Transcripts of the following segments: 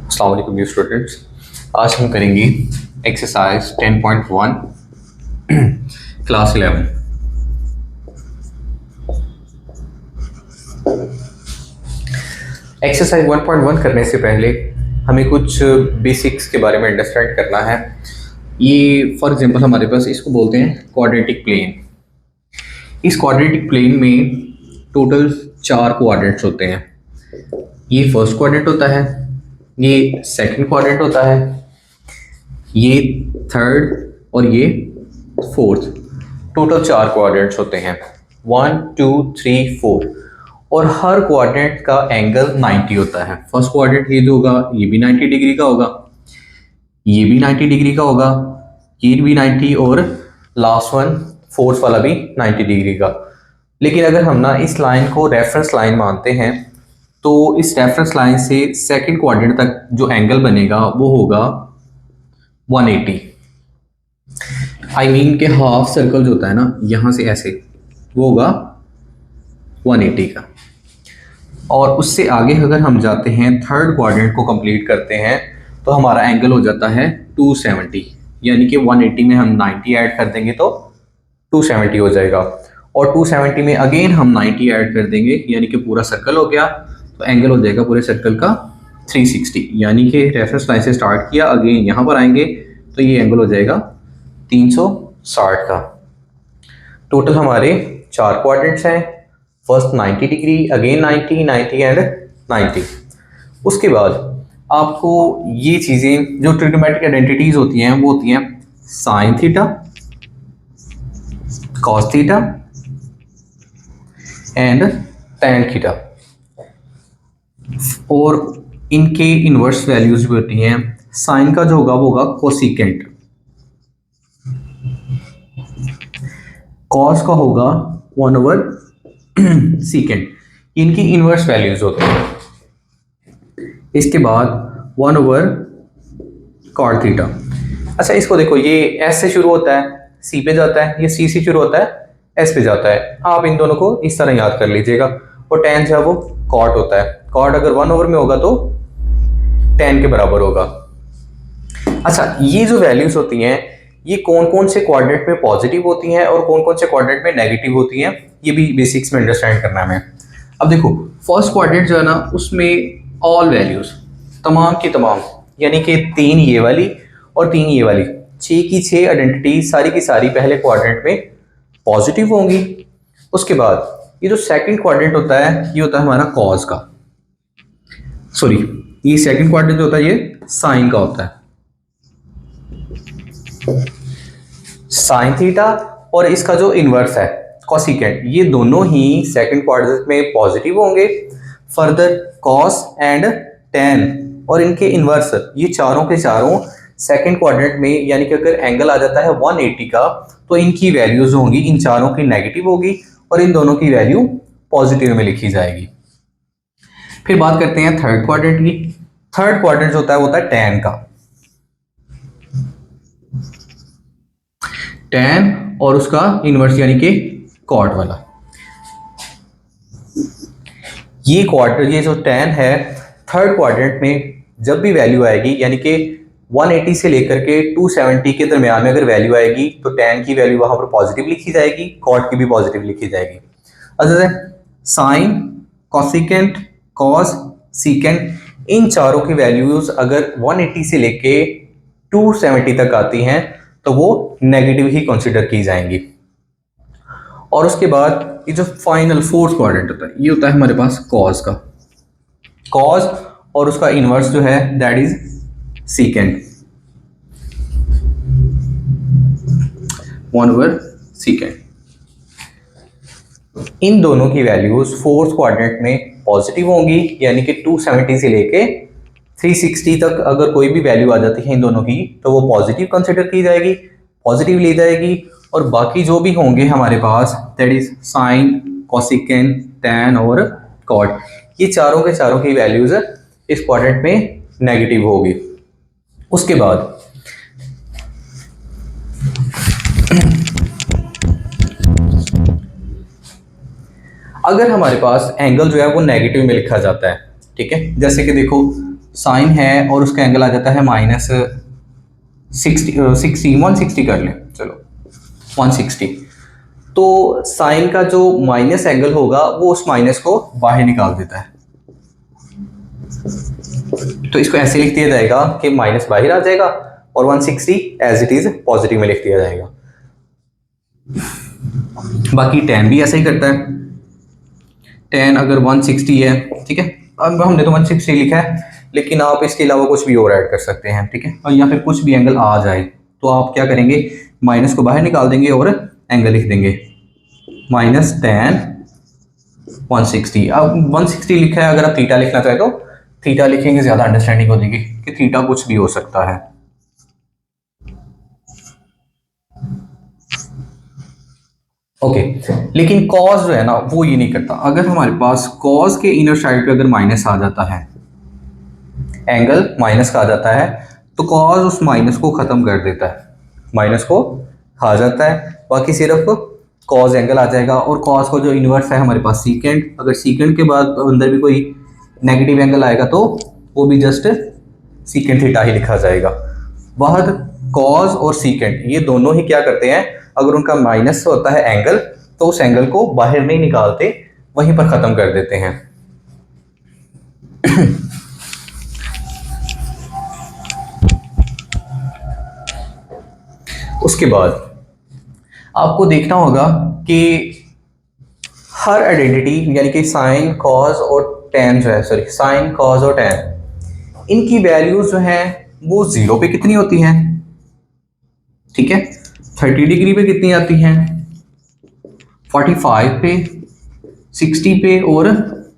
अस्सलाम वालेकुम new students. आज हम करेंगे एक्सरसाइज 10.1 क्लास 11। एक्सरसाइज 1.1 करने से पहले हमें कुछ बेसिक्स के बारे में अंडरस्टैंड करना है। ये फॉर एग्जांपल हमारे पास इसको बोलते हैं क्वाड्रेटिक प्लेन। इस क्वाड्रेटिक प्लेन में टोटल 4 कोऑर्डिनेट्स होते हैं। ये फर्स्ट क्वाड्रेंट होता है, ये सेकंड क्वाड्रेंट होता है, ये थर्ड और ये फोर्थ। टोटल 4 क्वाड्रेंट्स होते हैं, 1 2 3 4। और हर क्वाड्रेंट का एंगल 90 होता है। फर्स्ट क्वाड्रेंट ये जो होगा ये भी 90 डिग्री का होगा, ये भी 90 डिग्री का होगा, ये भी 90 और लास्ट वन फोर्थ वाला भी 90 डिग्री का। लेकिन अगर हम ना इस लाइन को रेफरेंस लाइन मानते हैं तो इस रेफरेंस लाइन से सेकंड क्वाड्रेंट तक जो एंगल बनेगा वो होगा 180। आई मीन के हाफ सर्कल जो होता है ना यहाँ से ऐसे, वो होगा 180 का। और उससे आगे अगर हम जाते हैं थर्ड क्वाड्रेंट को कंप्लीट करते हैं तो हमारा एंगल हो जाता है 270। यानी कि 180 में हम 90 ऐड कर देंगे तो 270 हो जाएगा। और 270 में अगेन हम 90 ऐड कर देंगे यानी कि पूरा सर्कल हो गया, तो एंगल हो जाएगा पूरे सर्कल का 360। यानी कि रेफरेंस लाइन से स्टार्ट किया, अगेन यहाँ पर आएंगे तो ये एंगल हो जाएगा 360 का। टोटल हमारे 4 क्वाड्रेंट्स हैं। First 90 degree, again 90 90 and 90। उसके बाद आपको ये चीज़ें जो ट्रिग्नोमेट्रिक आइडेंटिटीज होती हैं वो होती हैं sine theta, cos theta and tan theta. और इनके इनवर्स वैल्यूज भी होती हैं। साइन का जो होगा वो होगा कोसिकेंट, कॉस का होगा 1/सीकेंट। इनकी इनवर्स वैल्यूज होती हैं। इसके बाद 1/कॉट थीटा। अच्छा इसको देखो, ये एस से शुरू होता है, सी पे जाता है, ये सी से शुरू होता है, एस पे जाता है। आप इन दोनों को इस तरह याद कर लीजिएगा। और टेन जो है वो कॉट होता है। कॉट अगर 1/में होगा तो 10 के बराबर होगा। अच्छा ये जो वैल्यूज होती हैं ये कौन कौन से क्वाड्रेंट में पॉजिटिव होती हैं और कौन कौन से क्वाड्रेंट में नेगेटिव होती हैं, ये भी बेसिक्स में अंडरस्टैंड करना है हमें। अब देखो फर्स्ट क्वाड्रेंट जो है ना उसमें ऑल वैल्यूज तमाम की तमाम, यानी कि 3 ये वाली और 3 ये वाली, 6 की 6 आइडेंटिटी सारी की सारी पहले क्वाड्रेंट में पॉजिटिव होंगी। उसके बाद ये जो सेकंड क्वाड्रेंट होता है ये होता है हमारा कॉस का, सॉरी ये सेकंड क्वाड्रेंट जो होता है ये साइन का होता है, साइन थीटा। और इसका जो इनवर्स है कोसिकेंट, ये दोनों ही सेकंड क्वाड्रेंट में पॉजिटिव होंगे। फर्दर कॉस एंड टेन और इनके इनवर्स, ये चारों के चारों सेकंड क्वाड्रेंट में, यानी कि अगर एंगल आ जाता है 180 का तो इनकी वैल्यूज होंगी, इन चारों की नेगेटिव होगी और इन दोनों की वैल्यू पॉजिटिव में लिखी जाएगी। फिर बात करते हैं थर्ड क्वाड्रेंट की। थर्ड क्वाड्रेंट जो होता है वो होता है टेन का, टेन और उसका इनवर्स यानी कि कॉट वाला। ये क्वाड्रेंट, ये जो टेन है थर्ड क्वाड्रेंट में जब भी वैल्यू आएगी, यानी कि 180 से लेकर के 270 के दरमियान में अगर वैल्यू आएगी तो टेन की वैल्यू वहां पर पॉजिटिव लिखी जाएगी, कॉट की भी पॉजिटिव लिखी जाएगी। अच्छा साइन, कोसिकेंट, कॉस, सीकेंट, इन चारों की वैल्यूज अगर 180 से लेके 270 तक आती हैं तो वो नेगेटिव ही कंसिडर की जाएंगी। और उसके बाद ये जो फाइनल फोर्थ क्वाड्रेंट होता है ये होता है हमारे पास कॉस का, कॉस और उसका इनवर्स जो है दैट इज सीकेंट, 1/सीकेंट। इन दोनों की वैल्यूज फोर्थ क्वाड्रेंट में पॉजिटिव होंगी, यानी कि 270 से लेके 360 तक अगर कोई भी वैल्यू आ जाती है इन दोनों की तो वो पॉजिटिव कंसिडर की जाएगी, पॉजिटिव ली जाएगी। और बाकी जो भी होंगे हमारे पास that is sine, cosecant, tan और कॉट, ये चारों के चारों की वैल्यूज इस क्वाड्रेंट में नेगेटिव होगी। उसके बाद अगर हमारे पास एंगल जो है वो नेगेटिव में लिखा जाता है, ठीक है, जैसे कि देखो साइन है और उसका एंगल आ जाता है माइनस 160 कर लें, चलो 160, तो साइन का जो माइनस एंगल होगा वो उस माइनस को बाहर निकाल देता है। तो इसको ऐसे लिख दिया जाएगा कि माइनस बाहर आ जाएगा और 160 एज इट इज पॉजिटिव में लिख दिया जाएगा। बाकी tan भी ऐसा ही करता है। tan अगर 160 है, ठीक है, अब हमने तो 160 लिखा है, लेकिन आप इसके अलावा कुछ भी और ऐड कर सकते हैं, ठीक है, और या फिर कुछ भी एंगल आ जाए तो आप क्या करेंगे, माइनस को बाहर निकाल देंगे और एंगल लिख देंगे माइनस tan 160। अब 160 लिखा है, अगर आप थीटा लिखना चाहे तो थीटा लिखेंगे, ज़्यादा अंडरस्टैंडिंग हो जाएगी कि थीटा कुछ भी हो सकता है। ओके, लेकिन कॉस जो है ना वो ये नहीं करता। अगर हमारे पास कॉस के इनर साइड पे अगर माइनस आ जाता है, एंगल माइनस का आ जाता है, तो कॉस उस माइनस को ख़त्म कर देता है, माइनस को खा जाता है, बाकी सिर्फ कॉस एंगल आ जाएगा। और कॉस को जो इन्वर्स है हमारे पास सीकेंट, अगर सीकेंट के बाद अंदर भी कोई नेगेटिव एंगल आएगा तो वो भी जस्ट सीकेंट थीटा ही लिखा जाएगा। वह कॉस और सीकेंट ये दोनों ही क्या करते हैं, अगर उनका माइनस होता है एंगल तो उस एंगल को बाहर नहीं निकालते, वहीं पर ख़त्म कर देते हैं। उसके बाद आपको देखना होगा कि हर आइडेंटिटी यानी कि साइन कॉस और टैन जो है, सॉरी साइन कॉस और टैन, इनकी वैल्यूज जो हैं वो 0 पे कितनी होती हैं, ठीक है, 30 डिग्री पे कितनी आती हैं, 45 पे, 60 पे और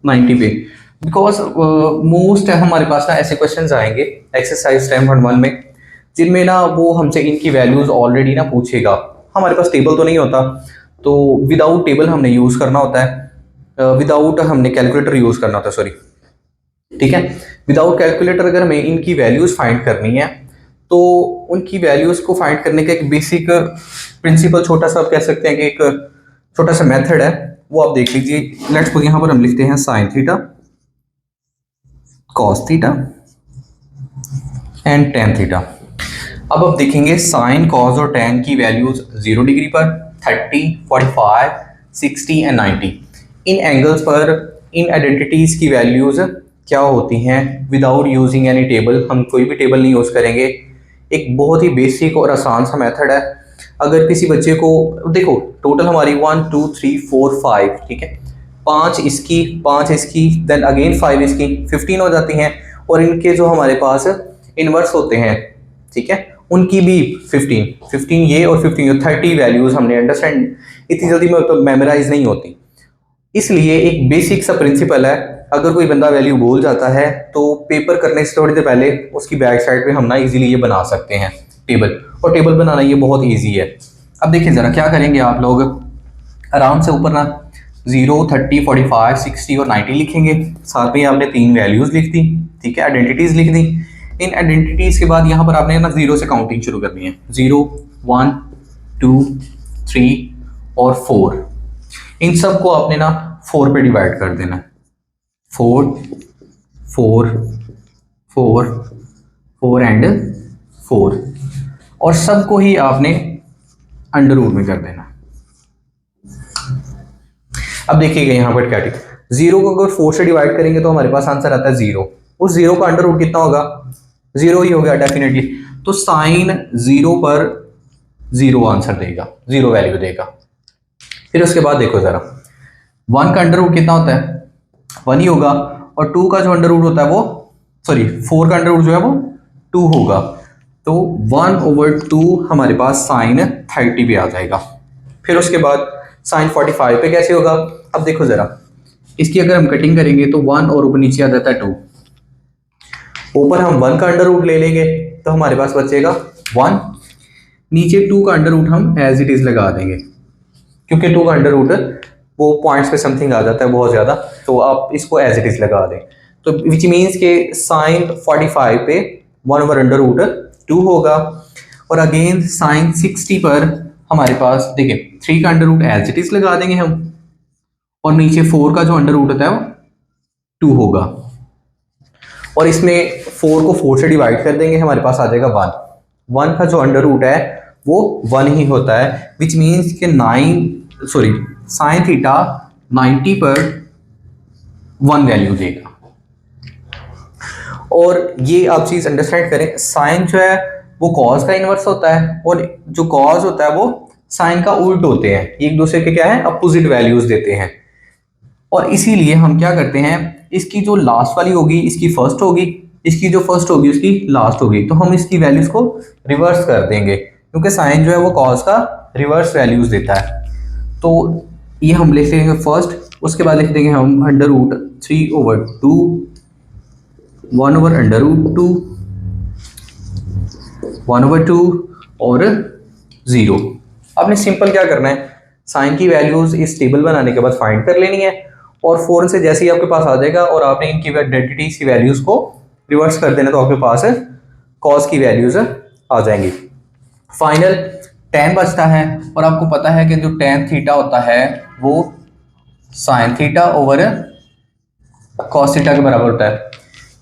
90 पे। बिकॉज मोस्ट हमारे पास ना ऐसे क्वेश्चंस आएंगे एक्सरसाइज 10.1 में जिनमें ना वो हमसे इनकी वैल्यूज ऑलरेडी ना पूछेगा। हमारे पास टेबल तो नहीं होता, तो विदाउट टेबल हमने यूज़ करना होता है, विदाउट हमने कैलकुलेटर यूज़ करना होता है, सॉरी, ठीक है, विदाउट कैलकुलेटर अगर हमें इनकी वैल्यूज़ फाइंड करनी है तो उनकी वैल्यूज़ को फाइंड करने का एक बेसिक प्रिंसिपल, छोटा सा आप कह सकते हैं कि एक छोटा सा मेथड है, वो आप देख लीजिए। लेट्स सपोज यहाँ पर हम लिखते हैं sine theta, cos theta and tan theta. अब आप देखेंगे साइन कॉस और टेन की वैल्यूज 0 डिग्री पर, 30, 45, 60 एंड 90। इन एंगल्स पर इन आइडेंटिटीज़ की वैल्यूज़ क्या होती हैं विदाउट यूजिंग एनी टेबल, हम कोई भी टेबल नहीं यूज़ करेंगे। एक बहुत ही बेसिक और आसान सा मेथड है। अगर किसी बच्चे को देखो, टोटल हमारी 1 2 3 4 5, ठीक है, 5 इसकी 5 इसकी देन अगेन 5 इसकी 15 हो जाती हैं, और इनके जो हमारे पास इनवर्स होते हैं, ठीक है, उनकी भी 15 ये और 15 30 वैल्यूज हमने अंडरस्टैंड इतनी जल्दी में तो मेमोराइज नहीं होती। इसलिए एक बेसिक सा प्रिंसिपल है, अगर कोई बंदा वैल्यू भूल जाता है तो पेपर करने से थोड़ी देर पहले उसकी बैक साइड पे हम ना इजीली ये बना सकते हैं टेबल, और टेबल बनाना ये बहुत इजी है। अब देखिए ज़रा क्या करेंगे आप लोग, आराम से ऊपर ना 0, 30, 45, 60 और 90 लिखेंगे, साथ में आपने 3 वैल्यूज़ लिख दी, ठीक है, आइडेंटिटीज़ लिख दी। इन आइडेंटिटीज़ के बाद यहाँ पर आपने ना 0 से काउंटिंग शुरू करनी है, 0, 1, 2, 3 और 4। इन सब को आपने ना 4 पे डिवाइड कर देना है, 4, 4, 4, 4 एंड 4, और सबको ही आपने अंडर रूट में कर देना। अब देखिएगा यहाँ पर क्या, ठीक, 0 को अगर 4 से डिवाइड करेंगे तो हमारे पास आंसर आता है 0। उस 0 का अंडर रूट कितना होगा, 0 ही हो गया डेफिनेटली, तो साइन 0 पर 0 आंसर देगा, 0 वैल्यू देगा। फिर उसके बाद देखो जरा, 1 का अंडर रूट कितना होता है, 1 ही होगा, और 2 का जो अंडर रूट होता है वो, सॉरी 4 का अंडर रूट जो है वो 2 होगा, तो 1/2 हमारे पास साइन 30 पे आ जाएगा। फिर उसके बाद साइन 45 पे कैसे होगा, अब देखो जरा, इसकी अगर हम कटिंग करेंगे तो 1 और ऊपर नीचे आ जाता है 2, ऊपर हम 1 का अंडर रूट ले लेंगे तो हमारे पास बचेगा 1, नीचे 2 का अंडर रूट हम एज इट इज लगा देंगे, क्योंकि 2 का अंडर रूट वो पॉइंट्स पे समथिंग आ जाता है बहुत ज़्यादा, तो आप इसको एज इट इज लगा दें, तो विच मीन्स के साइन 45 पे 1/√2 होगा। और अगेन साइन 60 पर हमारे पास देखिए 3 का under root as it is लगा देंगे हम, और नीचे 4 का जो अंडर रूट होता है वो 2 होगा। और इसमें 4 को 4 से डिवाइड कर देंगे, हमारे पास आ जाएगा 1। 1 का जो अंडर रूट है वो 1 ही होता है, विच मीन्स कि साइन थीटा 90 पर 1 वैल्यू देगा। और ये आप चीज़ अंडरस्टैंड करें, साइन जो है वो कॉस का इनवर्स होता है, और जो कॉस होता है वो साइन का उल्ट होते हैं, एक दूसरे के क्या है, अपोजिट वैल्यूज देते हैं। और इसीलिए हम क्या करते हैं, इसकी जो लास्ट वाली होगी इसकी फर्स्ट होगी, इसकी जो फर्स्ट होगी उसकी लास्ट होगी, तो हम इसकी वैल्यूज को रिवर्स कर देंगे, क्योंकि साइन जो है वो कॉस का रिवर्स वैल्यूज देता है। तो ये हम लिख देंगे फर्स्ट, उसके बाद लिख देंगे हम अंडर रूट 3/2 1/√2 1/2 और 0। आपने सिंपल क्या करना है, साइन की वैल्यूज इस टेबल बनाने के बाद फाइंड कर लेनी है, और फौरन से जैसे ही आपके पास आ जाएगा और आपने इनकी आइडेंटिटीज की वैल्यूज को रिवर्स कर देना, तो आपके पास कॉस की वैल्यूज आ जाएंगी। फाइनल tan बचता है, और आपको पता है कि जो tan थीटा होता है वो sine theta over cos theta के बराबर होता है।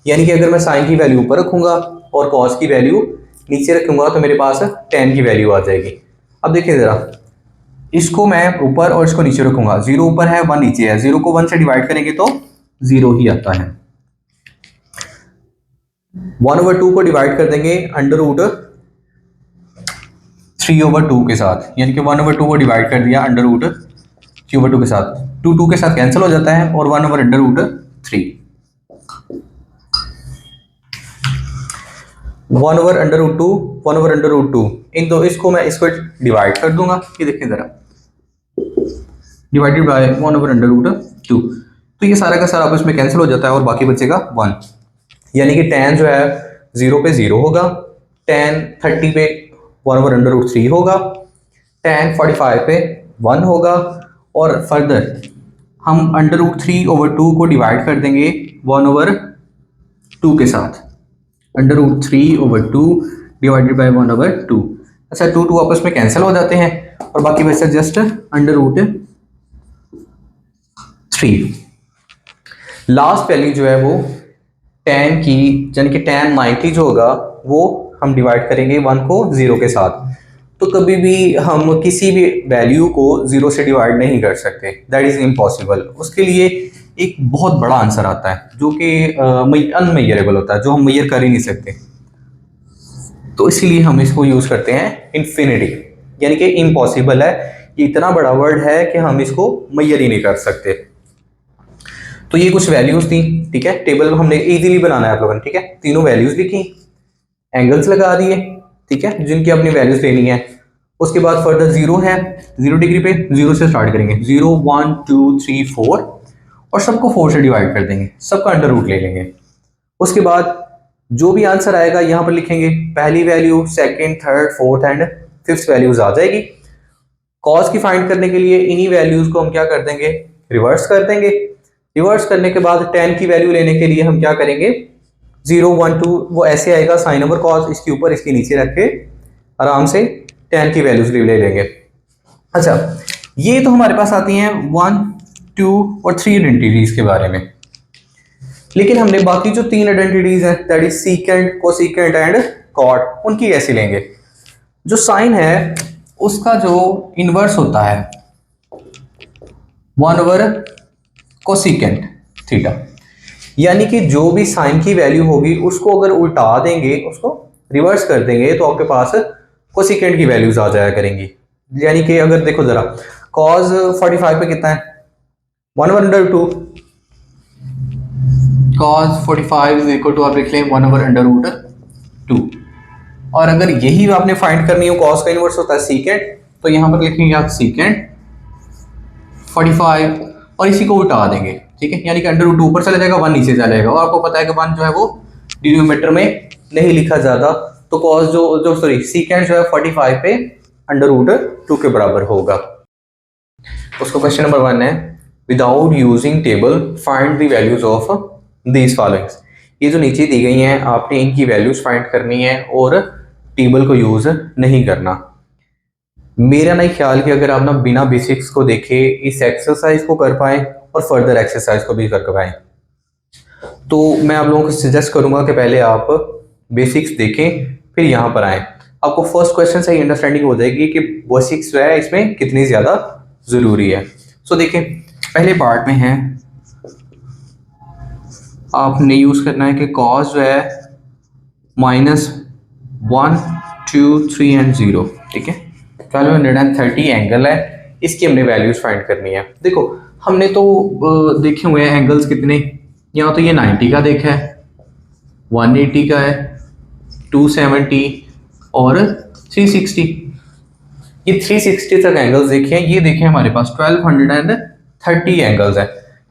यानी कि अगर मैं साइन की वैल्यू ऊपर रखूंगा और कॉस की वैल्यू नीचे रखूंगा तो मेरे पास tan की वैल्यू आ जाएगी। अब देखिए ज़रा, इसको मैं ऊपर और इसको नीचे रखूंगा, 0 ऊपर है 1 नीचे है, 0 को 1 से डिवाइड करेंगे तो 0 ही आता है। 1/2 को डिवाइड कर देंगे अंडर रूट 3/2 के साथ, यानी कि 1/2 को डिवाइड कर दिया अंडर रूट 3/2 के साथ, 2 के साथ कैंसिल हो जाता है, और 1/√3 1/√2 1/√2 इन दो, इसको मैं इसको डिवाइड कर दूंगा, ये देखिए जरा, डिवाइडेड बाय 1/√2, तो ये सारा का सारा आपस में कैंसिल हो जाता है और बाकी बचेगा 1। यानी कि tan जो है 0 पे 0 होगा, tan 30 पे 1/√3 होगा, tan 45 पे 1 होगा, और फर्दर हम √3/2 को डिवाइड कर देंगे 1/2 के साथ, √3/2 डिवाइडेड बाय 1/2। अच्छा, 2 आपस में कैंसिल हो जाते हैं और बाकी बचता जस्ट √3। लास्ट वैल्यू जो है वो tan की, यानी कि tan 90 जो होगा वो हम डिवाइड करेंगे 1 को 0 के साथ। तो कभी भी हम किसी भी वैल्यू को 0 से डिवाइड नहीं कर सकते, दैट इज इम्पॉसिबल। उसके लिए एक बहुत बड़ा आंसर आता है जो कि अनमेजरेबल होता है, जो हम मेजर कर ही नहीं सकते, तो इसीलिए हम इसको यूज करते हैं इन्फिनिटी, यानी कि इम्पॉसिबल है, ये इतना बड़ा वर्ड है कि हम इसको मेजर ही नहीं कर सकते। तो ये कुछ वैल्यूज थी, ठीक है, टेबल हमने इजीली बनाना है आप लोगों ने, ठीक है, तीनों वैल्यूज लिखी, एंगल्स लगा दिए, ठीक है, जिनकी अपनी वैल्यूज लेनी है। उसके बाद फर्दर 0 है, 0 डिग्री पे 0 से स्टार्ट करेंगे, 0 1 2 3 4, और सबको 4 से डिवाइड कर देंगे, सबका अंडर रूट ले लेंगे। उसके बाद जो भी आंसर आएगा यहाँ पर लिखेंगे, पहली value, second, third, fourth and fifth values आ जाएगी। कॉस की फाइंड करने के लिए इन्हीं वैल्यूज को हम क्या कर देंगे, रिवर्स कर देंगे। रिवर्स करने के बाद tan की वैल्यू लेने के लिए हम क्या करेंगे, 0 1 2 वो ऐसे आएगा साइन ओवर कॉस, इसके ऊपर इसके नीचे रख के आराम से tan की वैल्यूज ले लेंगे। अच्छा, ये तो हमारे पास आती हैं 1 2 और 3 आइडेंटिटीज के बारे में, लेकिन हमने बाकी जो 3 आइडेंटिटीज हैं, that is secant, cosecant and cot, उनकी कैसे लेंगे। जो साइन है उसका जो इनवर्स होता है 1/कोसीकेंट थीटा, यानी कि जो भी साइन की वैल्यू होगी उसको अगर उल्टा देंगे, उसको रिवर्स कर देंगे, तो आपके पास कोसिकेंट की वैल्यूज आ जाया करेंगी। यानी कि अगर देखो जरा, cos 45 पे कितना है, 1/2, cos 45 इज इक्वल टू, आप लिख लें 1/√2। और अगर यही आपने फाइंड करनी हो, cos का इनवर्स होता है सीकेंट, तो यहां पर लिखेंगे आप सीकेंट 45 और इसी को उल्टा देंगे, ठीक है, यानी कि √2 ऊपर चला जाएगा, 1 नीचे चला जाएगा, और आपको पता है कि 1 जो है वो डिनोमिनेटर में नहीं लिखा जाता, तो cos सीकेंट जो है 45 पे √2 के बराबर होगा। उसको क्वेश्चन नंबर 1 है, without using table find the values of these followings. ये जो नीचे दी गई हैं आपने इनकी वैल्यूज फाइंड करनी है और टेबल को यूज नहीं करना। मेरा नहीं ख्याल कि अगर आप ना बिना बेसिक्स को देखे इस एक्सरसाइज को कर पाए और फर्दर एक्सरसाइज को भी कर पाए, तो मैं आप लोगों को सजेस्ट करूंगा कि पहले आप बेसिक्स देखें, फिर यहाँ पर आएँ। आपको फर्स्ट क्वेश्चन से ही अंडरस्टैंडिंग हो जाएगी कि बेसिक्स जो है इसमें कितनी ज़्यादा ज़रूरी है। सो देखें, पहले पार्ट में है आपने यूज़ करना है कि कॉस जो है -1, 2, 3 एंड 0, ठीक है। 1230 एंगल है, इसकी हमने वैल्यूज फाइंड करनी है। देखो हमने तो देखे हुए हैं एंगल्स कितने, यहाँ तो ये 90 का देखा है, 180 का है, 270 और 360। ये 360 तक एंगल्स देखे हैं। ये देखे हमारे पास 1230 एंगल्स है।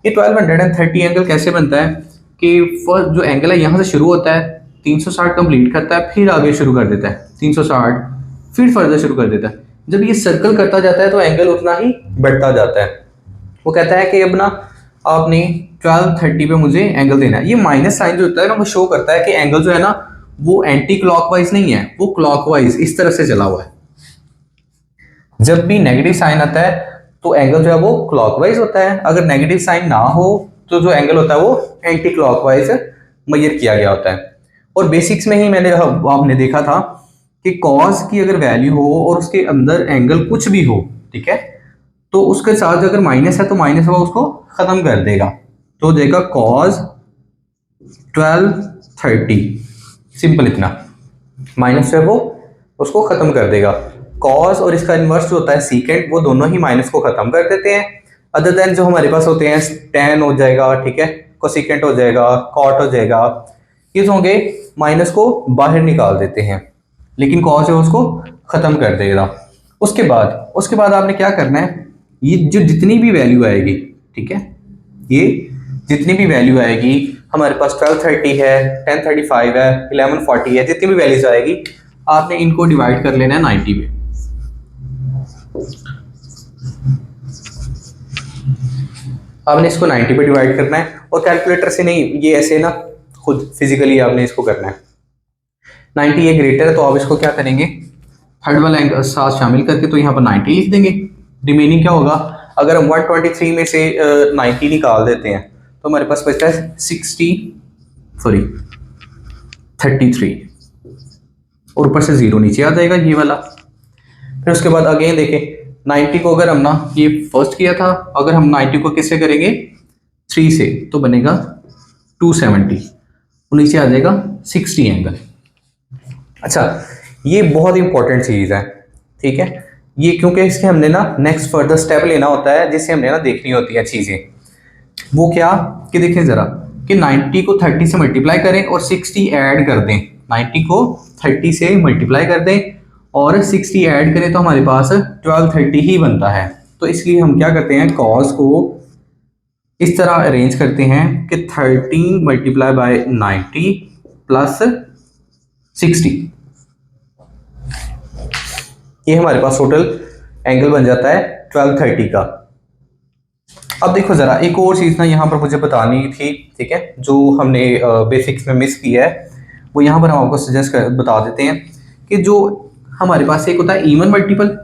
ये 1230 एंगल कैसे बनता है कि फर्स्ट जो एंगल है यहाँ से शुरू होता है, 360 कंप्लीट करता है, फिर आगे शुरू कर देता है 360, फिर फर्दर शुरू कर देता है। जब ये सर्कल करता जाता है तो एंगल उतना ही बढ़ता जाता है। वो कहता है कि अब ना आपने 1230 पे मुझे एंगल देना है। ये माइनस साइन जो होता है ना, वो शो करता है कि एंगल जो है ना वो एंटी क्लॉकवाइज नहीं है, वो क्लॉकवाइज इस तरह से चला हुआ है। जब भी नेगेटिव साइन आता है तो एंगल जो है वो क्लॉकवाइज होता है, अगर नेगेटिव साइन ना हो तो जो एंगल होता है वो एंटी क्लॉकवाइज मेजर किया गया होता है। और बेसिक्स में ही मैंने आपने देखा था कि कॉस की अगर वैल्यू हो और उसके अंदर एंगल कुछ भी हो, ठीक है, तो उसके साथ अगर माइनस है तो माइनस वो उसको खत्म कर देगा, तो देगा कॉस 1230, सिंपल इतना। माइनस है वो उसको खत्म कर देगा। कॉस और इसका इन्वर्स जो होता है सीकेंट, वो दोनों ही माइनस को खत्म कर देते हैं। अदर देन जो हमारे पास होते हैं टेन हो जाएगा, ठीक है, कोसिकेंट हो जाएगा, कॉट हो जाएगा, ये होंगे माइनस को बाहर निकाल देते हैं, लेकिन कॉस है उसको खत्म कर देगा। उसके बाद आपने क्या करना है, ये जो जितनी भी वैल्यू आएगी, ठीक है, ये जितनी भी वैल्यू आएगी हमारे पास 1230 है, 1035 है, 1140 है, जितनी भी वैल्यूज आएगी आपने इनको डिवाइड कर लेना है 90 पे। आपने इसको 90 पे डिवाइड करना है और कैलकुलेटर से नहीं, ये ऐसे ना खुद फिजिकली आपने इसको करना है। 90 ये ग्रेटर है तो आप इसको क्या करेंगे, थर्ड वाला एंगल साथ शामिल करके तो यहाँ पर 90 लिख देंगे। रिमेनिंग क्या होगा, अगर हम 123 में से 90 निकाल देते हैं तो हमारे पास बचता है 33 और ऊपर से 0 नीचे आ जाएगा ये वाला। फिर उसके बाद अगेन देखें 90 को अगर हम ना ये फर्स्ट किया था, अगर हम 90 को किससे करेंगे 3 से तो बनेगा 270 और नीचे आ जाएगा 60 एंगल। अच्छा, ये बहुत इंपॉर्टेंट चीज़ है, ठीक है, ये क्योंकि इसके हमने ना नेक्स्ट फर्दर स्टेप लेना होता है जिससे हमने ना देखनी होती है चीज़ें। वो क्या कि देखें ज़रा कि 90 को 30 से मल्टीप्लाई करें और 60 ऐड कर दें, 90 को 30 से मल्टीप्लाई कर दें और 60 ऐड करें तो हमारे पास 1230 ही बनता है। तो इसलिए हम क्या करते हैं, कॉस को इस तरह अरेंज करते हैं कि 13 मल्टीप्लाई बाय 90 प्लस 60, ये हमारे पास टोटल एंगल बन जाता है 1230 का। अब देखो ज़रा एक और चीज़ ना यहाँ पर मुझे बतानी थी, ठीक है, जो हमने बेसिक्स में मिस किया है, वो यहाँ पर हम आपको सजेस्ट बता देते हैं कि जो हमारे पास एक होता है इवन मल्टीपल,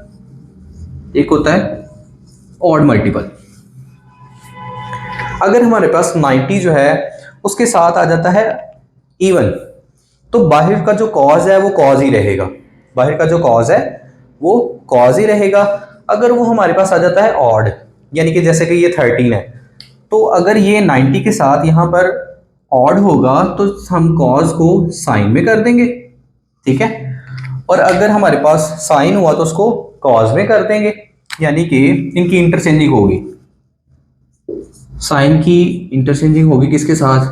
एक होता है ऑड मल्टीपल। अगर हमारे पास 90 जो है उसके साथ आ जाता है इवन, तो बाहर का जो कॉज है वो कॉज ही रहेगा, बाहर का जो कॉज है वो कॉज ही रहेगा। अगर वो हमारे पास आ जाता है ऑड, यानी कि जैसे कि ये 13 है, तो अगर ये 90 के साथ यहाँ पर ऑड होगा तो हम कॉज को साइन में कर देंगे, ठीक है, और अगर हमारे पास साइन हुआ तो उसको कॉज में कर देंगे, यानी कि इनकी इंटरचेंजिंग होगी। साइन की इंटरचेंजिंग होगी किसके साथ,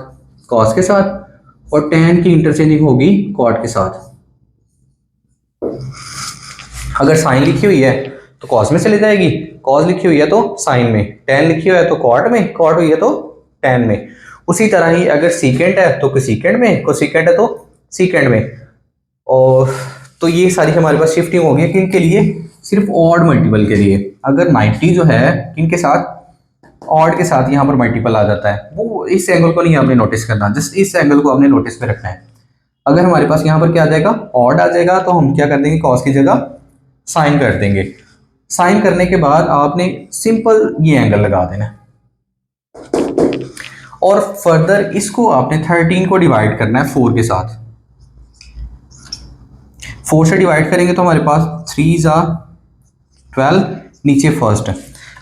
कॉस के साथ, और टेन की इंटरचेंजिंग होगी कॉट के साथ। अगर साइन लिखी हुई है तो कॉस में चली जाएगी, कॉस लिखी हुई है तो साइन में, टेन लिखी हुई है तो कॉट में, कॉट हुई है तो टेन में। उसी तरह ही अगर सीकेंट है तो कोसिकेंट में, कोसिकेंट है तो सीकेंट में। और तो ये सारी हमारे पास शिफ्टिंग होगी किन के लिए, सिर्फ ऑड मल्टीपल के लिए। अगर 90 जो है किन के साथ, ऑड के साथ यहाँ पर मल्टीपल आ जाता है, वो इस एंगल को नहीं आपने नोटिस करना, जस्ट इस एंगल को आपने नोटिस में रखना है। अगर हमारे पास यहाँ पर क्या आ जाएगा, ऑड आ जाएगा, तो हम क्या कर देंगे, कॉस की जगह साइन कर देंगे। साइन करने के बाद आपने सिंपल ये एंगल लगा देना। और फर्दर इसको आपने 13 को डिवाइड करना है 4 के साथ। 4 से डिवाइड करेंगे तो हमारे पास 3 ज़ा 12, नीचे फर्स्ट है।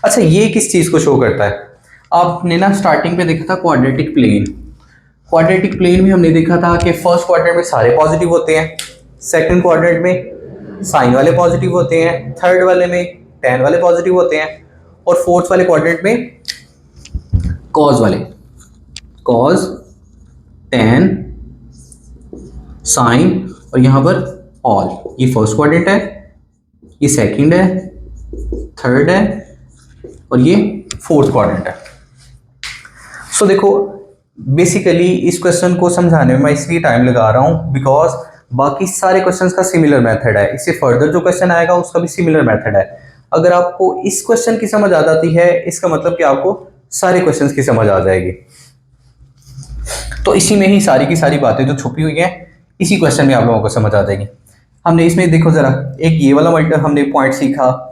अच्छा, ये किस चीज़ को शो करता है? आपने ना स्टार्टिंग पे देखा था क्वाड्रेटिक प्लेन। क्वाड्रेटिक प्लेन में हमने देखा था कि फर्स्ट क्वाड्रेंट में सारे पॉजिटिव होते हैं, सेकंड क्वाड्रेंट में साइन वाले पॉजिटिव होते हैं, थर्ड वाले में tan वाले पॉजिटिव होते हैं, और फोर्थ वाले क्वाड्रेंट में कॉज वाले, कॉज, tan, साइन, और यहाँ पर ऑल। ये फर्स्ट क्वाड्रेंट है, ये सेकंड है, थर्ड है, और ये फोर्थ क्वाड्रेंट है। सो देखो, बेसिकली इस क्वेश्चन को समझाने में मैं इसलिए टाइम लगा रहा हूँ बिकॉज बाकी सारे क्वेश्चंस का सिमिलर मेथड है। इससे फर्दर जो क्वेश्चन आएगा उसका भी सिमिलर मेथड है। अगर आपको इस क्वेश्चन की समझ आ जाती है, इसका मतलब कि आपको सारे क्वेश्चंस की समझ आ जाएगी। तो इसी में ही सारी की सारी बातें जो छुपी हुई हैं, इसी क्वेश्चन में आप लोगों को समझ आ जाएगी। हमने इसमें देखो जरा, एक ये वाला हमने पॉइंट सीखा,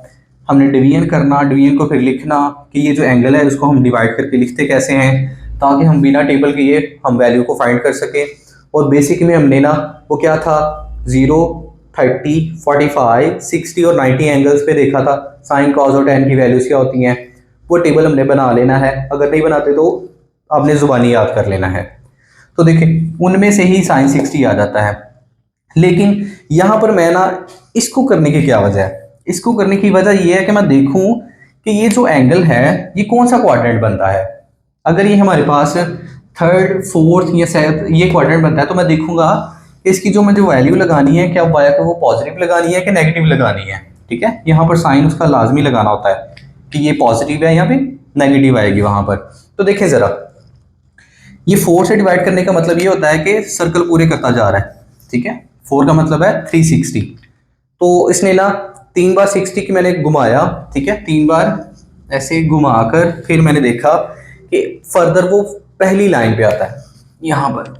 हमने डिवीजन करना, डिवीजन को फिर लिखना कि ये जो एंगल है उसको हम डिवाइड करके लिखते कैसे हैं ताकि हम बिना टेबल के ये हम वैल्यू को फाइंड कर सकें। और बेसिक में हमने ना वो क्या था, 0, 30, 45, 60 और 90 एंगल्स पे देखा था साइन, कॉस और tan की वैल्यूज क्या होती हैं। वो टेबल हमने बना लेना है, अगर नहीं बनाते तो आपने ज़ुबानी याद कर लेना है। तो देखिए उनमें से ही साइन 60 आ जाता है। लेकिन यहाँ पर मैं ना इसको करने की क्या वजह है? इसको करने की वजह यह है कि मैं देखूं कि ये जो एंगल है ये कौन सा क्वाड्रेंट बनता है। अगर ये हमारे पास थर्ड, फोर्थ या सेवंथ ये क्वाड्रेंट बनता है तो मैं देखूंगा कि इसकी जो मुझे वैल्यू लगानी है क्या वाया को वो पॉजिटिव लगानी है कि नेगेटिव लगानी है। ठीक है, यहाँ पर साइन उसका लाजमी लगाना होता है कि ये पॉजिटिव है, यहाँ पे नेगेटिव आएगी वहां पर। तो देखें जरा, ये 4 से डिवाइड करने का मतलब ये होता है कि सर्कल पूरे करता जा रहा है। ठीक है, 4 का मतलब है 360। तो इसने ना 3 बार 60 की मैंने घुमाया, ठीक है, 3 बार ऐसे घुमाकर फिर मैंने देखा कि फर्दर वो पहली लाइन पे आता है। यहाँ पर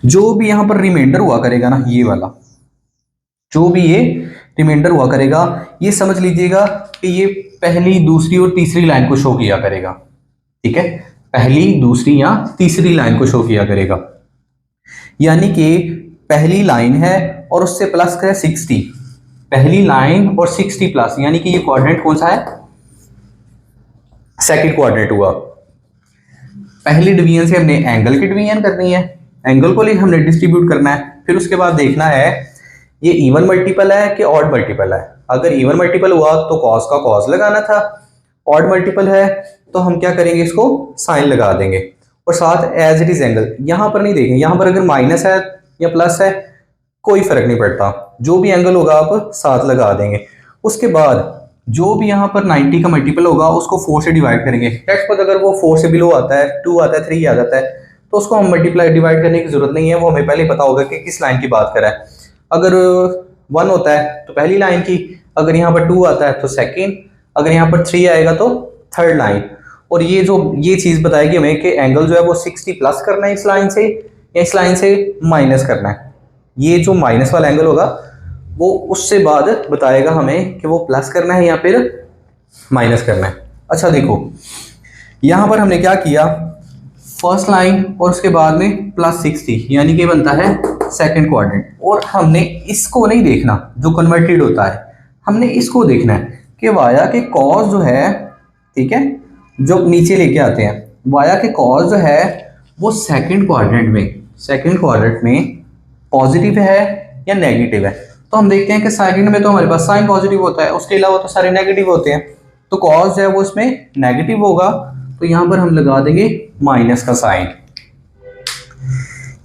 जो भी यहाँ पर रिमाइंडर हुआ करेगा ना, ये वाला जो भी ये रिमाइंडर हुआ करेगा, ये समझ लीजिएगा कि ये पहली, दूसरी और तीसरी लाइन को शो किया करेगा। ठीक है, पहली, दूसरी या तीसरी लाइन को शो किया करेगा। यानी कि पहली लाइन है और उससे प्लस है 60, पहली लाइन और 60 प्लस, यानी कि ये क्वाड्रेंट कौन सा है? सेकंड क्वाड्रेंट हुआ। पहली डिवीजन से हमने एंगल की डिवीजन करनी है, एंगल को हमने डिस्ट्रीब्यूट करना है, फिर उसके बाद देखना है ये इवन मल्टीपल है कि ऑड मल्टीपल है। अगर इवन मल्टीपल हुआ तो कॉस का कॉस लगाना था, ऑड मल्टीपल है तो हम क्या करेंगे, इसको साइन लगा देंगे और साथ एज इट इज एंगल। यहां पर नहीं देखेंगे, यहां पर अगर माइनस है या प्लस है कोई फर्क नहीं पड़ता, जो भी एंगल होगा आप साथ लगा देंगे। उसके बाद जो भी यहाँ पर 90 का मल्टीपल होगा उसको 4 से डिवाइड करेंगे। लेट्स सपोज अगर वो 4 से बिलो आता है, 2 आता है, 3 आ जाता है, तो उसको हम मल्टीप्लाई डिवाइड करने की जरूरत नहीं है, वो हमें पहले पता होगा कि किस लाइन की बात कर रहा है। अगर 1 होता है तो पहली लाइन की, अगर यहाँ पर 2 आता है तो सेकेंड, अगर यहाँ पर 3 आएगा तो थर्ड लाइन। और ये चीज़ बताएगी हमें कि एंगल जो है वो 60 प्लस करना है इस लाइन से या इस लाइन से माइनस करना है। ये जो माइनस वाला एंगल होगा वो उससे बाद बताएगा हमें कि वो प्लस करना है या फिर माइनस करना है। अच्छा देखो, यहाँ पर हमने क्या किया, फर्स्ट लाइन और उसके बाद में प्लस 60, यानी कि बनता है सेकंड क्वाड्रेंट। और हमने इसको नहीं देखना जो कन्वर्टेड होता है, हमने इसको देखना है कि वाया के कॉस जो है, ठीक है, जो नीचे लेके आते हैं, वाया के कॉस जो है वो सेकंड क्वाड्रेंट में पॉजिटिव है या नेगेटिव है। तो हम देखते हैं कि सेकंड में तो हमारे पास साइन पॉजिटिव होता है, उसके अलावा तो सारे नेगेटिव होते हैं। तो कॉस जो है वो इसमें नेगेटिव होगा, तो यहाँ पर हम लगा देंगे माइनस का साइन।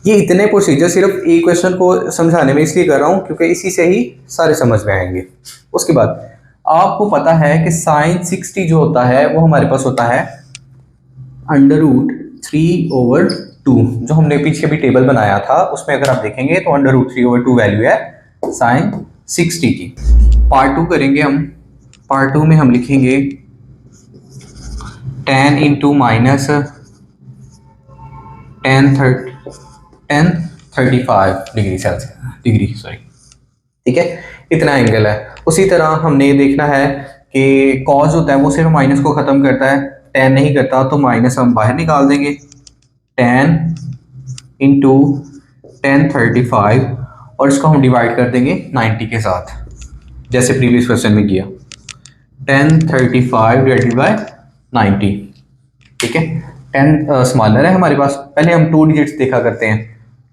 ये इतने प्रोसीजर सिर्फ एक क्वेश्चन को समझाने में इसलिए कर रहा हूँ क्योंकि इसी से ही सारे समझ में आएंगे। उसके बाद आपको पता है कि साइन 60 जो होता है वो हमारे पास होता है √3/2। जो हमने पीछे भी टेबल बनाया था उसमें अगर आप देखेंगे तो √3/2 वैल्यू है साइन 60 की। पार्ट 2 करेंगे हम। पार्ट 2 में हम लिखेंगे tan into minus tan 35 degree sorry, ठीक है, इतना एंगल है। उसी तरह हमने देखना है कि कॉस होता है वो सिर्फ माइनस को खत्म करता है, tan नहीं करता, तो माइनस हम बाहर निकाल देंगे, 10 इंटू 1035 और इसको हम डिवाइड कर देंगे 90 के साथ, जैसे प्रीवियस क्वेश्चन में किया। 1035 डिवाइडेड बाय 90, ठीक है। 10 स्मॉलर है हमारे पास, पहले हम 2 डिजिट्स देखा करते हैं।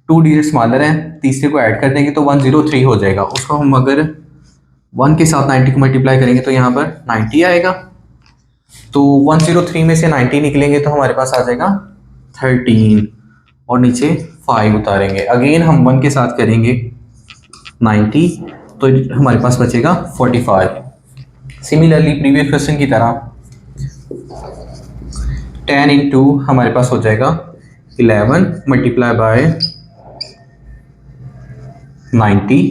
2 डिजिट स्मॉलर हैं, तीसरे को ऐड कर देंगे तो 103 हो जाएगा। उसको हम अगर 1 के साथ 90 को मल्टीप्लाई करेंगे तो यहाँ पर 90 आएगा। तो 103 में से 90 निकलेंगे तो हमारे पास आ जाएगा 13 और नीचे 5 उतारेंगे। अगेन हम 1 के साथ करेंगे 90 तो हमारे पास बचेगा 45। सिमिलरली प्रीवियस क्वेश्चन की तरह 10 इंटू हमारे पास हो जाएगा 11 मल्टीप्लाई बाय 90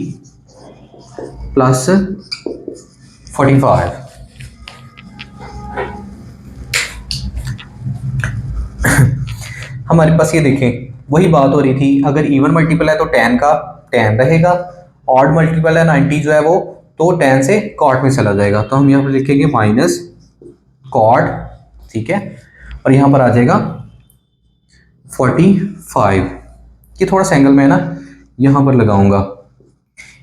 प्लस 45। हमारे पास ये देखें, वही बात हो रही थी, अगर इवन मल्टीपल है तो 10 का 10 रहेगा, ऑड मल्टीपल है 90 जो है वो तो 10 से कॉट में चला जाएगा। तो हम यहाँ पर लिखेंगे माइनस कॉट, ठीक है, और यहाँ पर आ जाएगा 45। ये थोड़ा सा एंगल में है ना, यहाँ पर लगाऊंगा।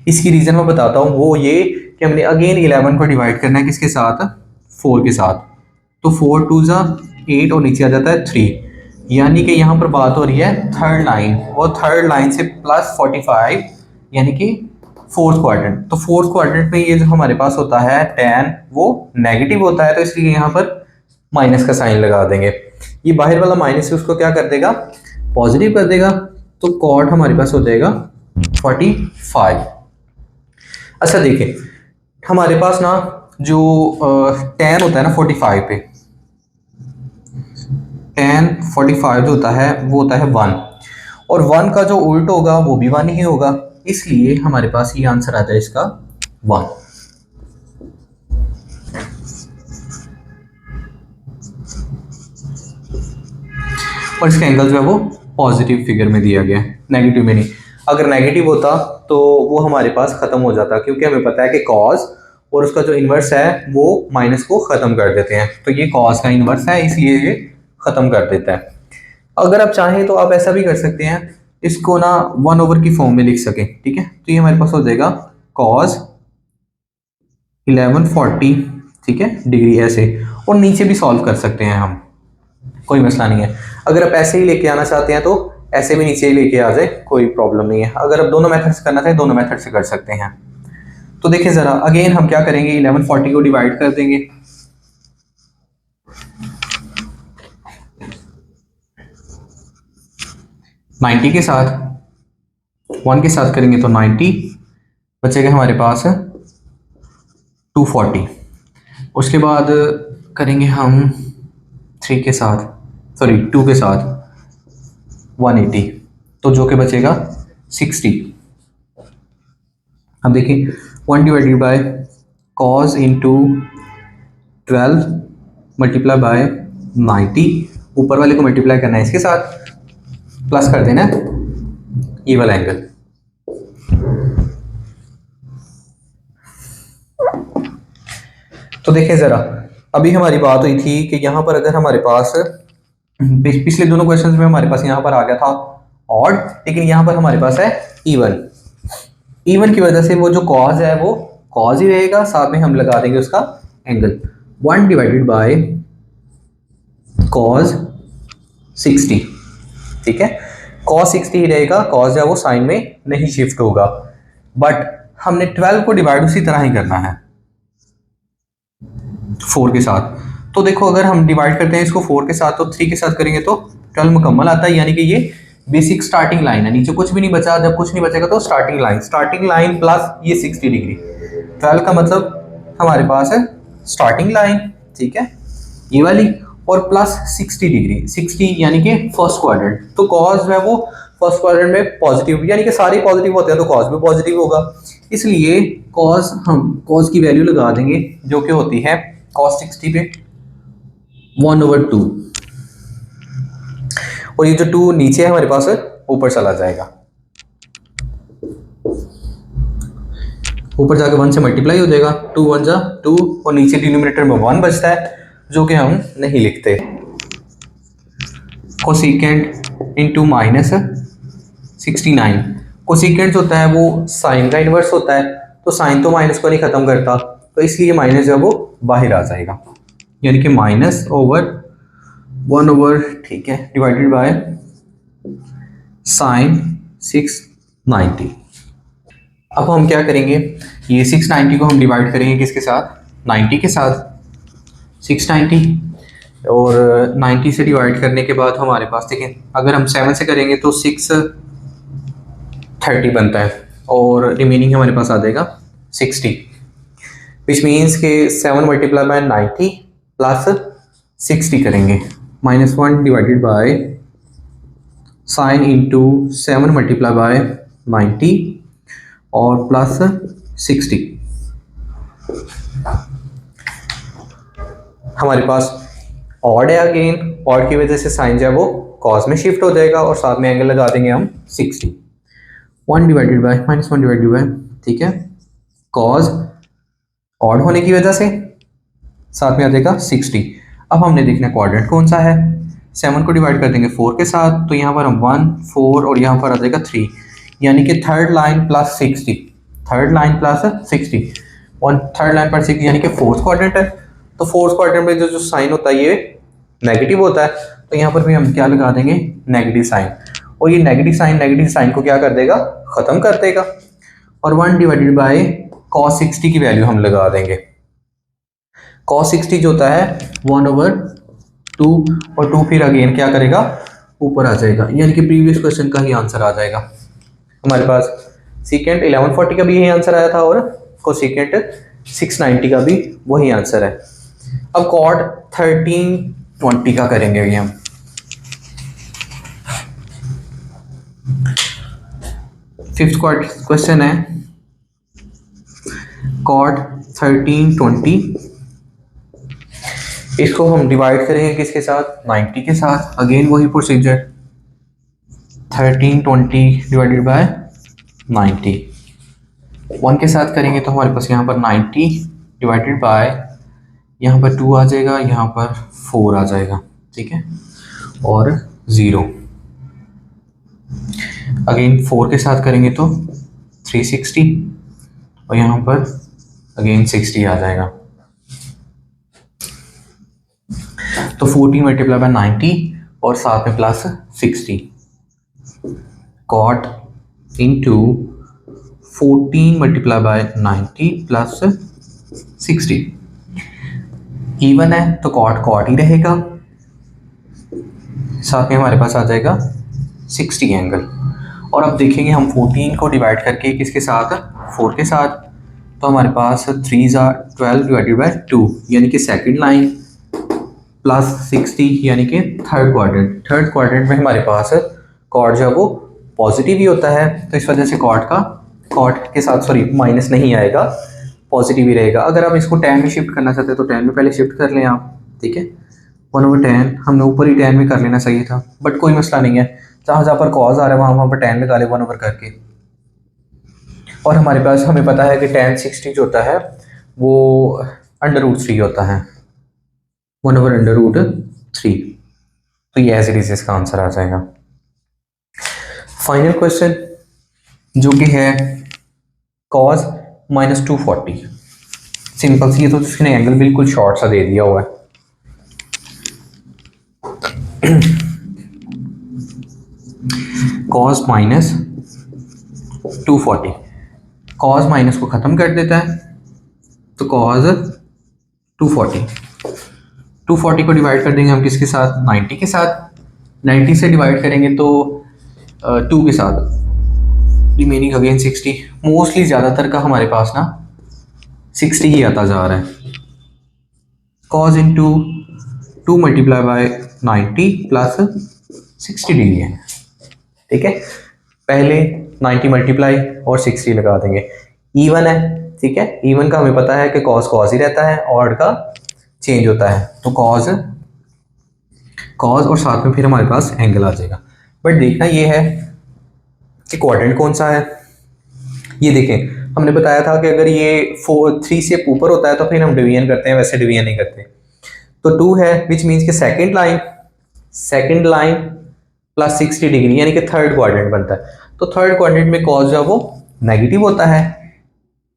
इसकी रीज़न मैं बताता हूँ, वो ये कि हमने अगेन 11 को डिवाइड करना है किसके साथ, 4 के साथ। तो 4 2 जा 8 और नीचे आ जाता है 3, यानी कि यहाँ पर बात हो रही है थर्ड लाइन, और थर्ड लाइन से प्लस 45 यानी कि फोर्थ क्वाड्रेंट। तो फोर्थ क्वाड्रेंट में ये जो हमारे पास होता है 10 वो नेगेटिव होता है, तो इसलिए यहाँ पर माइनस का साइन लगा देंगे। ये बाहर वाला माइनस है उसको क्या कर देगा, पॉजिटिव कर देगा। तो कॉट हमारे पास हो जाएगा 45। अच्छा देखिए, हमारे पास ना जो tan होता है ना 45 पे, tan 45 जो होता है वो होता है 1, और 1 का जो उल्ट होगा वो भी 1 ही होगा, इसलिए हमारे पास ये आंसर आता है इसका 1। और इसका एंगल जो है वो पॉजिटिव फिगर में दिया गया है, नेगेटिव में नहीं। अगर नेगेटिव होता तो वो हमारे पास ख़त्म हो जाता, क्योंकि हमें पता है कि कॉज और उसका जो इन्वर्स है वो माइनस को ख़त्म कर देते हैं। तो ये कॉज का इन्वर्स है, इसलिए ये ख़त्म कर देता है। अगर आप चाहें तो आप ऐसा भी कर सकते हैं, इसको ना 1/, की फॉर्म में लिख सकें, ठीक है। तो ये हमारे पास हो जाएगा कॉज 1140, ठीक है, डिग्री ऐसे, और नीचे भी सॉल्व कर सकते हैं हम, कोई मसला नहीं है। अगर आप ऐसे ही लेके आना चाहते हैं तो ऐसे भी नीचे ही लेके आ जाए, कोई प्रॉब्लम नहीं है। अगर आप दोनों मेथड से करना चाहें दोनों मेथड से कर सकते हैं। तो देखिए ज़रा, अगेन हम क्या करेंगे, 1140 को डिवाइड कर देंगे। नाइन्टी के साथ 1 के साथ करेंगे तो 90 बचेगा हमारे पास 240। उसके बाद करेंगे हम 3 के साथ, सॉरी 2 के साथ 180, तो जो कि बचेगा 60। अब देखिए 1 divided bye cause into 12 multiply by 90, ऊपर वाले को मल्टीप्लाई करना है इसके साथ, प्लस कर देना है ये वाला एंगल। तो देखिए ज़रा, अभी हमारी बात हुई थी कि यहाँ पर अगर हमारे पास पिछले दोनों क्वेश्चंस में हमारे पास यहाँ पर आ गया था ऑड, लेकिन यहाँ पर हमारे पास है इवन। इवन की वजह से वो जो कॉज है वो कॉज ही रहेगा, साथ में हम लगा देंगे उसका एंगल। 1 डिवाइडेड बाय कॉज 60, ठीक है, कॉस 60 ही रहेगा, कॉस है वो साइन में नहीं शिफ्ट होगा। बट हमने 12 को डिवाइड उसी तरह ही करना है 4 के साथ। तो देखो अगर हम डिवाइड करते हैं इसको 4 के साथ तो 3 के साथ करेंगे तो 12 मुकम्मल आता है, यानी कि ये बेसिक स्टार्टिंग लाइन है, नीचे कुछ भी नहीं बचा। जब कुछ नहीं बचेगा तो स्टार्टिंग लाइन प्लस ये 60 डिग्री, 12 का मतलब हमारे पास है स्टार्टिंग लाइन, ठीक है, ये वाली, और प्लस 60 डिग्री, 60 यानी कि फर्स्ट क्वाड्रेंट। तो कॉज है वो फर्स्ट क्वाड्रेंट में पॉजिटिव, यानी कि सारे पॉजिटिव होते हैं तो कॉज भी पॉजिटिव होगा, इसलिए कॉज हम कॉज की वैल्यू लगा देंगे जो कि होती है कॉस 60 पे 1/2, और ये जो 2 नीचे है हमारे पास ऊपर चला जाएगा, ऊपर जाके 1 से मल्टीप्लाई हो जाएगा, 2 1 जा 2, और नीचे डिनोमिनेटर में 1 बचता है जो कि हम नहीं लिखते। Cosecant into minus 69। कोसिकेंट होता है वो साइन का इन्वर्स होता है, तो साइन तो माइनस को नहीं ख़त्म करता, तो इसलिए माइनस जो है वो बाहर आ जाएगा, यानी कि माइनस ओवर 1 ओवर, ठीक है, डिवाइडेड बाय साइन 690। अब हम क्या करेंगे, ये 690 को हम डिवाइड करेंगे किसके साथ, 90 के साथ। 690 और 90 से डिवाइड करने के बाद हमारे पास देखें, अगर हम 7 से करेंगे तो 630 बनता है, और रिमेनिंग हमारे पास आ जाएगा 60, विच मीन्स के 7 मल्टीप्लाई बाय 90 प्लस 60 करेंगे, -1 divided by sine into 7 multiply by 90 और प्लस 60। हमारे पास ऑड है, अगेन ऑड की वजह से साइन जो है वो कॉस में शिफ्ट हो जाएगा, और साथ में एंगल लगा देंगे हम 60, 1 डिवाइडेड बाय -1 डिवाइडेड बाय, ठीक है, कॉस ऑड होने की वजह से साथ में आ जाएगा 60। अब हमने देखना क्वाड्रेंट कौन सा है, 7 को डिवाइड कर देंगे 4 के साथ, तो यहाँ पर हम 1 4 और यहाँ पर आ जाएगा 3, यानी कि third line plus 60, third line plus 60, one third line पर 6, यानी कि फोर्थ क्वाड्रेंट है। तो फोर्थ क्वाड्रेंट में जो साइन होता है ये नेगेटिव होता है, तो यहाँ पर भी हम क्या लगा देंगे, नेगेटिव साइन, और ये नेगेटिव साइन को क्या कर देगा, ख़त्म कर देगा, और 1 डिवाइडेड बाय cos 60 की वैल्यू हम लगा देंगे। cos 60 जो होता है 1/2, और 2 फिर अगेन क्या करेगा, ऊपर आ जाएगा, यानी कि प्रीवियस क्वेश्चन का ही आंसर आ जाएगा हमारे पास। सीकेंट 1140 का भी यही आंसर आया था, और कोसिकेंट 690 का भी वही आंसर है। अब कॉट 1320 का करेंगे ये हम। फिफ्थ क्वेश्चन है कॉट 1320, इसको हम डिवाइड करेंगे किसके साथ, 90 के साथ, अगेन वही प्रोसीजर, 1320 डिवाइडेड बाय 90, 1 के साथ करेंगे तो हमारे पास यहाँ पर 90 डिवाइडेड बाय, यहाँ पर 2 आ जाएगा, यहाँ पर 4 आ जाएगा, ठीक है, और 0, अगेन 4 के साथ करेंगे तो 360, और यहाँ पर अगेन 60 आ जाएगा। तो 14 मल्टीप्लाई बाय 90 और साथ में plus 60, cot into 14 multiply by 90 plus 60, even है तो कॉट कॉट ही रहेगा, साथ में हमारे पास आ जाएगा 60 एंगल। और अब देखेंगे हम 14 को डिवाइड करके किसके साथ, 4 के साथ, तो हमारे पास 3 12 डिवाइडेड बाय 2, यानी कि सेकंड लाइन, प्लस 60 यानी कि थर्ड क्वाड्रेंट में हमारे पास कॉट जो है वो पॉजिटिव ही होता है, तो इस वजह से कॉट के साथ सॉरी माइनस नहीं आएगा, पॉजिटिव ही रहेगा। अगर आप इसको 10 में शिफ्ट करना चाहते हैं तो 10 में पहले शिफ्ट कर लें आप, ठीक है, 1/10 हमने ऊपर ही 10 में कर लेना चाहिए था, बट कोई मसला नहीं है, जहाँ जहाँ पर कॉज आ रहा है वहाँ पर 10 लगा ले 1 करके। और हमारे पास हमें पता है कि tan 60 जो होता है वो √3 होता है, 1/√3, तो ये एज इट इज इसका आंसर आ जाएगा। फाइनल क्वेश्चन जो कि है cos -240, सिंपल सी है, तो उसने एंगल बिल्कुल शॉर्ट सा दे दिया हुआ है। cos -240, cos माइनस को ख़त्म कर देता है, तो cos 240 को डिवाइड कर देंगे हम किसके साथ, 90 के साथ, 90 से डिवाइड करेंगे तो 2 के साथ, रिमेनिंग अगेन 60, मोस्टली ज़्यादातर का हमारे पास ना 60 ही आता जा रहा है। cos into 2 multiply by 90 plus 60 degree है, ठीक है, पहले 90 मल्टीप्लाई और 60 लगा देंगे, इवन है, ठीक है, इवन का हमें पता है कि cos ही रहता है, ऑड का चेंज होता है, तो cos और साथ में फिर हमारे पास एंगल आ जाएगा। बट देखना ये है कि क्वाड्रेंट कौन सा है। ये देखें, हमने बताया था कि अगर ये 3 से ऊपर होता है तो फिर हम डिवीजन करते हैं, वैसे डिवीजन नहीं करते। तो 2 है, विच मीन्स कि सेकंड लाइन प्लस 60 डिग्री, यानी कि थर्ड क्वाड्रेंट बनता है। तो थर्ड क्वाड्रेंट में कॉस जो है वो नेगेटिव होता है,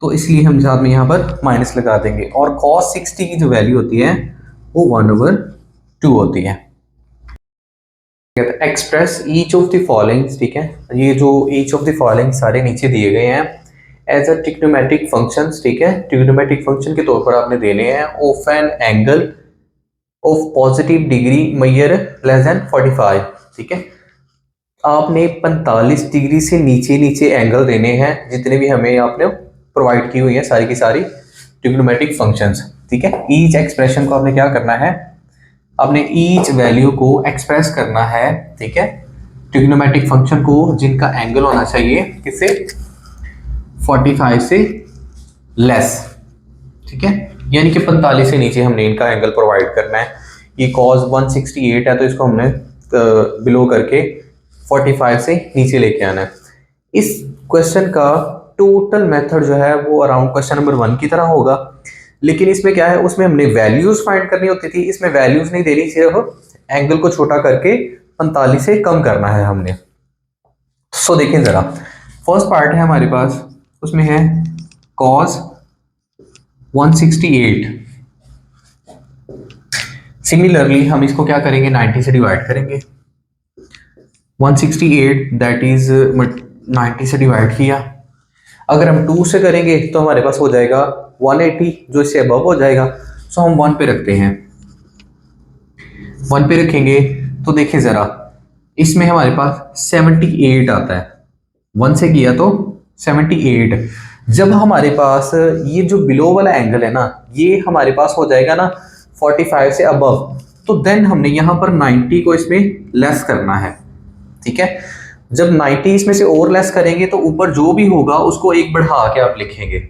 तो इसलिए हम साथ में यहाँ पर माइनस लगा देंगे। और कॉस 60 की जो वैल्यू होती है वो 1/2 होती है। Express each of the following, ठीक है, ये जो ईच ऑफ द फॉलोइंग सारे नीचे दिए गए हैं एज अ ट्रिग्नोमेट्रिक फंक्शंस, ठीक है, ट्रिग्नोमेट्रिक फंक्शन के तौर पर आपने देने हैं of an angle of positive degree measure less than 45, ठीक है। आपने 45 डिग्री से नीचे नीचे एंगल देने हैं, जितने भी हमें आपने प्रोवाइड की हुई है सारी की सारी ट्रिग्नोमेट्रिक फंक्शंस, ठीक है। ईच एक्सप्रेशन को आपने क्या करना है, आपने ईच वैल्यू को एक्सप्रेस करना है, ठीक है, ट्रिग्नोमेट्रिक फंक्शन को जिनका एंगल होना चाहिए किससे, 45 से लेस, ठीक है, यानी कि 45 से नीचे हमने इनका एंगल प्रोवाइड करना है। ये cos 168 है तो इसको हमने बिलो करके 45 से नीचे लेके आना है। इस क्वेश्चन का टोटल मेथड जो है वो अराउंड क्वेश्चन नंबर 1 की तरह होगा, लेकिन इसमें क्या है, उसमें हमने वैल्यूज फाइंड करनी होती थी, इसमें वैल्यूज नहीं देनी, सिर्फ एंगल को छोटा करके 45 से कम करना है हमने। सो देखें जरा, फर्स्ट पार्ट है हमारे पास, उसमें है cos 168। सिमिलरली हम इसको क्या करेंगे, 90 से डिवाइड करेंगे। 168 दैट इज 90 से डिवाइड किया, अगर हम 2 से करेंगे तो हमारे पास हो जाएगा 180, जो इससे अबव हो जाएगा। सो हम 1 पे रखते हैं, 1 पे रखेंगे तो देखिए ज़रा, इसमें हमारे पास 78 आता है, 1 से किया तो 78। जब हमारे पास ये जो बिलो वाला एंगल है ना, ये हमारे पास हो जाएगा ना 45 से अबव, तो देन हमने यहाँ पर 90 को इसमें लेस करना है, ठीक है। जब 90 इसमें से और लेस करेंगे तो ऊपर जो भी होगा उसको एक बढ़ा के आप लिखेंगे।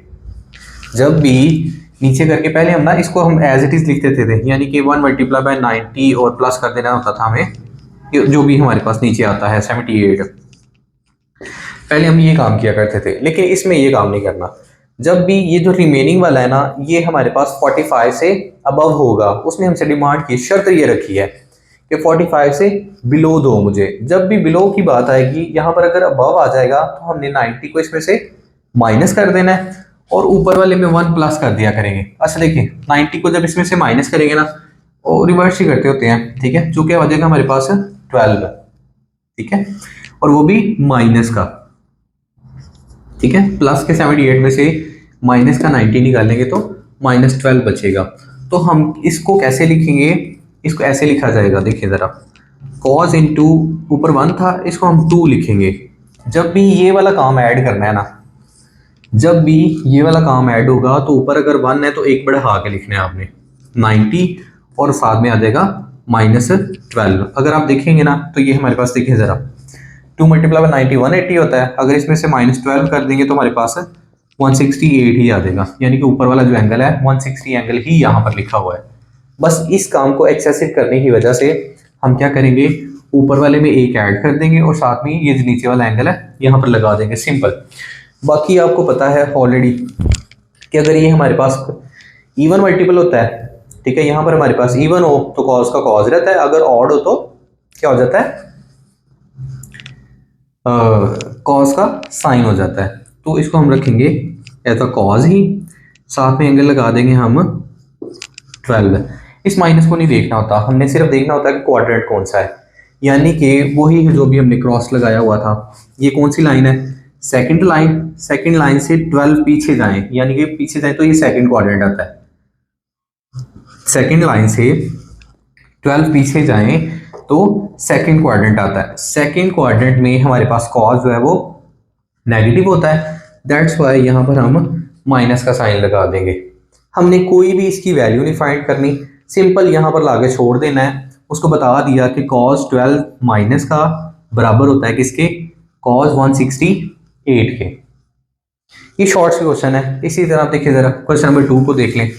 जब भी नीचे करके, पहले हम ना इसको हम एज इट इज लिख देते थे, यानी कि 1 मल्टीप्लाई बाय 90 और प्लस कर देना होता था हमें, जो भी हमारे पास नीचे आता है 78। पहले हम ये काम किया करते थे, लेकिन इसमें ये काम नहीं करना। जब भी ये जो रिमेनिंग वाला है ना, ये हमारे पास 45 से अबव होगा, उसने हमसे डिमांड की, शर्त ये रखी है कि 45 से बिलो दो मुझे। जब भी बिलो की बात आएगी, यहाँ पर अगर अबव आ जाएगा तो हमने 90 को इसमें से माइनस कर देना है और ऊपर वाले में 1 प्लस कर दिया करेंगे। अच्छा देखिए, 90 को जब इसमें से माइनस करेंगे ना, और रिवर्स ही करते होते हैं, ठीक है, जो क्या हो जाएगा हमारे पास 12, ठीक है, और वो भी माइनस का, ठीक है, प्लस के 78 में से माइनस का 90 निकालेंगे तो -12 बचेगा। तो हम इसको कैसे लिखेंगे, इसको ऐसे लिखा जाएगा, देखिए ज़रा, cos इंटू ऊपर 1 था, इसको हम 2 लिखेंगे। जब भी ये वाला काम ऐड करना है ना, जब भी ये वाला काम ऐड होगा तो ऊपर अगर 1 है तो एक बढ़ा के लिखना है आपने 90, और साथ में आ जाएगा -12। अगर आप देखेंगे ना तो ये हमारे पास, देखिए ज़रा, 2 मल्टीप्लाई बाय 90 180 होता है, अगर इसमें से -12 कर देंगे तो हमारे पास 168 ही आ जाएगा, यानी कि ऊपर वाला जो एंगल है 160 एंगल ही यहाँ पर लिखा हुआ है। बस इस काम को एक्सेसिव करने की वजह से हम क्या करेंगे, ऊपर वाले में एक ऐड कर देंगे और साथ में ये जो नीचे वाला एंगल है यहाँ पर लगा देंगे, सिंपल। बाकी आपको पता है ऑलरेडी कि अगर ये हमारे पास इवन मल्टीपल होता है, ठीक है, यहाँ पर हमारे पास इवन हो तो कॉस का कॉस रहता है, अगर ऑड हो तो क्या हो जाता है, कॉस का साइन हो जाता है। तो इसको हम रखेंगे एज अ कॉस ही, साथ में एंगल लगा देंगे हम 12। इस माइनस को नहीं देखना होता, हमने सिर्फ देखना होता है कि क्वाड्रेंट कौन सा है, यानी कि वही जो भी हमने क्रॉस लगाया हुआ था। ये कौन सी लाइन है, सेकंड लाइन, सेकंड लाइन से 12 पीछे जाएं, यानी कि पीछे जाएं तो ये सेकंड क्वाड्रेंट आता है। सेकंड लाइन से 12 पीछे जाएं तो सेकंड क्वाड्रेंट आता है। सेकंड क्वाड्रेंट में हमारे पास कॉस जो है वो नेगेटिव होता है, दैट्स वाई यहाँ पर हम माइनस का साइन लगा देंगे। हमने कोई भी इसकी वैल्यू नहीं फाइंड करनी, सिंपल यहाँ पर लाके छोड़ देना है। उसको बता दिया कि cos 12 माइनस का बराबर होता है किसके, cos 168 के। ये शॉर्ट से क्वेश्चन है। इसी तरह आप देखिए जरा क्वेश्चन नंबर 2 को देख लें।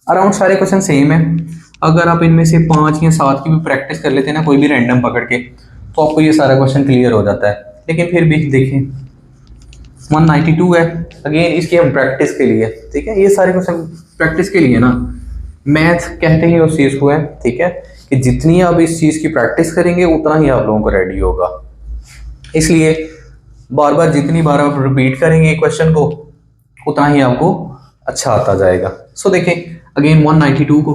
अराउंड सारे क्वेश्चन सेम है। अगर आप इनमें से 5 या 7 की भी प्रैक्टिस कर लेते हैं ना, कोई भी रैंडम पकड़ के, तो आपको ये सारा क्वेश्चन क्लियर हो जाता है। लेकिन फिर भी देखिए 192 है, अगेन इसकी हम प्रैक्टिस के लिए, ठीक है, ये सारे क्वेश्चन प्रैक्टिस के लिए ना, मैथ कहते ही उस चीज़ को है, ठीक है। कि जितनी आप इस चीज़ की प्रैक्टिस करेंगे उतना ही आप लोगों को रेडी होगा। इसलिए बार बार जितनी बार आप रिपीट करेंगे क्वेश्चन को उतना ही आपको अच्छा आता जाएगा। सो देखें अगेन 192 को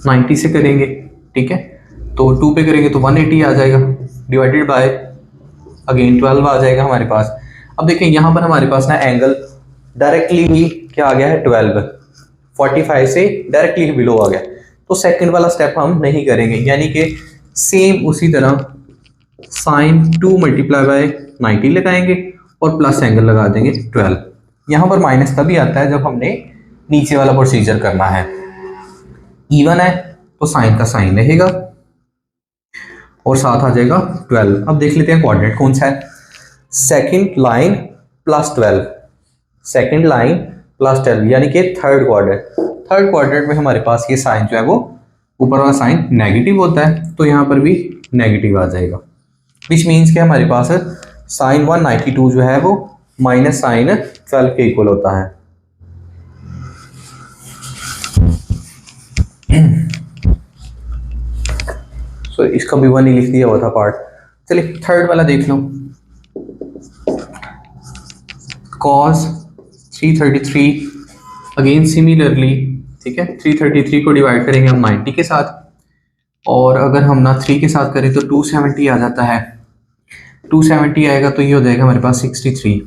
90 से करेंगे, ठीक है, तो 2 पे करेंगे तो 180 आ जाएगा, डिवाइडेड बाय अगेन 12 आ जाएगा हमारे पास। अब देखें यहाँ पर हमारे पास ना एंगल डायरेक्टली ही क्या आ गया है 12, 45 से डायरेक्टली ही बिलो आ गया। तो सेकंड वाला स्टेप हम नहीं करेंगे, यानी कि सेम उसी तरह साइन 2 मल्टीप्लाई बाय 90 लगाएंगे और प्लस एंगल लगा देंगे 12। यहाँ पर माइनस तभी आता है जब हमने नीचे वाला प्रोसीजर करना है। इवन है तो साइन का साइन रहेगा और साथ आ जाएगा 12। अब देख लेते हैं कोऑर्डिनेट कौन सा है। Second line plus 12, second line plus 12 यानी कि थर्ड क्वाड्रेंट। थर्ड क्वाड्रेंट में हमारे पास ये साइन जो है वो ऊपर वाला साइन नेगेटिव होता है, तो यहाँ पर भी नेगेटिव आ जाएगा, विच मीन्स कि हमारे पास साइन 192 जो है वो माइनस साइन 12 के इक्वल होता है। तो इसका भी 1 ही लिख दिया हुआ था पार्ट। चलिए थर्ड वाला देख लो, cos 333 अगेन सिमिलरली, ठीक है, 333 को डिवाइड करेंगे हम 90 के साथ, और अगर हम ना 3 के साथ करें तो 270 आ जाता है। 270 आएगा तो ये हो जाएगा हमारे पास 63।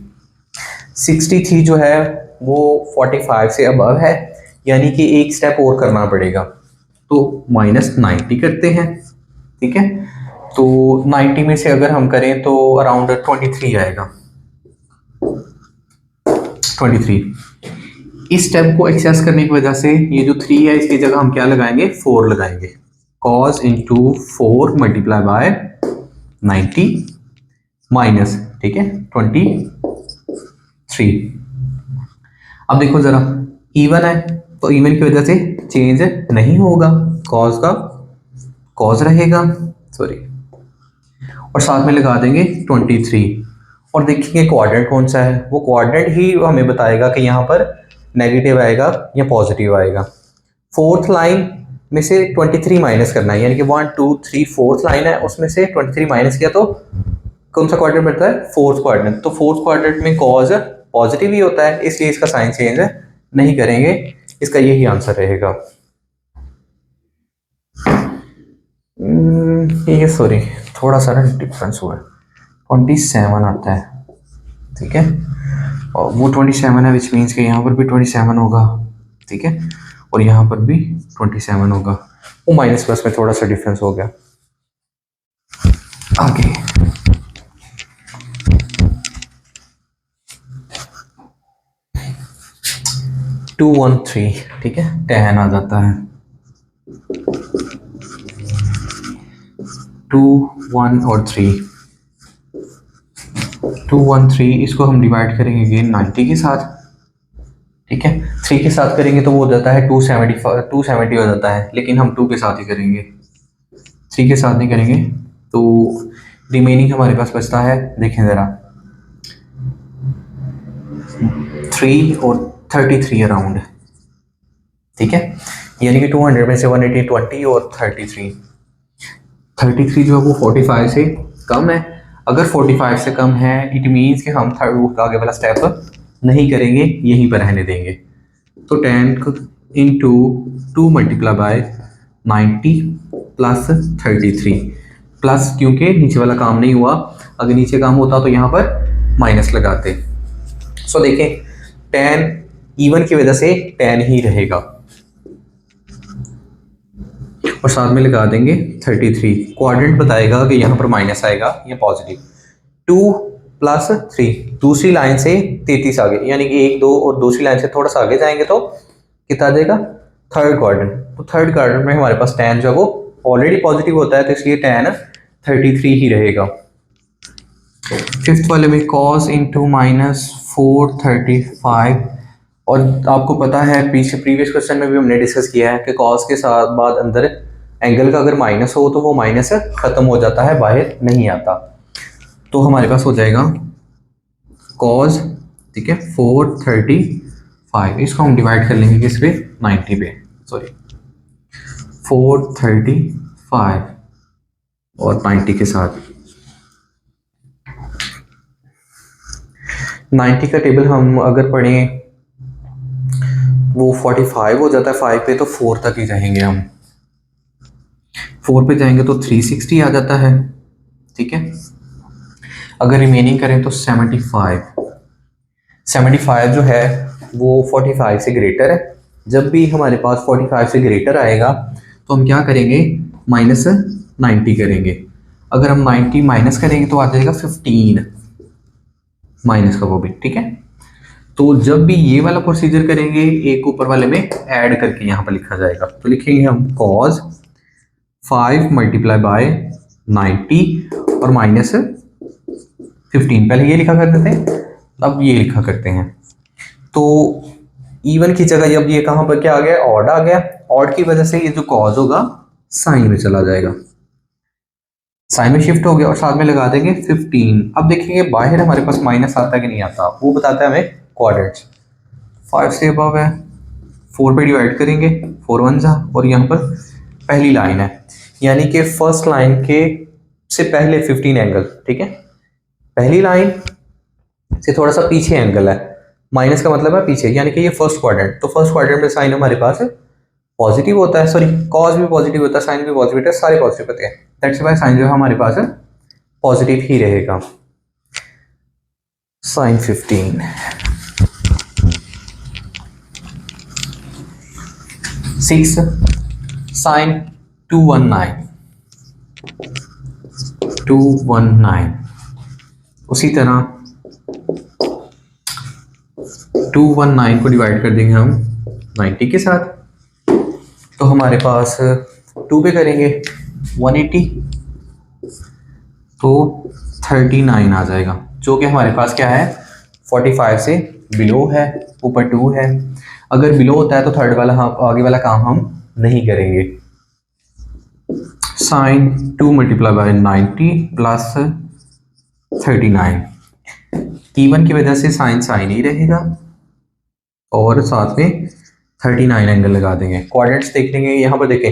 63 जो है वो 45 से अबव है, यानी कि एक स्टेप और करना पड़ेगा, तो -90 करते हैं, ठीक है। तो 90 में से अगर हम करें तो अराउंड 23 आएगा, 23। इस स्टेप को एक्सेस करने की वजह से ये जो 3 है इसकी जगह हम क्या लगाएंगे, 4 लगाएंगे। cos into 4 multiply by 90 minus, ठीक है, 23। अब देखो जरा इवन है तो इवन की वजह से चेंज नहीं होगा, cos का cos रहेगा, सॉरी, और साथ में लगा देंगे 23 और देखेंगे कोऑर्डिनेट कौन सा है। वो कोऑर्डिनेट ही हमें बताएगा कि यहाँ पर नेगेटिव आएगा या पॉजिटिव आएगा। फोर्थ लाइन में से 23 माइनस करना है, यानी कि 1 2 3 फोर्थ लाइन है उसमें से 23 माइनस किया तो कौन सा क्वाड्रेंट बनता है, फोर्थ क्वाड्रेंट। तो फोर्थ क्वाड्रेंट में कॉज पॉजिटिव ही होता है, इसलिए इसका साइन चेंज नहीं करेंगे, इसका यही आंसर रहेगा। ये सॉरी थोड़ा सा ना डिफरेंस हुआ है, 27 आता है, ठीक है, और वो 27 है, विच मीन्स कि यहाँ पर भी 27 होगा, ठीक है, और यहाँ पर भी 27 होगा। वो माइनस प्लस में थोड़ा सा डिफरेंस हो गया। आगे टू 1 3, ठीक है, 10 आ जाता है। 2 1 और 3, 2 1 3 इसको हम डिवाइड करेंगे अगेन 90 के साथ, ठीक है। 3 के साथ करेंगे तो वो हो जाता है 270 हो जाता है, लेकिन हम 2 के साथ ही करेंगे, 3 के साथ नहीं करेंगे। तो रिमेनिंग हमारे पास बचता है, देखें ज़रा, 3 और 33 अराउंड, ठीक है, यानी कि 200 में से 180 20 और 33 जो है वो 45 से कम है। अगर 45 से कम है इट मीन्स कि हम थर्ड आगे वाला स्टेप नहीं करेंगे, यहीं पर रहने देंगे। तो 10 into 2 multiply by 90 plus 33 plus, क्योंकि नीचे वाला काम नहीं हुआ, अगर नीचे काम होता तो यहाँ पर माइनस लगाते। सो देखें 10 इवन की वजह से 10 ही रहेगा और साथ में लगा देंगे 33। कोऑर्डिनेट बताएगा कि यहाँ पर माइनस आएगा या पॉजिटिव। 2 प्लस 3 दूसरी लाइन से 33 आगे, यानी कि 1 2 और दूसरी लाइन से थोड़ा सा आगे जाएंगे तो कितना आ जाएगा, थर्ड क्वाड्रेंट। तो थर्ड क्वाड्रेंट में हमारे पास 10 जो है वो ऑलरेडी पॉजिटिव होता है, तो इसलिए 10 33 ही रहेगा। फिफ्थ वाले में cos इंटू -435, और आपको पता है पीछे प्रीवियस क्वेश्चन में भी हमने डिस्कस किया है कि cos के साथ बाद अंदर एंगल का अगर माइनस हो तो वो माइनस खत्म हो जाता है, बाहर नहीं आता। तो हमारे पास हो जाएगा cos, ठीक है, 435, इसको हम डिवाइड कर लेंगे किस पे, 90 पे, सॉरी 435 और 90 के साथ 90 का टेबल हम अगर पढ़ें वो 45 हो जाता है 5 पे, तो 4 तक ही जाएंगे हम। 4 पे जाएंगे तो 360 आ जाता है, ठीक है। अगर रिमेनिंग करें तो 75 जो है वो 45 से ग्रेटर है। जब भी हमारे पास 45 से ग्रेटर आएगा तो हम क्या करेंगे, माइनस 90 करेंगे। अगर हम 90 माइनस करेंगे तो आ जाएगा 15 माइनस का वो भी, ठीक है। तो जब भी ये वाला प्रोसीजर करेंगे, एक ऊपर वाले में ऐड करके यहाँ पर लिखा जाएगा। तो लिखेंगे हम cos 5 मल्टीप्लाई बाय 90 और माइनस 15। पहले ये लिखा करते थे, अब ये लिखा करते हैं। तो इवन की जगह अब ये कहाँ पर क्या आ गया, ऑड आ गया। ऑड की वजह से ये जो कॉज होगा साइन में चला जाएगा, साइन में शिफ्ट हो गया और साथ में लगा देंगे 15। अब देखेंगे बाहर हमारे पास माइनस आता है कि नहीं आता, वो बताता है हमें क्वाड्रेंट्स। 5 से अबव है, 4 पे डिवाइड करेंगे, 4 1 जा, और यहाँ पर पहली लाइन है, यानी कि फर्स्ट लाइन के से पहले 15 एंगल, ठीक है। पहली लाइन से थोड़ा सा पीछे एंगल है, माइनस का मतलब है पीछे, यानी कि ये फर्स्ट क्वाड्रेंट। तो फर्स्ट क्वाड्रेंट में साइन हमारे पास पॉजिटिव होता है, सॉरी कॉस भी पॉजिटिव होता है, साइन भी पॉजिटिव होता है, सारे पॉजिटिव होते हैं। दैट्स व्हाई साइन जो है हमारे पास पॉजिटिव ही रहेगा। साइन 15 6 साइन 219 उसी तरह 219 को डिवाइड कर देंगे हम 90 के साथ, तो हमारे पास 2 पे करेंगे 180 तो 39 आ जाएगा, जो कि हमारे पास क्या है 45 से बिलो है, ऊपर 2 है। अगर बिलो होता है तो थर्ड वाला हम आगे वाला काम हम नहीं करेंगे। Sine 2 multiply by 90 plus 39, even की वजह से साइन साइन ही रहेगा और साथ में 39 एंगल लगा देंगे। क्वाड्रेंट्स देख लेंगे, यहाँ पर देखें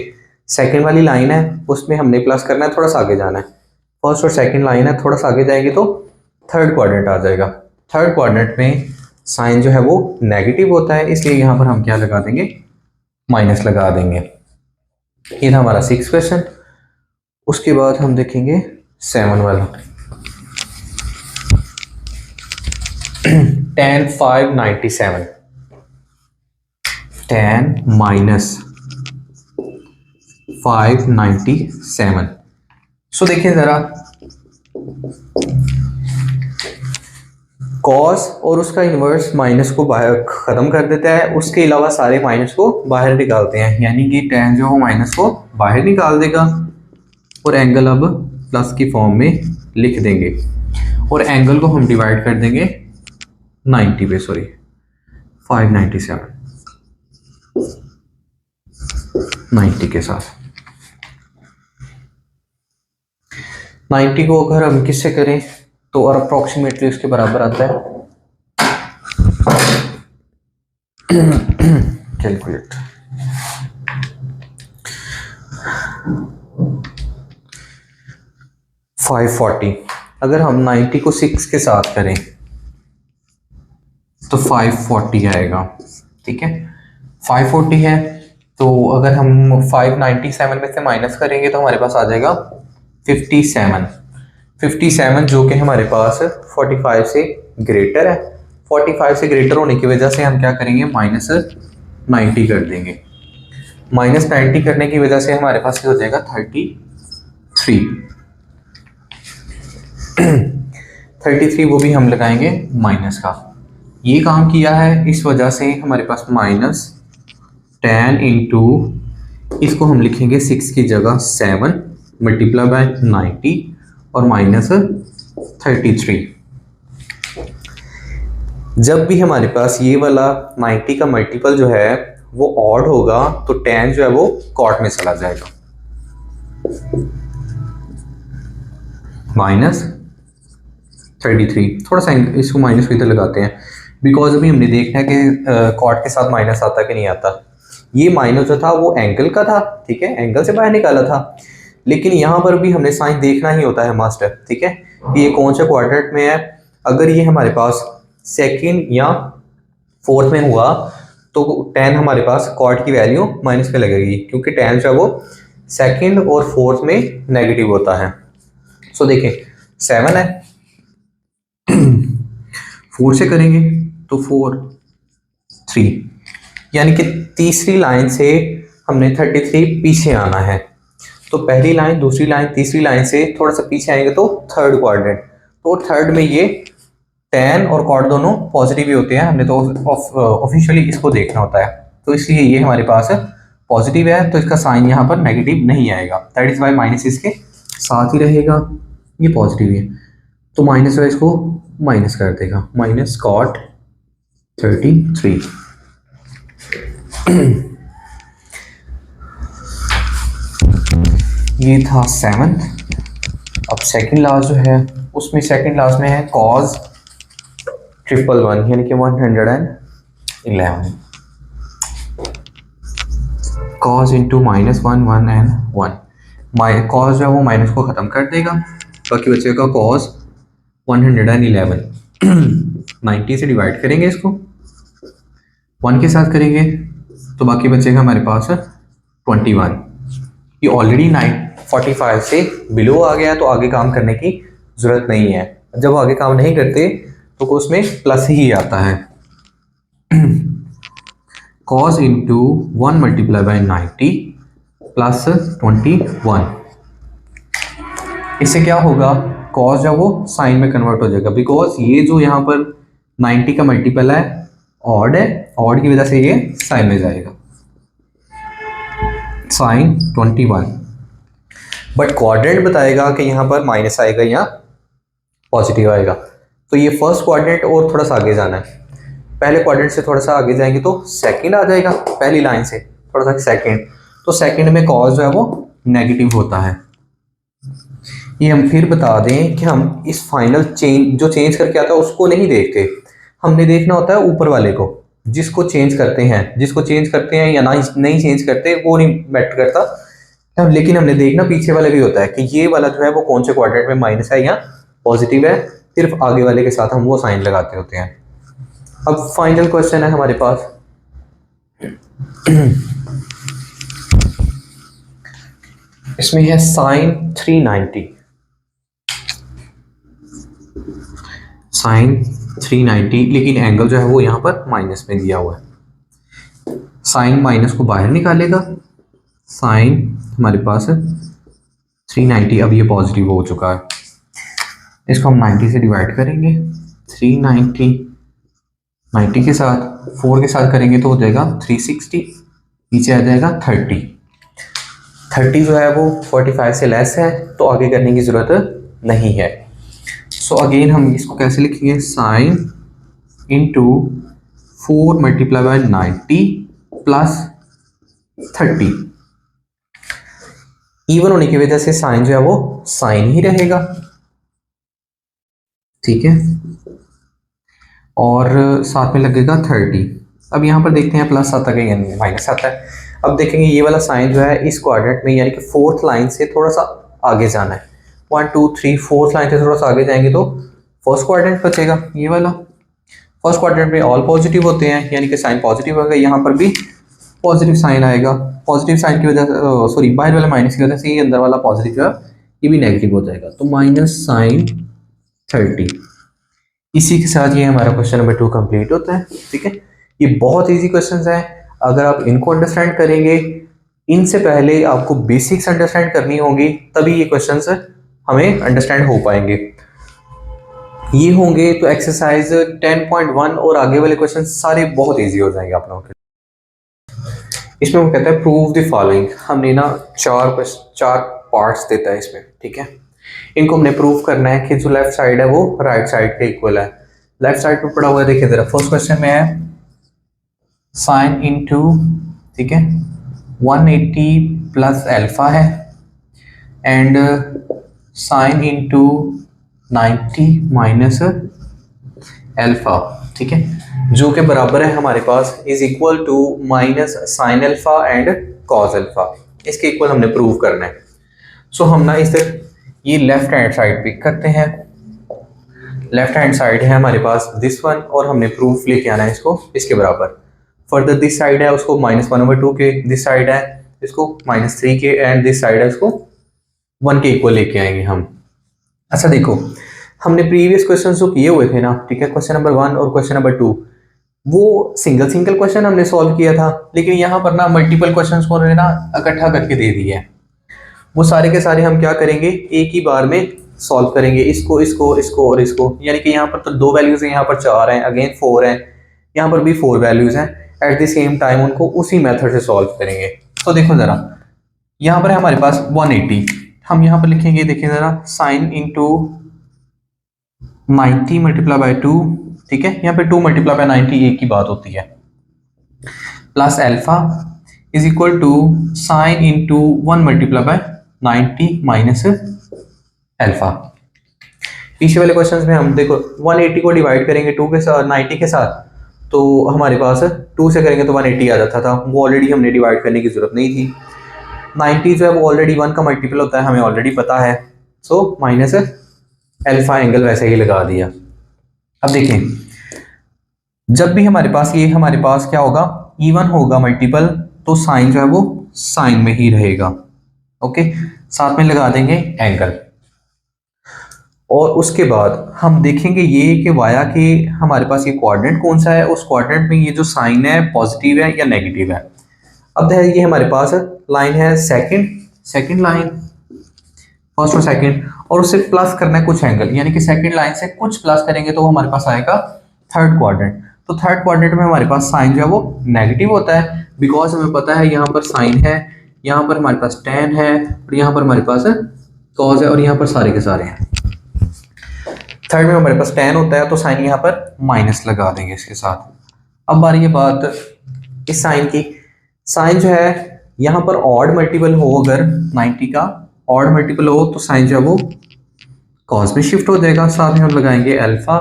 सेकंड वाली लाइन है उसमें हमने प्लस करना है, थोड़ा सा आगे जाना है। फर्स्ट और सेकंड लाइन है, थोड़ा सा आगे जाएंगे तो थर्ड क्वाड्रेंट आ जाएगा। थर्ड क्वाड्रेंट में साइन जो है वो नेगेटिव होता है, इसलिए यहाँ पर हम क्या लगा देंगे, माइनस लगा देंगे। ये था हमारा 6 क्वेश्चन। उसके बाद हम देखेंगे 7 वाला। tan 597 tan minus 597। सो देखिए जरा, कॉस और उसका इन्वर्स माइनस को बाहर खत्म कर देता है, उसके अलावा सारे माइनस को बाहर निकालते हैं, यानी कि tan जो हो माइनस को बाहर निकाल देगा और एंगल अब प्लस की फॉर्म में लिख देंगे और एंगल को हम डिवाइड कर देंगे 90 पे, सॉरी 597 90 के साथ। 90 को अगर हम किससे करें तो और अप्रोक्सीमेटली उसके बराबर आता है, कैलकुलेट 540। अगर हम 90 को 6 के साथ करें तो 540 आएगा, ठीक है। 540 है तो अगर हम 597 में से माइनस करेंगे तो हमारे पास आ जाएगा 57 जो कि हमारे पास 45 से ग्रेटर है। 45 से ग्रेटर होने की वजह से हम क्या करेंगे, माइनस 90 कर देंगे। माइनस 90 करने की वजह से हमारे पास हो जाएगा 33, वो भी हम लगाएंगे माइनस का। ये काम किया है इस वजह से हमारे पास माइनस 10 इंटू, इसको हम लिखेंगे 6 की जगह 7 मल्टीप्लाई बाय 90 और माइनस 33। जब भी हमारे पास ये वाला 90 का मल्टीपल जो है वो ऑड होगा तो tan जो है वो कॉट में चला जाएगा, माइनस 33। थोड़ा सा इसको माइनस को इधर लगाते हैं बिकॉज अभी हमने देखना है कि कॉट के साथ माइनस आता कि नहीं आता। ये माइनस जो था वो एंगल का था, ठीक है, एंगल से बाहर निकाला था। लेकिन यहाँ पर भी हमने साइन देखना ही होता है मास्टर, ठीक है, कि ये कौन सा क्वाड्रेंट में है। अगर ये हमारे पास सेकंड या फोर्थ में हुआ तो tan हमारे पास कॉट की वैल्यू माइनस पे लगेगी, क्योंकि tan जो है वो सेकंड और फोर्थ में नेगेटिव होता है। सो देखें 7 है, 4 से करेंगे तो 4 3, यानी कि तीसरी लाइन से हमने 33 पीछे आना है। तो पहली लाइन, दूसरी लाइन, तीसरी लाइन से थोड़ा सा पीछे आएंगे तो थर्ड क्वाड्रेंट। तो थर्ड में ये tan और cot दोनों पॉजिटिव ही होते हैं, हमने तो ऑफिशियली इसको देखना होता है, तो इसलिए ये हमारे पास पॉजिटिव है, तो इसका साइन यहाँ पर नेगेटिव नहीं आएगा। दैट इज वाई माइनस इसके साथ ही रहेगा, ये पॉजिटिव है तो माइनस वाई इसको माइनस कर देगा, माइनस cot 33। ये था 7। अब सेकंड लास्ट जो है उसमें सेकंड लास्ट में है cos 111 यानी कि 111 cos into minus 1 1 and 1 cos जो है वो माइनस को ख़त्म कर देगा, बाकी बचेगा cos 111। 90 से डिवाइड करेंगे इसको, 1 के साथ करेंगे तो बाकी बचेगा हमारे पास 21। ये ऑलरेडी 945 से बिलो आ गया, तो आगे काम करने की ज़रूरत नहीं है। जब आगे काम नहीं करते तो उसमें प्लस ही आता है। cos into 1 multiply by 90 plus 21, इससे क्या होगा, cos जब वो साइन में कन्वर्ट हो जाएगा, बिकॉज ये जो यहाँ पर 90 का मल्टीपल है ऑड है, ऑड की वजह से ये साइन में जाएगा, साइन 21। बट क्वाड्रेंट बताएगा कि यहाँ पर माइनस आएगा या पॉजिटिव आएगा। तो ये फर्स्ट क्वाड्रेंट और थोड़ा सा आगे जाना है, पहले क्वाड्रेंट से थोड़ा सा आगे जाएंगे तो सेकंड आ जाएगा, पहली लाइन से थोड़ा सा सेकंड, तो सेकंड में cos जो है वो नेगेटिव होता है। ये हम फिर बता दें कि हम इस फाइनल चेंज जो चेंज करके आता है उसको नहीं देखते, हमने देखना होता है ऊपर वाले को, जिसको चेंज करते हैं या ना नहीं चेंज करते वो नहीं मैटर करता, लेकिन हमने देखना पीछे वाले भी होता है कि ये वाला जो है वो कौन से क्वाड्रेंट में माइनस है या पॉजिटिव है, सिर्फ आगे वाले के साथ हम वो साइन लगाते होते हैं। अब फाइनल क्वेश्चन है हमारे पास, इसमें है साइन 390, साइन 390, लेकिन एंगल जो है वो यहाँ पर माइनस में दिया हुआ है। साइन माइनस को बाहर निकालेगा, साइन हमारे पास है 390, अब ये पॉजिटिव हो चुका है, इसको हम 90 से डिवाइड करेंगे, 390 90 के साथ 4 के साथ करेंगे तो हो जाएगा 360, नीचे आ जाएगा 30 जो है वो 45 से लेस है, तो आगे करने की ज़रूरत नहीं है। सो अगेन हम इसको कैसे लिखेंगे, sine into 4 multiply by 90 plus 30, even होने की वजह से साइन जो है वो साइन ही रहेगा, ठीक है, और साथ में लगेगा 30। अब यहाँ पर देखते हैं प्लस आता है या माइनस आता है। अब देखेंगे ये वाला साइन जो है इस क्वाड्रेंट में यानी कि फोर्थ लाइन से थोड़ा सा आगे जाना है, 1 2 3 फोर्थ लाइन से थोड़ा सा आगे जाएंगे तो फर्स्ट क्वाड्रेंट बचेगा, ये वाला फर्स्ट क्वाड्रेंट में ऑल पॉजिटिव होते हैं, यानी कि साइन पॉजिटिव होगा, यहाँ पर भी पॉजिटिव साइन आएगा, पॉजिटिव साइन की वजह से सॉरी बाहर वाले माइनस की वजह से ये अंदर वाला पॉजिटिव जो है ये भी नेगेटिव हो जाएगा, तो माइनस साइन 30। इसी के साथ ये हमारा क्वेश्चन नंबर 2 कंप्लीट होता है, ठीक है। ये बहुत इजी क्वेश्चंस हैं, अगर आप इनको अंडरस्टैंड करेंगे, इनसे पहले आपको बेसिक्स अंडरस्टैंड करनी होगी, तभी ये क्वेश्चंस हमें अंडरस्टैंड हो पाएंगे। ये होंगे तो एक्सरसाइज 10.1 और आगे वाले क्वेश्चन सारे बहुत इजी हो जाएंगे आप लोगों के। इसमें वो कहता है प्रूव द फॉलोइंग, हमने ना चार पार्ट्स देता है इसमें, ठीक है। इनको हमने प्रूव करना है कि जो लेफ्ट साइड है वो राइट साइड के इक्वल है। लेफ्ट साइड पे पड़ा हुआ है, देखिए जरा, फर्स्ट क्वेश्चन में है साइन इंटू, ठीक है, 180 प्लस अल्फा है, and sine into 90 minus alpha, ठीक है। जो कि बराबर है हमारे पास is equal to minus sine alpha and cos alpha. इसके इक्वल हमने प्रूव करना है। सो हम ना इस ये लेफ्ट हैंड साइड पिक करते हैं। लेफ्ट हैंड साइड है हमारे पास दिस वन, और हमने प्रूफ लेके आना है इसको इसके बराबर। फर्दर दिस साइड है उसको -1/2 के, दिस साइड है इसको -3 के, एंड दिस साइड है उसको 1 के इक्वल लेके आएंगे हम। अच्छा देखो, हमने प्रीवियस क्वेश्चन जो किए हुए थे ना, ठीक है, क्वेश्चन नंबर 1 और क्वेश्चन नंबर 2, वो सिंगल सिंगल क्वेश्चन हमने सॉल्व किया था, लेकिन यहाँ पर ना मल्टीपल क्वेश्चंस को उन्होंने ना इकट्ठा करके दे दिया है। वो सारे के सारे हम क्या करेंगे, एक ही बार में सॉल्व करेंगे, इसको इसको इसको और इसको। यानी कि यहाँ पर तो 2 वैल्यूज हैं, यहाँ पर 4 हैं, अगेन 4 हैं, यहाँ पर भी 4 वैल्यूज हैं। एट द सेम टाइम उनको उसी मेथड से सॉल्व करेंगे। तो देखो जरा, यहाँ पर है हमारे पास 180, हम यहाँ पर लिखेंगे, देखिए जरा, साइन इंटू 90 मल्टीप्लाई बाई 2, ठीक है, यहाँ पे 2 मल्टीप्लाई बाई 90 एक ही बात होती है, plus alpha is equal to sine into 1 multiply by 90 minus alpha. पीछे वाले क्वेश्चंस में हम देखो 180 को डिवाइड करेंगे 2 के साथ, 90 के साथ, तो हमारे पास 2 से करेंगे तो 180 आ जाता था, वो ऑलरेडी हमने डिवाइड करने की जरूरत नहीं थी। 90 जो है वो ऑलरेडी 1 का मल्टीपल होता है, हमें ऑलरेडी पता है। सो माइनस एल्फा एंगल वैसे ही लगा दिया। अब देखें, जब भी हमारे पास ये हमारे पास क्या होगा, इवन होगा मल्टीपल, तो साइन जो है वो साइन में ही रहेगा। ओके, साथ में लगा देंगे एंगल। और उसके बाद हम देखेंगे ये कि वाया के हमारे पास ये कोऑर्डिनेट कौन सा है, उस कोऑर्डिनेट में ये जो साइन है पॉजिटिव है या नेगेटिव है। अब ये हमारे पास लाइन है सेकंड लाइन, फर्स्ट और सेकंड, और उससे प्लस करना है कुछ एंगल, यानी कि सेकंड लाइन से कुछ प्लस करेंगे तो हमारे पास आएगा थर्ड क्वाड्रेंट। तो थर्ड क्वाड्रेंट में हमारे पास साइन जो है वो नेगेटिव होता है, बिकॉज हमें पता है यहाँ पर साइन है, यहाँ पर हमारे पास tan है, और यहाँ पर हमारे पास कॉस है, और यहाँ पर सारे के सारे हैं। थर्ड में हमारे पास tan होता है, तो साइन यहाँ पर माइनस लगा देंगे इसके साथ। अब बारी ये बात इस साइन की, साइन जो है यहाँ पर ऑड मल्टीपल हो, अगर 90 का ऑड मल्टीपल हो तो साइन जो है वो कॉस में शिफ्ट हो जाएगा, साथ में हम लगाएंगे अल्फा।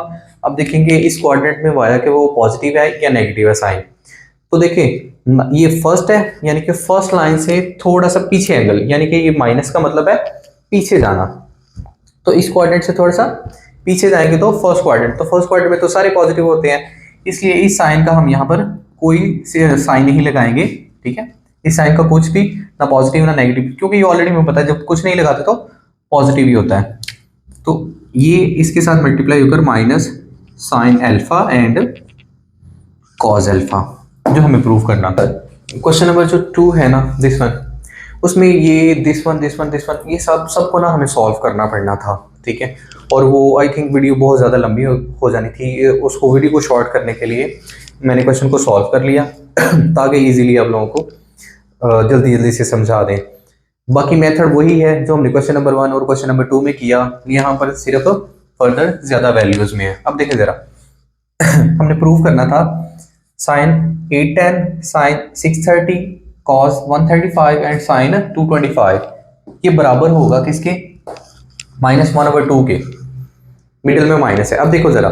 अब देखेंगे इस कोऑर्डिनेट में वाया के वो पॉजिटिव है या नेगेटिव है साइन। तो देखिए ये फर्स्ट है, यानी कि फर्स्ट लाइन से थोड़ा सा पीछे एंगल, यानी कि ये माइनस का मतलब है पीछे जाना, तो इस कोऑर्डिनेट से थोड़ा सा पीछे जाएंगे तो फर्स्ट क्वाड्रेंट, तो फर्स्ट क्वाड्रेंट में तो सारे पॉजिटिव होते हैं, इसलिए इस साइन का हम यहाँ पर कोई साइन नहीं लगाएंगे, ठीक है। इस साइन का कुछ भी ना पॉजिटिव ना नेगेटिव, क्योंकि ये ऑलरेडी हमें पता है जब कुछ नहीं लगाते तो पॉजिटिव ही होता है। तो ये इसके साथ मल्टीप्लाई होकर minus sine alpha and cos alpha, जो हमें प्रूव करना था। क्वेश्चन नंबर जो 2 है ना, दिस वन, उसमें ये दिस वन ये सबको ना हमें सॉल्व करना पड़ना था, ठीक है। और वो आई थिंक वीडियो बहुत ज़्यादा लंबी हो जानी थी, उसको वीडियो को शॉर्ट करने के लिए मैंने क्वेश्चन को सॉल्व कर लिया ताकि इजीली आप लोगों को जल्दी से समझा दें। बाकी मेथड वही है जो हमने क्वेश्चन नंबर 1 और क्वेश्चन नंबर 2 में किया, यहाँ पर सिर्फ फर्दर ज़्यादा वैल्यूज़ में है। अब देखें ज़रा हमने प्रूव करना था sine 810 sine 630 cos 135 and sine 225 ये बराबर होगा किसके, -1/2 के, मिडिल में माइनस है। अब देखो जरा,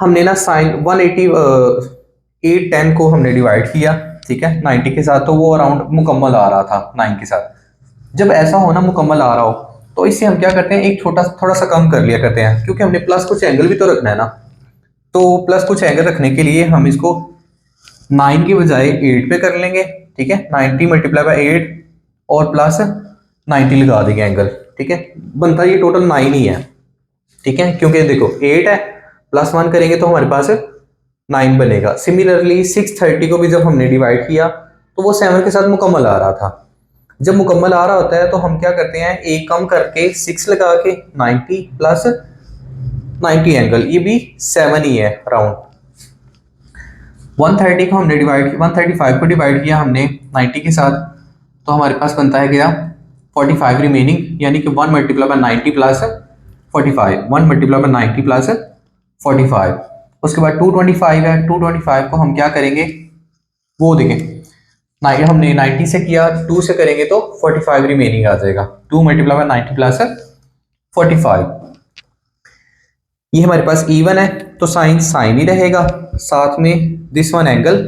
हमने ना साइन 810 को हमने डिवाइड किया, ठीक है, 90 के साथ, तो वो अराउंड मुकम्मल आ रहा था 9 के साथ। जब ऐसा हो ना मुकम्मल आ रहा हो, तो इससे हम क्या करते हैं, एक थोड़ा सा कम कर लिया करते हैं, क्योंकि हमने प्लस कुछ एंगल भी तो रखना है ना। तो प्लस कुछ एंगल रखने के लिए हम इसको 9 के बजाय 8 पे कर लेंगे, ठीक है। 90 मल्टीप्लाई बाई 8 और प्लस 90 लगा देंगे एंगल, ठीक है। बनता ये टोटल 9 ही है, ठीक है, क्योंकि देखो 8 है प्लस 1 करेंगे तो हमारे पास 9 बनेगा। सिमिलरली 630 को भी जब हमने डिवाइड किया तो वो 7 के साथ मुकम्मल आ रहा था। जब मुकम्मल आ रहा होता है तो हम क्या करते हैं, एक कम करके 6 लगा के 90 प्लस 90 एंगल, ये भी 7 ही है राउंड। 130 को हमने 135 को डिवाइड किया हमने 90 के साथ, तो हमारे पास बनता है क्या, 45 रिमेनिंग, यानी कि 1 multiply by 90 plus 45, 1 multiply by 90 plus 45। उसके बाद 225 है, 225 को हम क्या करेंगे, वो देखें, हमने 90 से किया, 2 से करेंगे तो 45 रिमेनिंग आ जाएगा, 2 मल्टीप्लाई बाय 90 प्लस 45। ये हमारे पास इवन है तो साइन साइन ही रहेगा, साथ में दिस वन एंगल,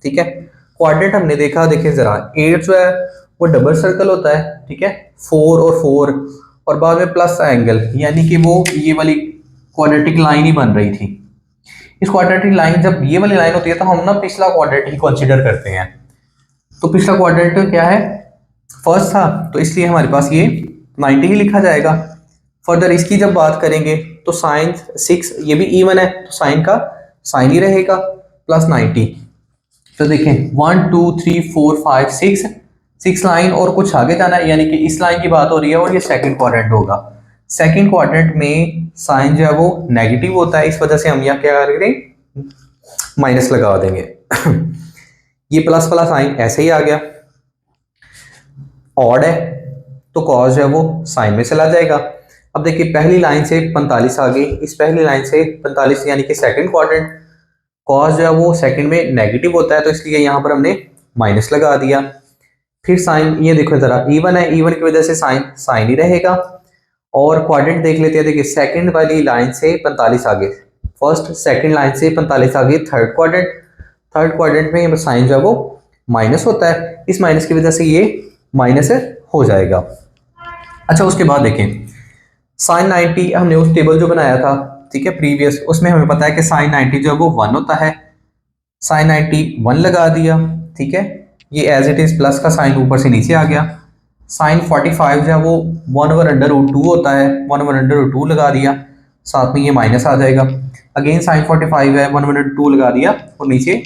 ठीक है। क्वाड्रेंट हमने देखा, देखिए जरा 8 जो है वो डबल सर्कल होता है, ठीक है, 4 और 4 और बाद में प्लस एंगल, यानी कि वो ये वाली क्वाड्रेटिक लाइन ही बन रही थी। इस क्वाड्रेटिक लाइन जब ये वाली लाइन होती है तो हम ना पिछला क्वाड्रेंट ही कंसीडर करते हैं। तो पिछला क्वाड्रेंट क्या है, फर्स्ट था, तो इसलिए हमारे पास ये 90 ही लिखा जाएगा। फर्दर इसकी जब बात करेंगे तो साइन 6, ये भी इवन है तो साइन का साइन ही रहेगा प्लस 90। तो देखें 1 2 3 4 5 6 लाइन और कुछ आगे जाना है, यानी कि इस लाइन की बात हो रही है और ये सेकंड क्वाड्रेंट होगा। सेकंड क्वाड्रेंट में साइन जो है वो नेगेटिव होता है, इस वजह से हम यहाँ क्या करेंगे, माइनस लगा देंगे। ये प्लस वाला साइन ऐसे ही आ गया। ऑड है तो कॉस जो है वो साइन में चला जाएगा। अब देखिए पहली लाइन से 45 आ गई, इस पहली लाइन से 45 यानी कि सेकंड क्वाड्रेंट, कॉस जो है वो सेकंड में नेगेटिव होता है तो इसलिए यहाँ पर हमने माइनस लगा दिया। फिर साइन, ये देखो जरा इवन है, इवन की वजह से साइन साइन ही रहेगा। और क्वाड्रेंट देख लेते हैं, देखिए सेकंड वाली लाइन से 45 आगे, फर्स्ट सेकंड लाइन से 45 आगे थर्ड क्वाड्रेंट, थर्ड क्वाड्रेंट में साइन जो है वो माइनस होता है, इस माइनस की वजह से ये माइनस हो जाएगा। अच्छा उसके बाद देखें साइन 90, हमने उस टेबल जो बनाया था, ठीक है, प्रीवियस, उसमें हमें पता है कि साइन 90 जो है वो 1 होता है, साइन 90 1 लगा दिया, ठीक है। ये एज इट इज प्लस का साइन ऊपर से नीचे आ गया। साइन 45 जो है वो 1/√2 होता है, 1/√2 लगा दिया, साथ में ये माइनस आ जाएगा। अगेन साइन 45 है, 1/2 लगा दिया और नीचे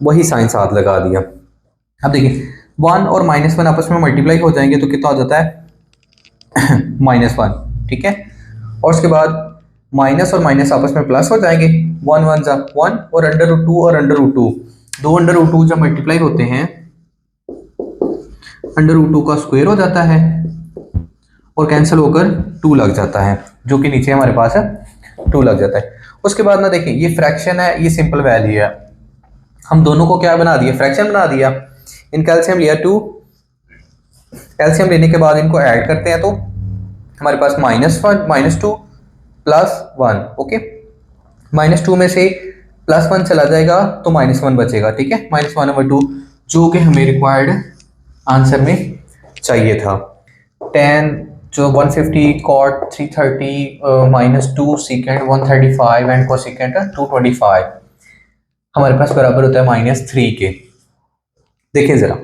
वही साइन साथ लगा दिया। अब देखिए 1 और -1 आपस में मल्टीप्लाई हो जाएंगे तो कितना हो जाता है -1, ठीक है। और उसके बाद माइनस और माइनस आपस में प्लस हो जाएंगे, 1 1 जा 1 और √2 और √2, दो √2 जब मल्टीप्लाई होते हैं √2 का स्क्वायर हो जाता है और कैंसिल होकर 2 लग जाता है, जो कि नीचे हमारे पास है 2 लग जाता है। उसके बाद ना देखिए ये फ्रैक्शन है, ये सिंपल वैल्यू है, हम दोनों को क्या बना दिया, फ्रैक्शन बना दिया। इनका एलसीएम लिया 2, एलसीएम लेने के बाद इनको ऐड करते हैं तो हमारे पास -1 -2 +1, ओके। -2 में से +1 चला जाएगा तो -1 बचेगा, ठीक है, -1/2, जो कि हमें रिक्वायर्ड आंसर में चाहिए था। 10 जो 150 cot 330 -2 secant 135 एंड कोसेकेंट 225 हमारे पास बराबर होता है -3 के। देखिए जरा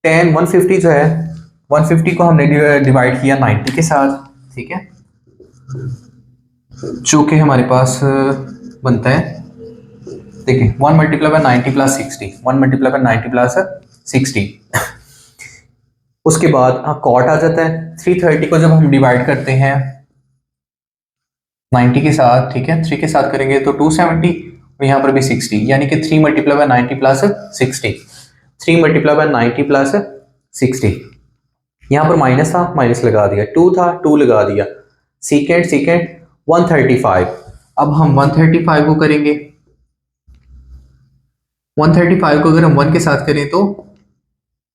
10 150 जो है 150 को हमने डिवाइड किया 90 के साथ, ठीक है, जो कि हमारे पास बनता है, देखिए 1 × 90 + 60, 1 × 90 + 60। उसके बाद कॉट आ जाता है, 330 को जब हम डिवाइड करते हैं 90 के साथ, ठीक है, 3 के साथ करेंगे तो 270 और यहाँ पर भी 60, यानी कि 3 × 90 + 60, 3 × 90 + 60। यहाँ पर माइनस था, माइनस लगा दिया, 2 था 2 लगा दिया, सीकेंट 135। अब हम 135 को करेंगे, 135 को अगर हम 1 के साथ करें तो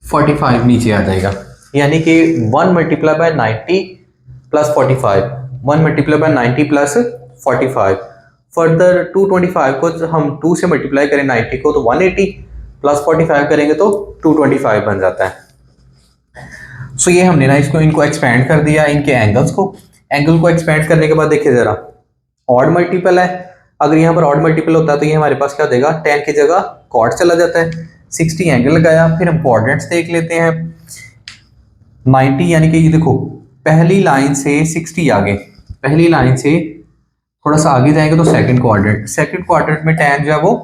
45 नीचे आ जाएगा, यानी कि 1 × 90 + 45, 1 × 90 + 45। फर्दर 225 को हम 2 से मल्टीप्लाई करें 90 को तो 180 + 45 करेंगे तो 225 बन जाता है। सो ये हमने ना इनको एक्सपेंड कर दिया, इनके एंगल्स को, एंगल को एक्सपेंड करने के बाद देखिए जरा ऑड मल्टीपल है, अगर यहाँ पर ऑड मल्टीपल होता है तो ये हमारे पास क्या हो जाएगा, 10 की जगह कॉट चला जाता है, 60 एंगल लगाया। फिर हम कोऑर्डिनेट्स देख लेते हैं, 90 यानी कि ये देखो पहली लाइन से 60 आगे, पहली लाइन से थोड़ा सा आगे जाएंगे तो सेकंड क्वाड्रेंट, सेकंड क्वाड्रेंट में tan जो है वो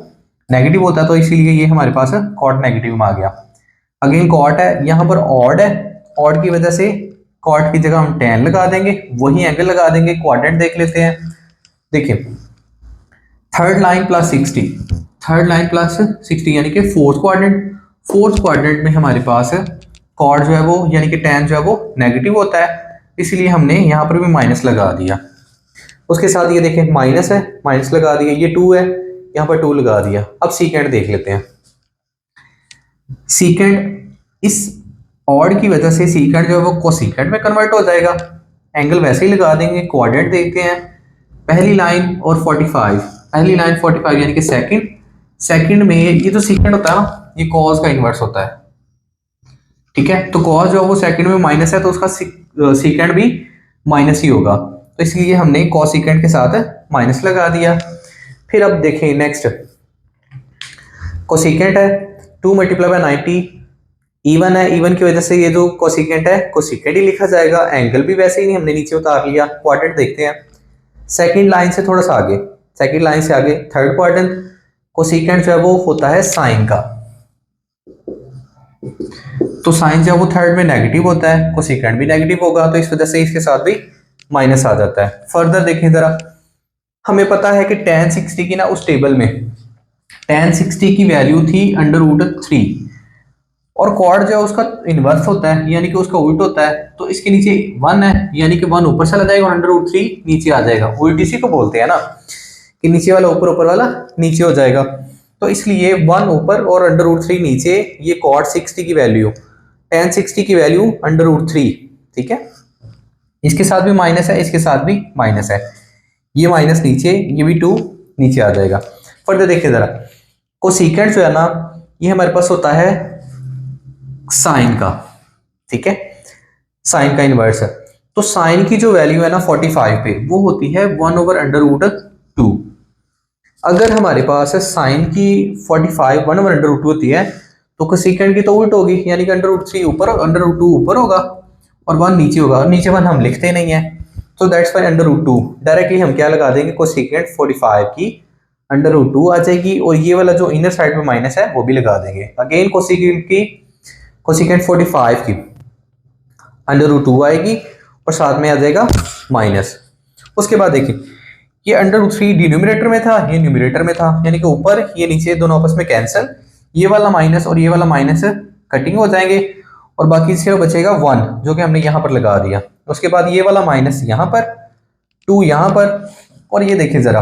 नेगेटिव होता है तो इसीलिए ये हमारे पास कॉट नेगेटिव में आ गया। अगेन कॉट है, यहाँ पर ऑड है, ऑड की वजह से कॉट की जगह हम tan लगा देंगे, वही एंगल लगा देंगे। क्वाड्रेंट देख लेते हैं, देखिए third line plus 60, third line plus 60 यानी कि फोर्थ क्वाड्रेंट, फोर्थ क्वाड्रेंट में हमारे पास कॉट जो है वो यानी कि tan जो है वो नेगेटिव होता है, इसलिए हमने यहाँ पर भी माइनस लगा दिया। उसके साथ ये देखें माइनस है, माइनस लगा दिया, ये 2 है, यहाँ पर 2 लगा दिया। अब सीकेंड देख लेते हैं, सीकेंड इस ऑड की वजह से सीकेंड जो है वो कोसीकेंड में कन्वर्ट हो जाएगा, एंगल वैसे ही लगा देंगे। क्वाड्रेंट देखते हैं, पहली लाइन और 45, पहली लाइन 45 यानी कि सेकंड, सेकंड में ये जो सीकेंड होता है ना, ये कॉज का इन्वर्स होता है, ठीक है। तो कॉज जो वो सेकंड में माइनस है तो उसका सीकेंड भी माइनस ही होगा, तो इसलिए हमने कॉस सीकेंड के साथ माइनस लगा दिया। फिर अब देखें नेक्स्ट, कोसिकेंट है 2 मल्टीप्लाई बाय 90, इवन है, इवन की वजह से ये जो कोसिकेंट है कोसिकेंट ही लिखा जाएगा, एंगल भी वैसे ही हमने नीचे उतार लिया। क्वाड्रेंट देखते हैं सेकंड लाइन से थोड़ा सा आगे, सेकंड लाइन से आगे थर्ड क्वाड्रेंट, कोसिकेंट जो है वो होता है साइन का, तो साइन जो है वो थर्ड में नेगेटिव होता है, कोसिकेंट भी नेगेटिव होगा, तो इस वजह से इसके साथ भी माइनस आ जाता है। फर्दर देखें जरा, हमें पता है कि tan 60 की ना उस टेबल में tan 60 की वैल्यू थी √3, और कॉड जो है उसका इनवर्स होता है यानी कि उसका उल्ट होता है, तो इसके नीचे 1 है यानी कि 1 ऊपर चला जाएगा, √3 नीचे आ जाएगा। उल्ट इसी को बोलते हैं ना कि नीचे वाला ऊपर, ऊपर वाला नीचे हो जाएगा, तो इसलिए 1 ऊपर और √3 नीचे, ये कॉड 60 की वैल्यू, tan 60 की वैल्यू √3, ठीक है। इसके साथ भी माइनस है, इसके साथ भी माइनस है, ये माइनस नीचे, ये भी 2 नीचे आ जाएगा। फर्दर देखिए जरा, कोसिकेंट जो है ना ये हमारे पास होता है साइन का, ठीक है, साइन का इनवर्स है। तो साइन की जो वैल्यू है ना 45 पे, वो होती है 1/√2। अगर हमारे पास साइन की 45 1/√2 होती है, तो कोसिकेंट की तो उल्ट होगी, यानी कि √3 ऊपर और √2 ऊपर होगा और 1 नीचे होगा, और नीचे 1 हम लिखते नहीं है, तो दैट्स वाई √2 डायरेक्टली हम क्या लगा देंगे, कोसिकेंट 45 की √2 आ जाएगी, और ये वाला जो इनर साइड में माइनस है वो भी लगा देंगे। अगेन कोसिकेंट 45 की √2 आएगी और साथ में आ जाएगा माइनस। उसके बाद देखिए, ये √3 डिनोमिनेटर में था, ये न्यूमरेटर में था, यानी कि ऊपर ये नीचे दोनों आपस में कैंसिल, ये वाला माइनस और ये वाला माइनस कटिंग हो जाएंगे, और बाकी सिर्फ बचेगा 1 जो कि हमने यहाँ पर लगा दिया। उसके बाद ये वाला माइनस यहाँ पर, 2 यहाँ पर, और ये देखिए जरा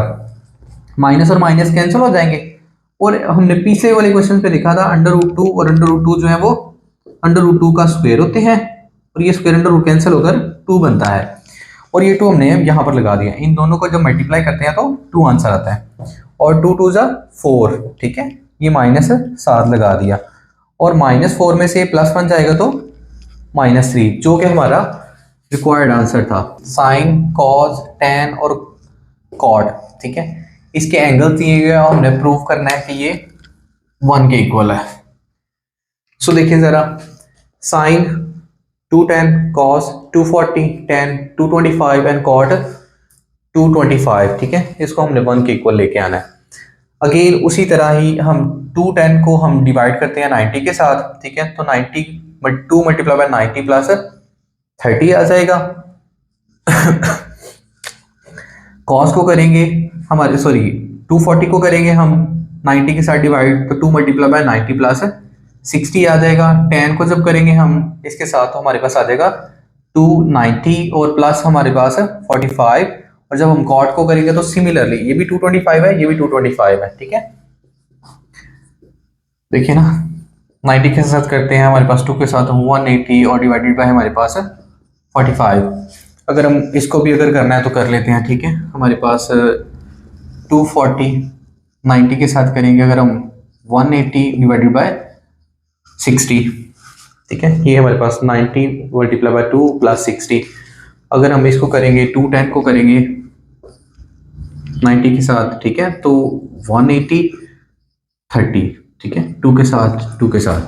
माइनस और माइनस कैंसिल हो जाएंगे, और हमने पिछले वाले क्वेश्चन पे देखा था √2 और √2 जो है वो √2 का स्क्वायर होते हैं, और ये स्क्वायर √2 कैंसिल होकर 2 बनता है, और ये 2 हमने यहाँ पर लगा दिया। इन दोनों को जब मल्टीप्लाई करते हैं तो 2 आंसर आता है, और 2 2 4, ठीक है, ये माइनस 7 लगा दिया, और -4 में से +1 जाएगा तो -3, जो कि हमारा रिक्वायर्ड आंसर था। साइन, कॉज, टैन और कॉड, ठीक है, इसके एंगल दिए गए और हमने प्रूव करना है कि ये 1 के इक्वल है। सो देखिए जरा, sine 210, cos 240, tan 225 and cot 225, ठीक है, इसको हमने 1 के इक्वल लेके आना है। अगेन उसी तरह ही हम 210 को हम डिवाइड करते हैं 90 के साथ, ठीक है, तो 90 2 मल्टीप्लाई बाय 90 प्लस 30 आ जाएगा। cos को करेंगे हमारे, सॉरी 240 को करेंगे हम 90 के साथ डिवाइड, तो 2 मल्टीप्लाई बाय 90 प्लस 60 आ जाएगा। tan को जब करेंगे हम इसके साथ तो हमारे पास आ जाएगा 290 और प्लस हमारे पास 45, और जब हम cot को करेंगे तो सिमिलरली ये भी 225 है, ये भी 225 है, ठीक है। देखिए ना, 90 के साथ करते हैं हमारे पास 2 के साथ 180 और डिवाइडेड बाय हमारे पास 45। अगर हम इसको भी अगर करना है तो कर लेते हैं, ठीक है। हमारे पास 240 90 के साथ करेंगे अगर हम 180 डिवाइडेड बाय 60, ठीक है, ये हमारे पास 90 मल्टीप्लाई बाय 2 प्लस 60। अगर हम इसको करेंगे 210 को करेंगे 90 के साथ, ठीक है, तो 180 30, ठीक है, 2 के साथ 2 के साथ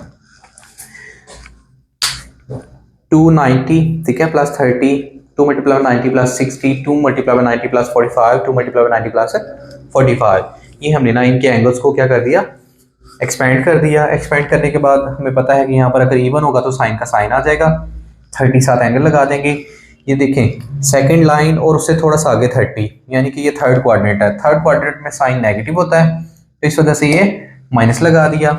290, ठीक है, plus 30, 2 multiply by 90 plus 60, 2 multiply by 90 plus 45, 2 multiply by 90 plus 45। ये हमने ना इनके एंगल्स को क्या कर दिया, एक्सपेंड कर दिया। एक्सपेंड करने के बाद हमें पता है कि यहाँ पर अगर इवन होगा तो साइन का साइन आ जाएगा, 30 साथ एंगल लगा देंगे। ये देखें सेकंड लाइन और उससे थोड़ा सा आगे 30, यानी कि ये थर्ड क्वाड्रेंट है, थर्ड क्वाड्रेंट में साइन नेगेटिव होता है, तो इस वजह से ये माइनस लगा दिया,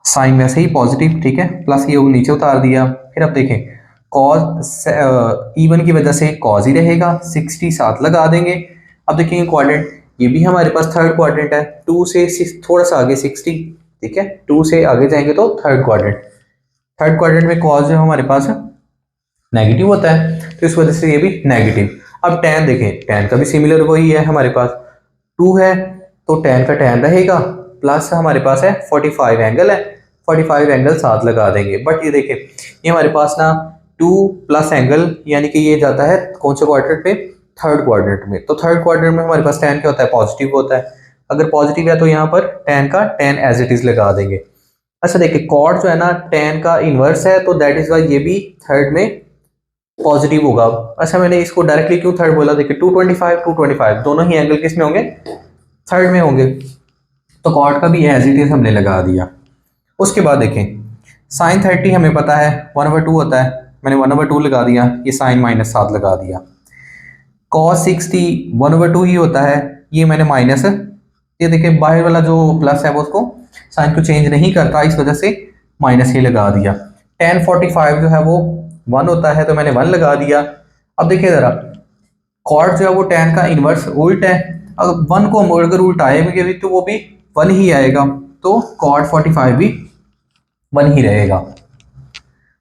साइन वैसे ही पॉजिटिव, ठीक है, प्लस ये नीचे उतार दिया। फिर अब देखें कॉज इवन की वजह से कॉज ही रहेगा, 60 साथ लगा देंगे। अब देखेंगे क्वाड्रेंट, ये भी हमारे पास थर्ड क्वाड्रेंट है, 2 से थोड़ा सा आगे 60, ठीक है, 2 से आगे जाएंगे तो थर्ड क्वाड्रेंट, थर्ड क्वाड्रेंट में कॉज जो हमारे पास नेगेटिव होता है, तो इस वजह से ये भी नेगेटिव। अब tan देखें, tan का भी सिमिलर वही है हमारे पास, 2 है तो tan का tan रहेगा, प्लस हमारे पास है 45 एंगल है, 45 एंगल साथ लगा देंगे। बट ये देखें, ये हमारे पास ना 2 प्लस एंगल यानी कि ये जाता है कौन से क्वाड्रेंट पे, थर्ड क्वाड्रेंट में। तो थर्ड क्वाड्रेंट में हमारे पास tan क्या होता है, पॉजिटिव होता है। अगर पॉजिटिव है तो यहाँ पर tan का tan एज इट इज लगा देंगे। अच्छा देखिए, कॉट जो है ना tan का इनवर्स है, तो दैट इज वाई ये भी थर्ड में पॉजिटिव होगा। अच्छा मैंने इसको डायरेक्टली क्यों थर्ड बोला, देखिए 225 225 दोनों ही एंगल किस में होंगे, थर्ड में होंगे, तो कॉट का भी एज इट इज हमने लगा दिया। उसके बाद देखें, साइन 30 हमें पता है 1/2 होता है, मैंने 1/2 लगा दिया, ये साइन माइनस 7 लगा दिया। कॉस 60 1/2 ही होता है, ये मैंने माइनस, ये देखिए बाहर वाला जो प्लस है वो उसको साइन को चेंज नहीं करता, इस वजह से माइनस ही लगा दिया। tan 45 जो है वो 1 होता है, तो मैंने 1 लगा दिया। अब देखिए ज़रा, कॉट जो है वो tan का इनवर्स उल्ट है, अगर 1 को हम अगर उल्टाएंगे भी तो वो भी 1 ही आएगा, तो कॉट 45 भी 1 ही रहेगा।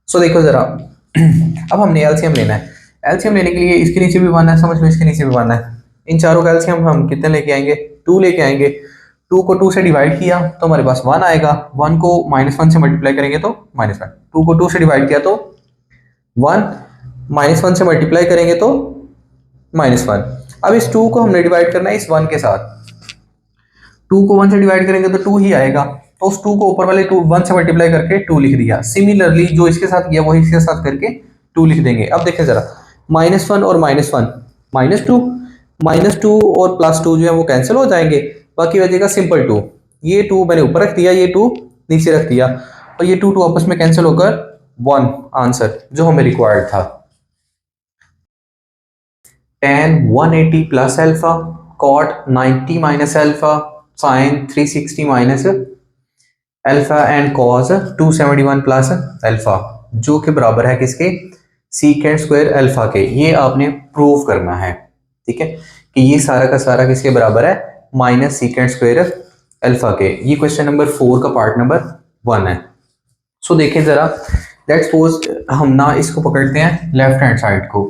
सो देखो ज़रा अब हमने एलसीएम लेना है। एलसीएम लेने के लिए इसके नीचे भी 1 है, समझ लो इसके नीचे भी 1 है, इन चारों का एलसीएम हम कितने लेके आएंगे, 2 लेके आएंगे। 2 को 2 से डिवाइड किया तो हमारे पास 1 आएगा, 1 को -1 से मल्टीप्लाई करेंगे तो -1, 2 को 2 से डिवाइड किया तो 1, -1 से मल्टीप्लाई करेंगे तो -1। अब इस 2 को हमने डिवाइड करना है इस 1 के साथ, 2 को 1 से डिवाइड करेंगे तो 2 ही आएगा, तो उस 2 को ऊपर वाले 1 से मल्टीप्लाई करके 2 लिख दिया। सिमिलरली जो इसके साथ किया वही इसके साथ करके 2 लिख देंगे। अब देखें जरा, -1 और -1 -2, -2 और +2 जो है वो कैंसिल हो जाएंगे, बाकी बचेगा सिंपल 2। ये 2 मैंने ऊपर रख दिया, ये 2 नीचे रख दिया, और ये 2 आपस में कैंसिल होकर 1 आंसर जो हमें रिक्वायर्ड था। tan 180 plus alpha, cot 90 minus alpha, sin 360 minus alpha and cos 271 plus alpha, जो कि बराबर है किसके, सीकेंड स्क्वायर अल्फा के। ये आपने प्रूव करना है, ठीक है, कि ये सारा का सारा किसके बराबर है, माइनस सीकेंड स्क्वायर अल्फा के। ये क्वेश्चन नंबर 4 का पार्ट नंबर 1 है। सो देखें जरा, लेट्स सपोज हम ना इसको पकड़ते हैं लेफ्ट हैंड साइड को,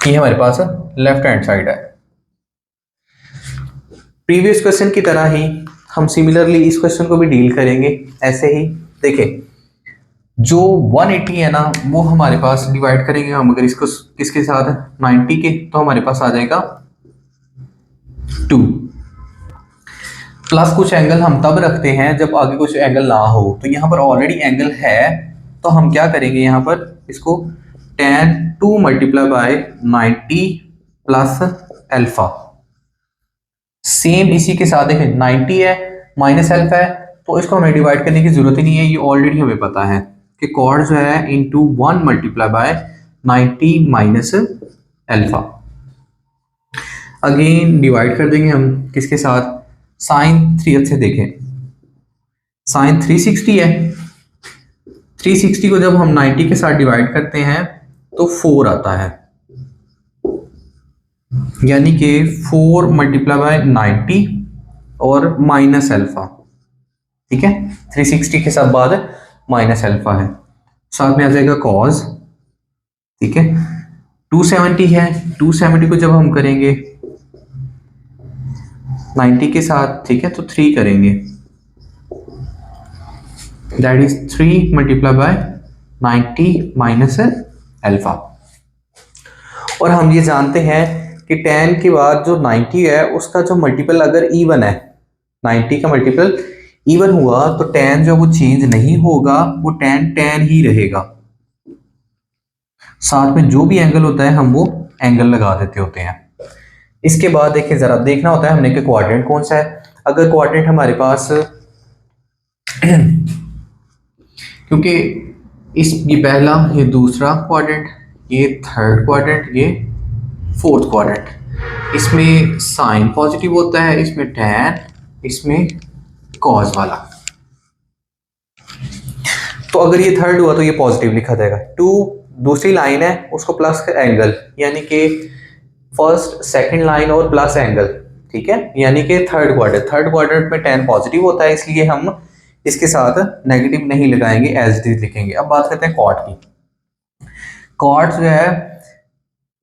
ये हमारे पास लेफ्ट हैंड साइड है। प्रीवियस क्वेश्चन की तरह ही हम सिमिलरली इस क्वेश्चन को भी डील करेंगे ऐसे ही। देखें, जो 180 है ना वो हमारे पास डिवाइड करेंगे हम अगर इसको किसके साथ 90 के, तो हमारे पास आ जाएगा 2 प्लस कुछ एंगल हम तब रखते हैं जब आगे कुछ एंगल ना हो, तो यहाँ पर ऑलरेडी एंगल है, तो हम क्या करेंगे यहाँ पर इसको tan 2 multiply by 90 plus alpha. Same इसी के साथ देखें 90 है माइनस अल्फा है, तो इसको हमें डिवाइड करने की जरूरत ही नहीं है, ये ऑलरेडी हमें पता है कि कॉट जो है into 1 multiply by 90 minus alpha. Again divide कर देंगे हम किसके साथ, साइन 3 से देखें, साइन 360 है, 360 को जब हम 90 के साथ डिवाइड करते हैं तो 4 आता है, यानी कि 4 मल्टीप्लाई बाय 90 और माइनस अल्फा, ठीक है, 360 के साथ बाद माइनस अल्फा है, साथ में आ जाएगा कॉस, ठीक है। 270 है, 270 को जब हम करेंगे 90 के साथ, ठीक है, तो 3 करेंगे, that is 3 multiply by 90 minus alpha. और हम ये जानते हैं कि tan के बाद जो 90 है उसका जो मल्टीपल अगर इवन है, 90 का मल्टीपल इवन हुआ तो tan जो वो चेंज नहीं होगा, वो tan ही रहेगा। साथ में जो भी एंगल होता है हम वो एंगल लगा देते होते हैं। इसके बाद देखिए जरा, देखना होता है हमने कि क्वाड्रेंट कौन सा है। अगर क्वाड्रेंट हमारे पास क्योंकि ये पहला, ये दूसरा क्वाड्रेंट, ये थर्ड क्वाड्रेंट, ये फोर्थ क्वाड्रेंट, इसमें साइन पॉजिटिव होता है, इसमें टैन, इसमें कॉज वाला, तो अगर ये थर्ड हुआ तो ये पॉजिटिव लिखा जाएगा। 2 दूसरी लाइन है उसको प्लस एंगल, यानी कि फर्स्ट सेकंड लाइन और प्लस एंगल, ठीक है, यानी कि थर्ड क्वाड्रेंट में टैन पॉजिटिव होता है, इसलिए हम इसके साथ नेगेटिव नहीं लगाएंगे, एज इट इज लिखेंगे। अब बात करते हैं कॉट की। कॉट जो है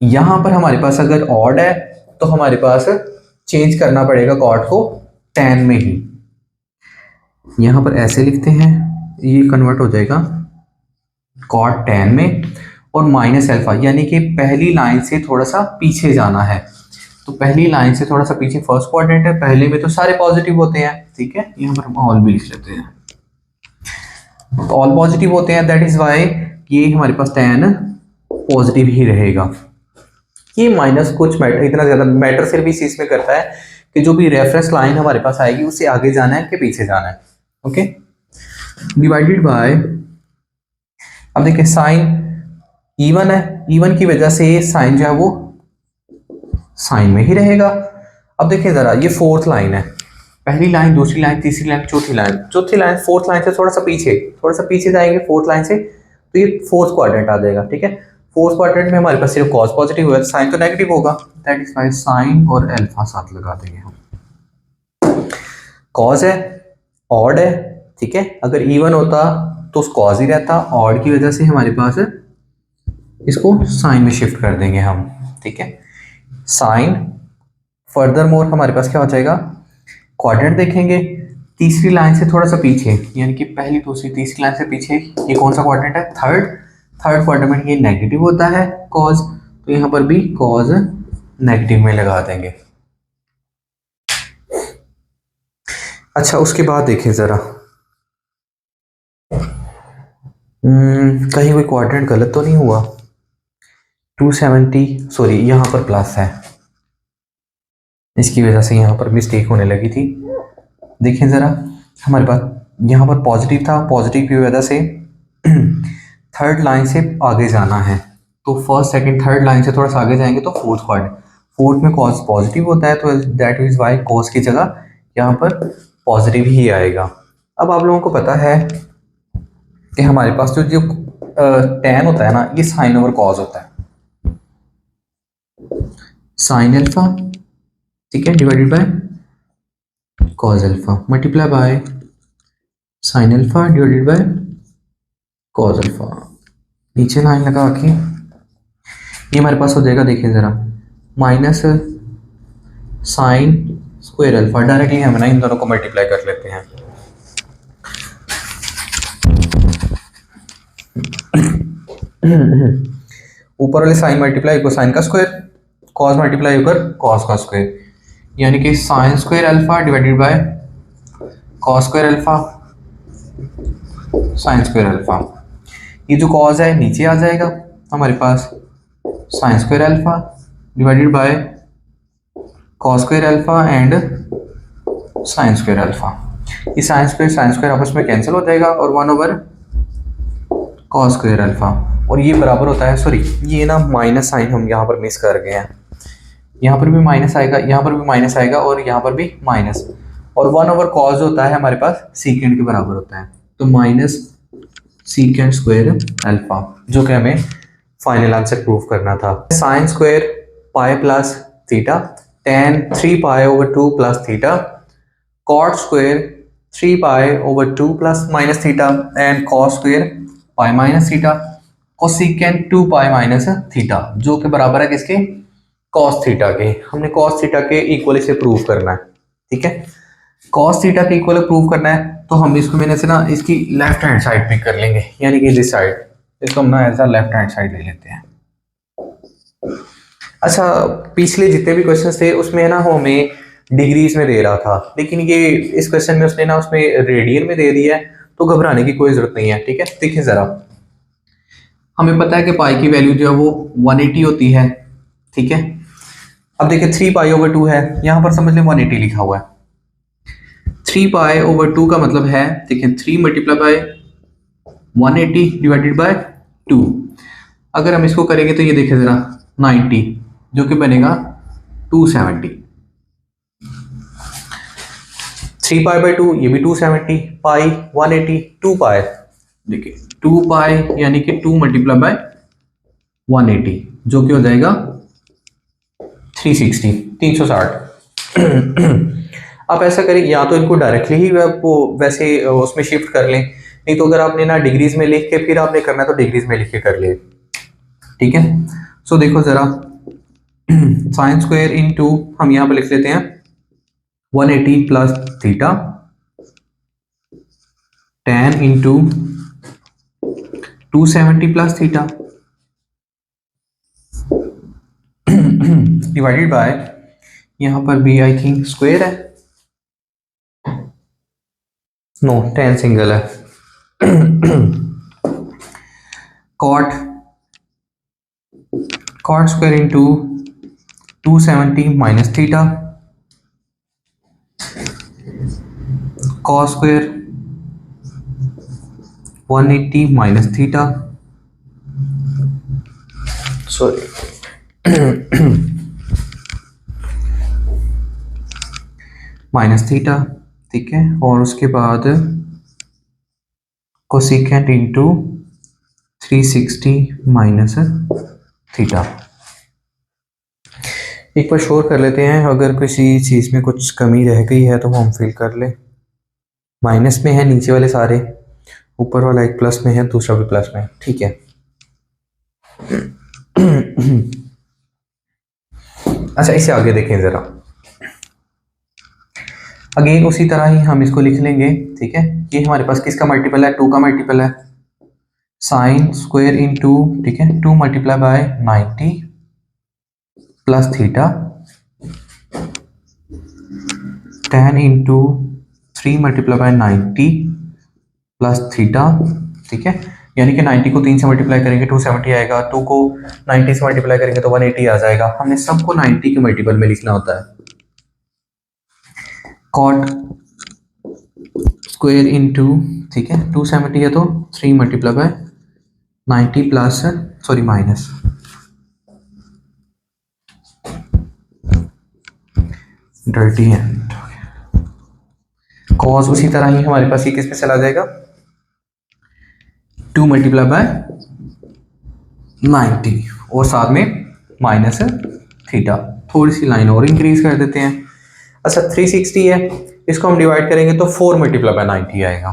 यहाँ पर हमारे पास अगर ऑड है तो हमारे पास चेंज करना पड़ेगा कॉट को tan में ही। यहाँ पर ऐसे लिखते हैं, ये कन्वर्ट हो जाएगा कॉट tan में, और माइनस अल्फा यानी कि पहली लाइन से थोड़ा सा पीछे जाना है। तो पहली लाइन से थोड़ा सा पीछे फर्स्ट क्वाड्रेंट है, पहले में तो सारे पॉजिटिव होते हैं, ठीक है, यहाँ पर हम ऑल भी लिख लेते हैं, तो ऑल पॉजिटिव होते हैं, दैट इज वाई ये हमारे पास tan पॉजिटिव ही रहेगा। ये माइनस कुछ मैटर, इतना ज्यादा मैटर सिर्फ इस चीज में करता है कि जो भी रेफरेंस लाइन हमारे पास आएगी उससे आगे जाना है कि पीछे जाना है। ओके, डिवाइडेड बाय, अब देखिए साइन इवन है, इवन की वजह से साइन जो है वो साइन में ही रहेगा। अब देखिए जरा, ये फोर्थ लाइन है, पहली लाइन, दूसरी लाइन, तीसरी लाइन, चौथी लाइन, चौथी लाइन फोर्थ लाइन से थोड़ा सा पीछे जाएंगे फोर्थ लाइन से, तो ये फोर्थ क्वाड्रेंट आ जाएगा, ठीक है। फोर्थ क्वाड्रेंट में हमारे पास सिर्फ कॉस पॉजिटिव है, साइन तो नेगेटिव होगा, दैट इज वाई साइन और अल्फा साथ लगा देंगे हम। कॉस है, ऑड है, ठीक है, अगर इवन होता तो कॉस ही रहता, ऑड की वजह से हमारे पास इसको साइन में शिफ्ट कर देंगे हम, ठीक है। साइन, फर्दर मोर हमारे पास क्या हो जाएगा, क्वाड्रेंट देखेंगे तीसरी लाइन से थोड़ा सा पीछे, यानी कि पहली दूसरी तीसरी लाइन से पीछे, ये कौन सा क्वाड्रेंट है, थर्ड क्वाड्रेंट में ये नेगेटिव होता है कॉज, तो यहां पर भी कॉज नेगेटिव में लगा देंगे। अच्छा, उसके बाद देखें जरा, कहीं कोई क्वाड्रेंट गलत तो नहीं हुआ, 270, सॉरी यहाँ पर प्लस है, इसकी वजह से यहाँ पर मिस्टेक होने लगी थी। देखें ज़रा, हमारे पास यहाँ पर पॉजिटिव था, पॉजिटिव की वजह से थर्ड लाइन से आगे जाना है, तो फर्स्ट सेकंड थर्ड लाइन से थोड़ा सा आगे जाएंगे तो फोर्थ में कॉस पॉजिटिव होता है, तो दैट इज वाई कॉस की जगह यहाँ पर पॉजिटिव ही आएगा। अब आप लोगों को पता है कि हमारे पास जो tan होता है ना, ये साइन ओवर कॉस होता है, साइन अल्फा, ठीक है, divided by cos alpha multiply by sine alpha divided by cos alpha, नीचे लाइन लगा के ये हमारे पास हो जाएगा, देखिए जरा, minus sign square alpha, directly हम ना इन दोनों को मल्टीप्लाई कर लेते हैं। ऊपर वाले साइन मल्टीप्लाई को साइन का स्क्वायर, कॉस मल्टीप्लाई होकर कॉस का स्क्वायर, यानी कि sine square alpha divided by cos square alpha sine square alpha. ये जो कॉस है नीचे आ जाएगा हमारे पास, sine square alpha divided by cos square alpha and sine square alpha. ये साइन स्क्वायर आपस में कैंसिल हो जाएगा और 1/cos स्क्वायर अल्फा, और ये बराबर होता है, सॉरी ये ना माइनस साइन हम यहाँ पर मिस कर गए हैं, यहाँ पर भी माइनस आएगा, यहाँ पर भी माइनस आएगा और यहाँ पर भी माइनस, और 1/cos होता है हमारे पास सीकेंड के बराबर होता है, तो माइनस सीकेंड स्क्वायर अल्फा, जो कि हमें फाइनल आंसर प्रूव करना था। Sine square pi plus theta, tan 3π/2 plus theta, cot square 3π/2 plus minus theta and cos square pi minus theta, cosecant 2π minus theta, जो कि बराबर है किसके, cos थीटा के। हमने cos थीटा के इक्वल इसे प्रूव करना है, ठीक है, cos थीटा के इक्वल प्रूव करना है, तो हम इसको मैंने से ना इसकी लेफ्ट हैंड साइड पिक कर लेंगे, यानी कि दिस साइड, इसको हम ना ऐसा लेफ्ट हैंड साइड ले लेते हैं। अच्छा, पिछले जितने भी क्वेश्चन थे उसमें ना वो हमें डिग्रीज में दे रहा था, लेकिन ये इस क्वेश्चन में उसने ना उसमें रेडियन में दे दिया है, तो घबराने की कोई जरूरत नहीं है, ठीक है। देखिए जरा, हमें पता है कि पाई की वैल्यू जो है वो 180 होती है, ठीक है। अब देखिए 3π/2 है, यहां पर समझ लें 180 लिखा हुआ है, 3π/2 का मतलब है, देखिए 3 मल्टीप्लाई बाय 180 डिवाइडेड बाय 2, अगर हम इसको करेंगे तो ये देखिए जरा 90, जो कि बनेगा 270, 3π/2 ये भी 270, पाई 180, 2π, देखिए 2π यानी कि 2 मल्टीप्लाई बाय 180, जो कि हो जाएगा 360। आप ऐसा करें, या तो इनको डायरेक्टली ही वो वैसे उसमें शिफ्ट कर लें, नहीं तो अगर आपने ना डिग्रीज में लिख के फिर आपने करना है तो डिग्रीज में लिख के कर ले, ठीक है। सो देखो जरा, साइन स्क्वायर इंटू हम यहाँ पर लिख लेते हैं 180 plus theta tan into 270 plus theta divided bye यहाँ पर भी आई थिंक स्क्वायर है, नो tan सिंगल है। cot square into 270 minus theta cos square 180 minus theta sorry minus theta, ठीक है। और उसके बाद कोसिकेंट इंटू 360 माइनस थीटा। एक बार श्योर कर लेते हैं, अगर किसी चीज़ में कुछ कमी रह गई है तो वो हम फिल कर ले। माइनस में है नीचे वाले सारे, ऊपर वाला एक प्लस में है, दूसरा भी प्लस में है, ठीक है। अच्छा, इसे आगे देखें ज़रा। अगेन उसी तरह ही हम इसको लिख लेंगे, ठीक है। ये हमारे पास किसका मल्टीपल है, 2 का मल्टीपल है, साइन स्क्वायर इंटू, ठीक है, 2 multiply by 90 plus theta tan into 3 multiply by 90 plus theta, ठीक है। यानी कि 90 को 3 से मल्टीप्लाई करेंगे 270 आएगा, 2 को 90 से मल्टीप्लाई करेंगे तो 180 आ जाएगा। हमने सबको 90 के मल्टीपल में लिखना होता है। कॉट स्क्वायर इंटू, ठीक है, 270 है तो 3 multiply by 90 plus sorry minus dirty and cos उसी तरह ही हमारे पास ये किस पे चला जाएगा, 2 मल्टीप्लाई बाय 90 और साथ में माइनस थीटा। थोड़ी सी लाइन और इंक्रीज कर देते हैं। अच्छा, 360 है, इसको हम डिवाइड करेंगे तो 4 मल्टीप्लाई बाय 90 आएगा।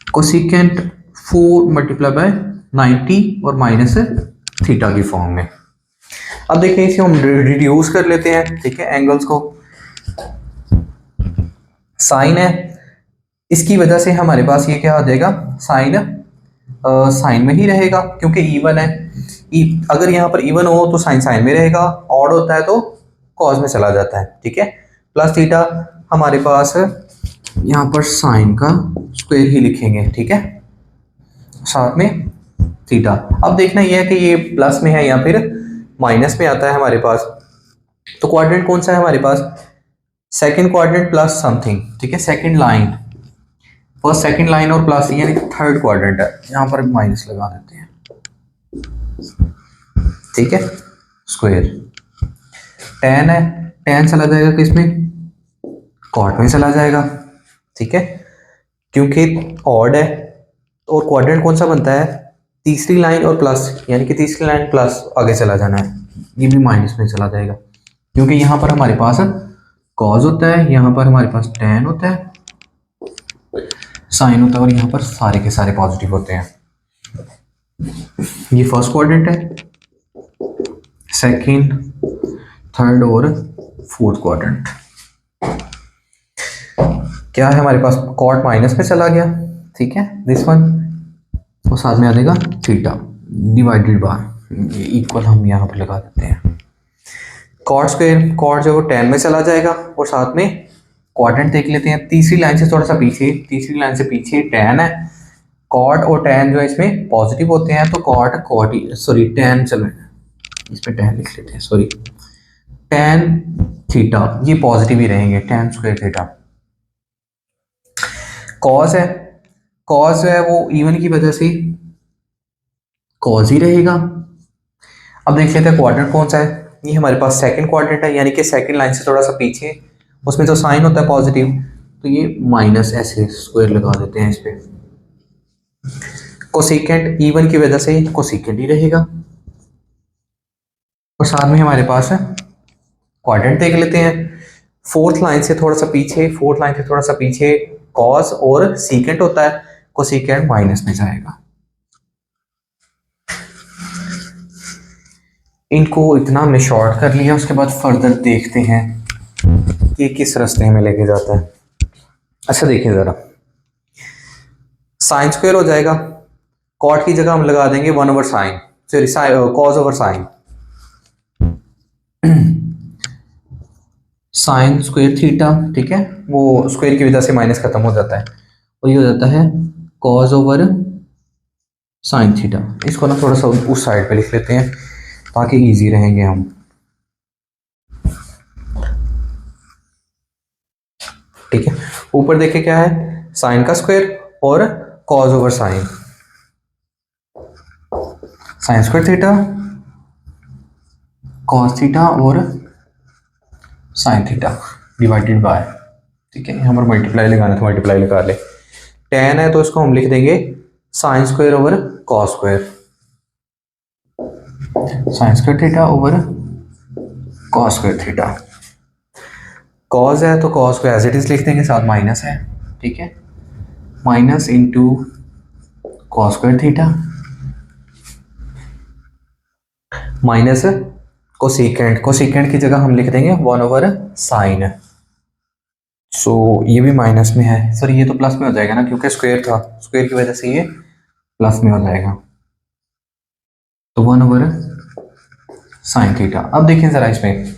कोसिकेंट 4 मल्टीप्लाई बाय 90 और माइनस थीटा की फॉर्म में। अब देखिए इसे हम रिड्यूस कर लेते हैं, ठीक है, एंगल्स को। साइन है, इसकी वजह से हमारे पास ये क्या हो जाएगा, साइन में ही रहेगा क्योंकि इवन है। अगर यहाँ पर इवन हो तो साइन में रहेगा, ऑड होता है तो कॉस में चला जाता है, ठीक है। प्लस थीटा हमारे पास यहाँ पर साइन का स्क्वायर ही लिखेंगे, ठीक है, साथ में थीटा। अब देखना यह है कि ये प्लस में है या फिर माइनस में आता है हमारे पास। तो क्वाड्रेंट कौन सा है हमारे पास, सेकंड क्वाड्रेंट प्लस समथिंग, ठीक है, second line, first second line और प्लस यानी थर्ड क्वाड्रेंट है। यहाँ पर माइनस लगा देते हैं, ठीक है। स्क्वायर tan है, tan चला जाएगा किसमें, कॉट में चला जाएगा, ठीक है, क्योंकि ऑड है। और क्वाड्रेंट कौन सा बनता है, तीसरी लाइन और प्लस, यानी कि तीसरी लाइन प्लस आगे चला जाना है, ये भी माइनस में चला जाएगा क्योंकि यहाँ पर हमारे पास कॉज होता है, यहाँ पर हमारे पास tan होता है, साइन होता है, और यहाँ पर सारे के सारे पॉजिटिव होते हैं। ये फर्स्ट क्वाड्रेंट है, सेकंड, थर्ड और फोर्थ क्वाड्रेंट। क्या है हमारे पास, कॉट माइनस में चला गया, ठीक है, दिस वन, और साथ में आ जाएगा थीटा डिवाइडेड बाय, इक्वल हम यहाँ पर लगा देते हैं। कॉट स्क्वायर, कॉट जो है tan में चला जाएगा, और साथ में क्वाड्रेंट देख लेते हैं, तीसरी लाइन से थोड़ा सा पीछे, तीसरी लाइन से पीछे tan है, कॉट और tan जो है इसमें पॉजिटिव होते हैं, तो कॉट सॉरी tan, चलो इसमें tan लिख लेते हैं, सॉरी tan थीटा, ये पॉजिटिव ही रहेंगे, tan स्क्वायर थीटा। कॉस है, कॉस जो है वो इवन की वजह से कॉस ही रहेगा। अब देख लेते हैं क्वाड्रेंट कौन सा है, ये हमारे पास सेकंड क्वाड्रेंट है, यानी कि सेकंड लाइन से थोड़ा सा पीछे, उसमें तो साइन होता है पॉजिटिव, तो ये माइनस ऐसे स्क्वायर लगा देते हैं इस पे। कोसिकेंट इवन की वजह से कोसिकेंट ही रहेगा, और साथ में हमारे पास है क्वाड्रेंट देख लेते हैं, फोर्थ लाइन से थोड़ा सा पीछे, फोर्थ लाइन से थोड़ा सा पीछे कॉस और सीकेंट होता है, कोसिकेंट माइनस में जाएगा। इनको इतना हमने शॉर्ट कर लिया, उसके बाद फर्दर देखते हैं कि किस रास्ते में लेके जाता है। अच्छा देखिए ज़रा, साइन स्क्वायर हो जाएगा, कॉट की जगह हम लगा देंगे 1/sin, sorry cos over sine, sine square theta, ठीक है, वो स्क्वायर की वजह से माइनस खत्म हो जाता है, और ये हो जाता है कॉस ओवर साइन थीटा। इसको ना थोड़ा सा उस साइड पे लिख लेते हैं ताकि इजी रहेंगे हम। ठीक है, ऊपर देखिए क्या है, साइन का स्क्वायर और cos over sine, sine square theta, cos theta और साइन थीटा डिवाइडेड बाय, ठीक है, यहाँ पर मल्टीप्लाई लगाना था, मल्टीप्लाई लगा ले। टेन है तो इसको हम लिख देंगे sine square over cos square, sign square theta over cos square theta. Cos है तो कॉस को एज इट इज लिख देंगे, साथ माइनस है, ठीक है, minus into cos square theta minus cosecant, cosecant की जगह हम लिख देंगे 1/sin। सो ये भी माइनस में है, सर ये तो प्लस में हो जाएगा ना, क्योंकि स्क्वायर था, स्क्वायर की वजह से ये प्लस में हो जाएगा, तो 1/sin थीटा। अब देखें जरा इसमें,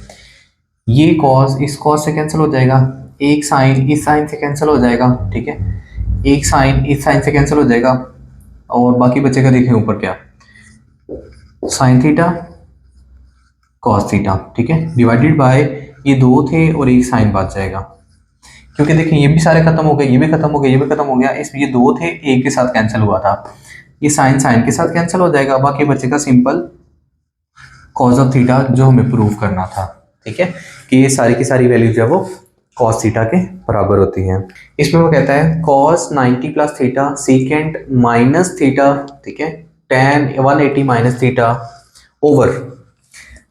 ये कॉस इस कॉस से कैंसिल हो जाएगा, एक साइन इस साइन से कैंसिल हो जाएगा, ठीक है, एक साइन इस साइन से कैंसिल हो जाएगा, और बाकी बचेगा देखें ऊपर क्या, साइन थीटा कॉस थीटा, ठीक है, डिवाइडेड बाय ये दो थे और एक साइन बच जाएगा, क्योंकि देखिए ये भी सारे खत्म हो गए, ये भी खत्म हो गया, ये भी खत्म हो गया, इसमें ये दो थे एक के साथ कैंसिल हुआ था, ये साइन साइन के साथ कैंसिल हो जाएगा, बाकी बचेगा सिंपल कॉस ऑफ थीटा जो हमें प्रूव करना था, ठीक है, कि ये सारी की सारी वैल्यू जो है वो कॉस थीटा के बराबर होती हैं। इसमें वो कहता है cos 90 plus theta secant minus theta, ठीक है, tan 180 minus theta over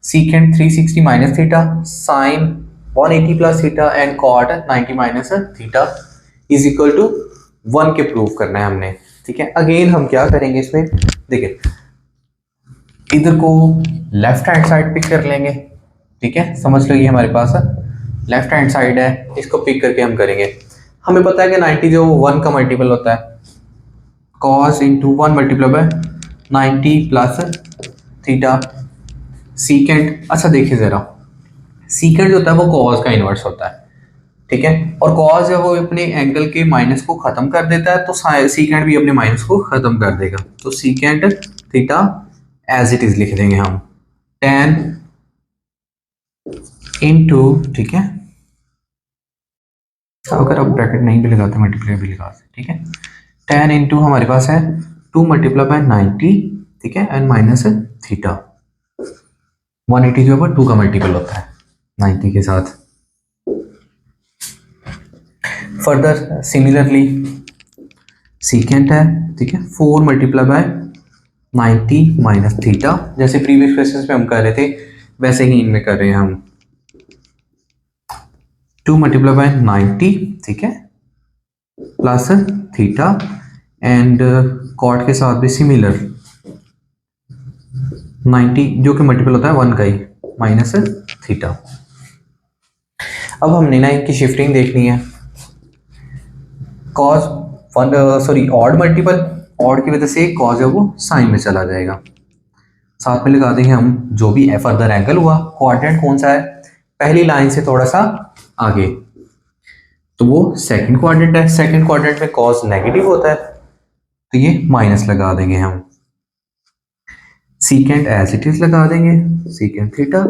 secant 360 minus theta sine 180 plus theta and cot 90 minus theta is equal to 1 के प्रूव करना है हमने, ठीक है। अगेन हम क्या करेंगे इसमें, देखिए इधर को लेफ्ट हैंड साइड पिक कर लेंगे, ठीक है, समझ लो ये हमारे पास लेफ्ट हैंड साइड है, इसको पिक करके हम करेंगे। हमें पता है कि 90 जो 1 का मल्टीपल होता है, cos into 1 multiply by 90 plus theta secant. अच्छा देखिए जरा, सीकेंट जो होता है वो कॉस का इनवर्स होता है, ठीक है, और कॉस है वो अपने एंगल के माइनस को खत्म कर देता है, तो सीकेंट भी अपने माइनस को खत्म कर देगा, तो secant theta as it is लिख देंगे हम, tan इंटू, ठीक है, अगर आप ब्रैकेट नहीं भी लगाते मल्टीप्लाई भी लगा सकते, ठीक है, tan इंटू हमारे पास है 2 मल्टीप्लाई बाय 90, ठीक है, एंड माइनस थीटा 180 जो है 2 का मल्टीपल होता है 90 के साथ। फर्दर सिमिलरली सीकेंट है, ठीक है, 4 मल्टीप्लाई बाय 90 माइनस थीटा, जैसे प्रीवियस क्वेश्चन में हम कर रहे थे वैसे ही इनमें कर रहे हैं हम, 2 मल्टीप्लाई बाय 90, ठीक है, प्लस थीटा एंड कॉट के साथ भी सिमिलर 90 जो कि मल्टीपल होता है 1 का ही माइनस थीटा। अब हमने ना इनकी शिफ्टिंग देखनी है, cos sorry odd multiple, odd की वजह से कॉस है वो साइन में चला जाएगा, साथ में लगा देंगे हम जो भी फर्दर एंगल हुआ, क्वाड्रेंट कौन सा है, पहली लाइन से थोड़ा सा आगे, तो वो सेकंड क्वाड्रेंट है, सेकंड क्वाड्रेंट में कॉस नेगेटिव होता है, तो ये माइनस लगा देंगे हम, सीकेंट एज इट इज लगा देंगे, सीकेंट थीटा,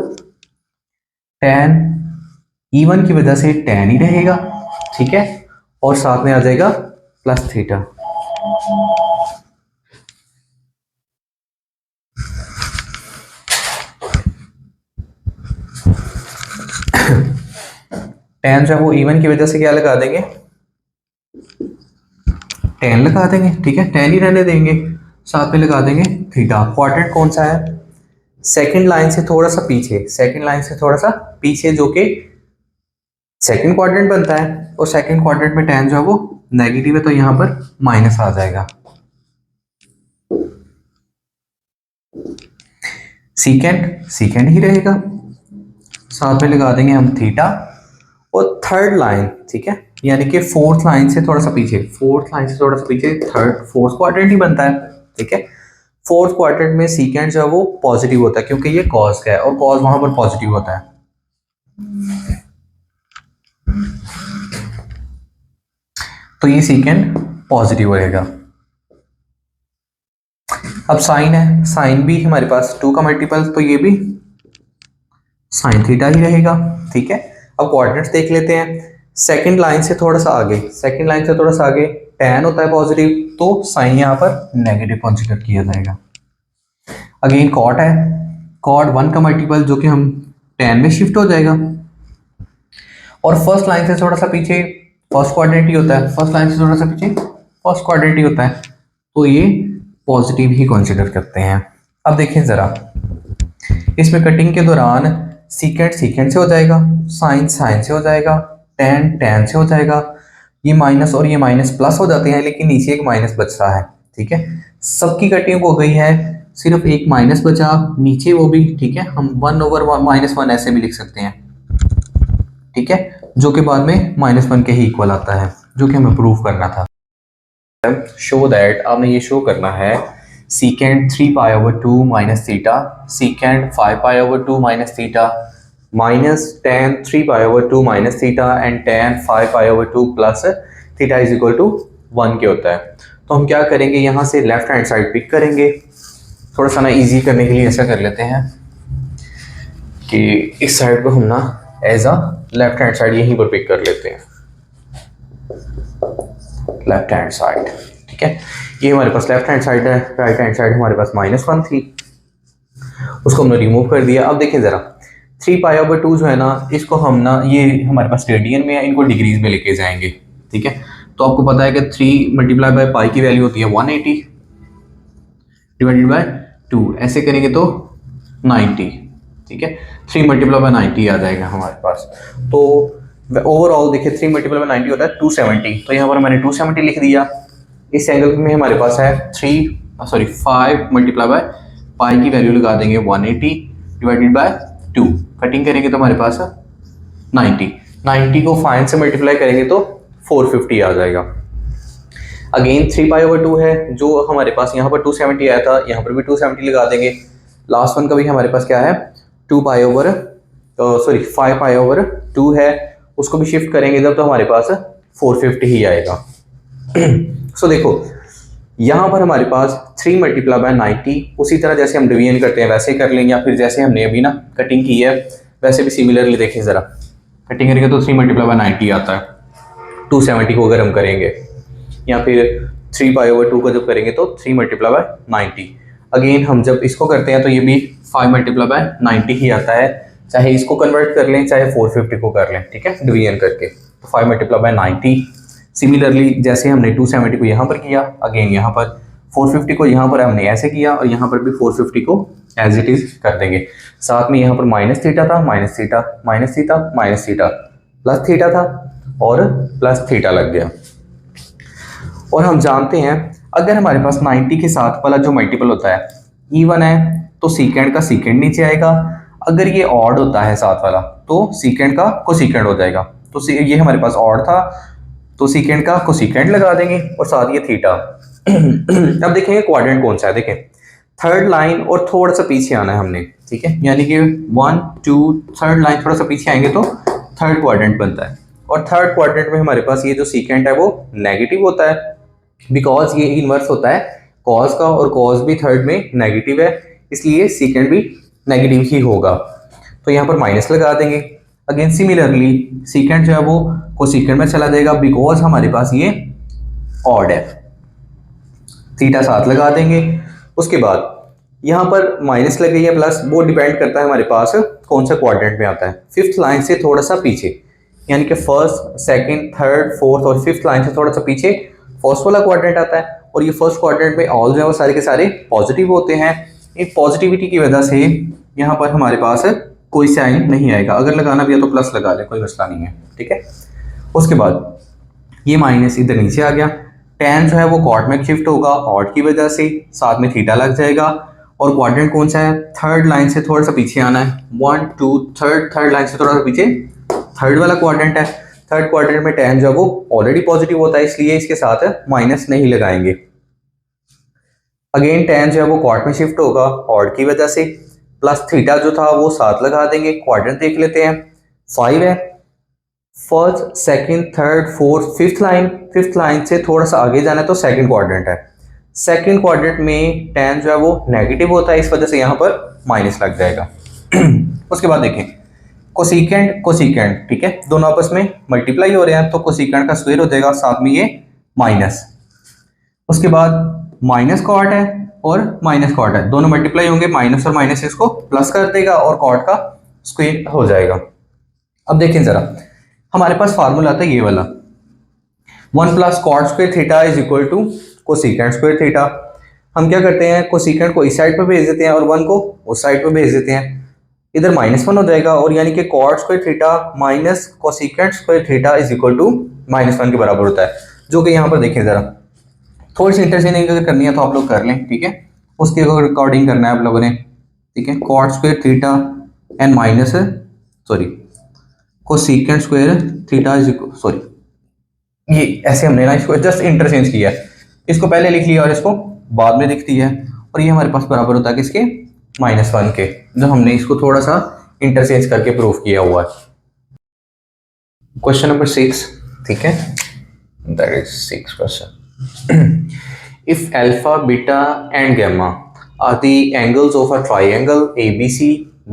tan इवन की वजह से tan ही रहेगा, ठीक है, और साथ में आ जाएगा प्लस थीटा। tan जो है वो इवन की वजह से क्या लगा देंगे, tan लगा देंगे, ठीक है, tan ही रहने देंगे, साथ में लगा देंगे थीटा। क्वाड्रेंट कौन सा है, सेकंड लाइन से थोड़ा सा पीछे, सेकंड लाइन से थोड़ा सा पीछे जो कि सेकंड क्वाड्रेंट बनता है, और सेकंड क्वाड्रेंट में tan जो है वो नेगेटिव है, तो यहां पर माइनस आ जाएगा। सीकेंड सीकेंड ही रहेगा, साथ में लगा देंगे हम थीटा। और थर्ड लाइन, ठीक है, यानी कि फोर्थ लाइन से थोड़ा सा पीछे, फोर्थ लाइन से थोड़ा सा पीछे थर्ड फोर्थ क्वाड्रेंट ही बनता है, ठीक है। फोर्थ क्वाड्रेंट में सीकेंड जो है वो पॉजिटिव होता है क्योंकि ये कॉस का है और कॉस वहां पर पॉजिटिव होता है। तो ये सीकेंड पॉजिटिव रहेगा। अब साइन है, साइन भी हमारे पास 2 का मल्टीपल, तो ये भी साइन थीटा ही रहेगा, ठीक है। अब कोऑर्डिनेट्स देख लेते हैं। सेकंड लाइन से थोड़ा सा आगे, सेकंड लाइन से थोड़ा सा आगे tan होता है पॉजिटिव, तो साइन यहाँ पर नेगेटिव कंसीडर किया जाएगा। अगेन कॉट है, कॉट 1 का मल्टीपल जो कि हम tan में शिफ्ट हो जाएगा। और फर्स्ट लाइन से थोड़ा सा पीछे फर्स्ट क्वाड्रेंट ही होता है, फर्स्ट लाइन से थोड़ा सा पीछे फर्स्ट क्वाड्रेंट ही होता है, तो ये पॉजिटिव ही कंसीडर करते हैं। अब देखें जरा, इसमें कटिंग के दौरान सीकेंड सीकेंड से हो जाएगा, साइन साइन से हो जाएगा, टैन टैन से हो जाएगा, ये माइनस और ये माइनस प्लस हो जाते हैं, लेकिन नीचे एक माइनस बच रहा है, ठीक है। सबकी कटिंग हो गई है, सिर्फ एक माइनस बचा नीचे, वो भी ठीक है, हम 1/-1 ऐसे भी लिख सकते हैं, ठीक है, जो कि बाद में -1 के ही इक्वल आता है, जो कि हमें प्रूव करना था। शो दैट, आपने ये शो करना है secant 3π/2 minus theta, secant 5π/2 minus theta, minus tan 3π/2 minus theta and tan 5π/2 plus theta is equal to 1 के होता है। तो हम क्या करेंगे, यहाँ से लेफ्ट हैंड साइड पिक करेंगे, थोड़ा सा ना इजी करने के लिए ऐसा कर लेते हैं कि इस साइड को हम ना as a left hand side यहीं पर पिक कर लेते हैं, लेफ्ट हैंड साइड, ठीक है। ये हमारे पास लेफ्ट हैंड साइड है, राइट हैंड साइड हमारे पास -1 थी, उसको हमने रिमूव कर दिया। अब देखें ज़रा 3π/2 जो है ना, इसको हम ना, ये हमारे पास रेडियन में है, इनको डिग्रीज में लेके जाएंगे, ठीक है। तो आपको पता है कि 3 × पाई की वैल्यू होती है 180 / 2, ऐसे करेंगे तो 90, ठीक है। 3 × 90 आ जाएगा हमारे पास। तो ओवरऑल देखिए 3 × 90 होता है 270, तो यहाँ पर मैंने 270 लिख दिया। इस एंगल में हमारे पास है 5 × पाई की वैल्यू लगा देंगे 180 / 2, कटिंग करेंगे तो हमारे पास 90 को 5 से मल्टीप्लाई करेंगे तो 450 आ जाएगा। अगेन 3π/2 है, जो हमारे पास यहाँ पर 270 आया था, यहाँ पर भी 270 लगा देंगे। लास्ट वन का भी हमारे पास क्या है 5π/2 है, उसको भी शिफ्ट करेंगे जब, तो हमारे पास 450 ही आएगा। सो देखो यहाँ पर हमारे पास 3 × 90, उसी तरह जैसे हम डिवीजन करते हैं वैसे कर लेंगे, या फिर जैसे हमने अभी ना कटिंग की है वैसे भी सिमिलरली देखें ज़रा, कटिंग करेंगे तो 3 × 90 आता है 270 को अगर हम करेंगे, या फिर 3π/2 को जब करेंगे तो 3 × 90। अगेन हम जब इसको करते हैं तो ये भी 5 × 90 ही आता है, चाहे इसको कन्वर्ट कर लें चाहे 450 को कर लें, ठीक है, डिवीजन करके। तो 5 × 90, सिमिलरली जैसे हमने 270 को यहाँ पर किया, अगेन यहाँ पर 450 को यहाँ पर हमने ऐसे किया, और यहाँ पर भी 450 को एज इट इज कर देंगे। साथ में यहाँ पर माइनस थीटा था, minus theta minus theta minus theta, plus theta था और प्लस थीटा लग गया। और हम जानते हैं अगर हमारे पास 90 के साथ वाला जो मल्टीपल होता है इवन है, तो सीकेंड का सीकेंड नीचे आएगा, अगर ये ऑड होता है साथ वाला तो सीकेंड का कोसीकेंड हो जाएगा। तो ये हमारे पास ऑड था, तो सीकेंड का कोसीकेंड लगा देंगे और साथ ये थीटा। अब देखेंगे क्वाड्रेंट कौन सा है, देखें थर्ड लाइन और थोड़ा सा पीछे आना है हमने, ठीक है, यानी कि 1 2 थर्ड लाइन थोड़ा सा पीछे आएंगे तो थर्ड क्वाड्रेंट बनता है। और थर्ड क्वाड्रेंट में हमारे पास ये जो सीकेंड है वो नेगेटिव होता है, बिकॉज ये इनवर्स होता है कॉस का, और कॉस भी थर्ड में नेगेटिव है, इसलिए सीकेंड भी नेगेटिव ही होगा। तो यहाँ पर माइनस लगा देंगे। अगेन सिमिलरली सीकेंड जो है वो कोसीकेंड में चला जाएगा, बिकॉज हमारे पास ये ऑड है, थीटा साथ लगा देंगे। उसके बाद यहाँ पर माइनस लग गई है प्लस, वो डिपेंड करता है हमारे पास कौन सा क्वाड्रेंट में आता है। फिफ्थ लाइन से थोड़ा सा पीछे, यानी कि फर्स्ट सेकंड थर्ड फोर्थ और फिफ्थ लाइन से थोड़ा सा पीछे फर्स्ट वाला क्वाड्रेंट आता है, और ये फर्स्ट क्वाड्रेंट में ऑल जो है वो सारे के सारे पॉजिटिव होते हैं। इन पॉजिटिविटी की वजह से यहाँ पर हमारे पास कोई साइन नहीं आएगा, अगर लगाना भी है तो प्लस लगा ले, कोई मसला नहीं है, ठीक है। उसके बाद ये माइनस इधर नीचे आ गया, tan जो है वो कॉट में शिफ्ट होगा ऑड की वजह से, साथ में थीटा लग जाएगा, और क्वाड्रेंट कौन सा है, थर्ड लाइन से थोड़ा सा पीछे आना है, 1 2 थर्ड लाइन से थोड़ा सा पीछे, थर्ड वाला क्वाड्रेंट है। थर्ड क्वाड्रेंट में tan जो है वो ऑलरेडी पॉजिटिव होता है, इसलिए इसके साथ माइनस नहीं लगाएंगे। अगेन tan जो है वो क्वाड में शिफ्ट होगा ऑड की वजह से, प्लस थीटा जो था वो 7 लगा देंगे। क्वाड्रेंट देख लेते हैं, 5 है, first second third fourth fifth line से थोड़ा सा आगे जाना है तो सेकंड क्वाड्रेंट है। सेकंड क्वाड्रेंट में tan जो है वो नेगेटिव होता है, इस वजह से यहाँ पर माइनस लग जाएगा। उसके बाद देखें कोसिकेंट, ठीक है, दोनों आपस में मल्टीप्लाई हो रहे हैं तो कोसिकेंट का स्क्वायर हो जाएगा, साथ में ये माइनस। उसके बाद माइनस कॉट है और माइनस कॉट है, दोनों मल्टीप्लाई होंगे, माइनस और माइनस इसको प्लस कर देगा और कॉट का स्क्वायर हो जाएगा। अब देखें जरा, हमारे पास फार्मूला आता है ये वाला, 1 plus cot square theta is equal to cosecant square theta. हम क्या करते हैं, कोसिकेंट को इस साइड पर भेज देते हैं और 1 को उस साइड पर भेज देते हैं, इधर -1 हो जाएगा, और यानी कि cot square theta minus cosecant square theta is equal to -1 के बराबर होता है, जो कि यहाँ पर देखें जरा, थोड़ी सी इंटरचेंजिंग अगर करनी है तो आप लोग कर लें, ठीक है, उसके अकॉर्डिंग करना है आप लोगों ने, ठीक है। Cot square theta and minus cosecant square theta is equal, sorry ये ऐसे हमने ना इसको जस्ट इंटरचेंज किया है, इसको पहले लिख लिया और इसको बाद में लिख दिया है, और ये हमारे पास बराबर होता है किसके, -1 के, जो हमने इसको थोड़ा सा इंटरचेंज करके प्रूफ किया हुआ है। क्वेश्चन नंबर 6, ठीक है, that is 6 question. If alpha, beta and gamma are the angles of a triangle ABC,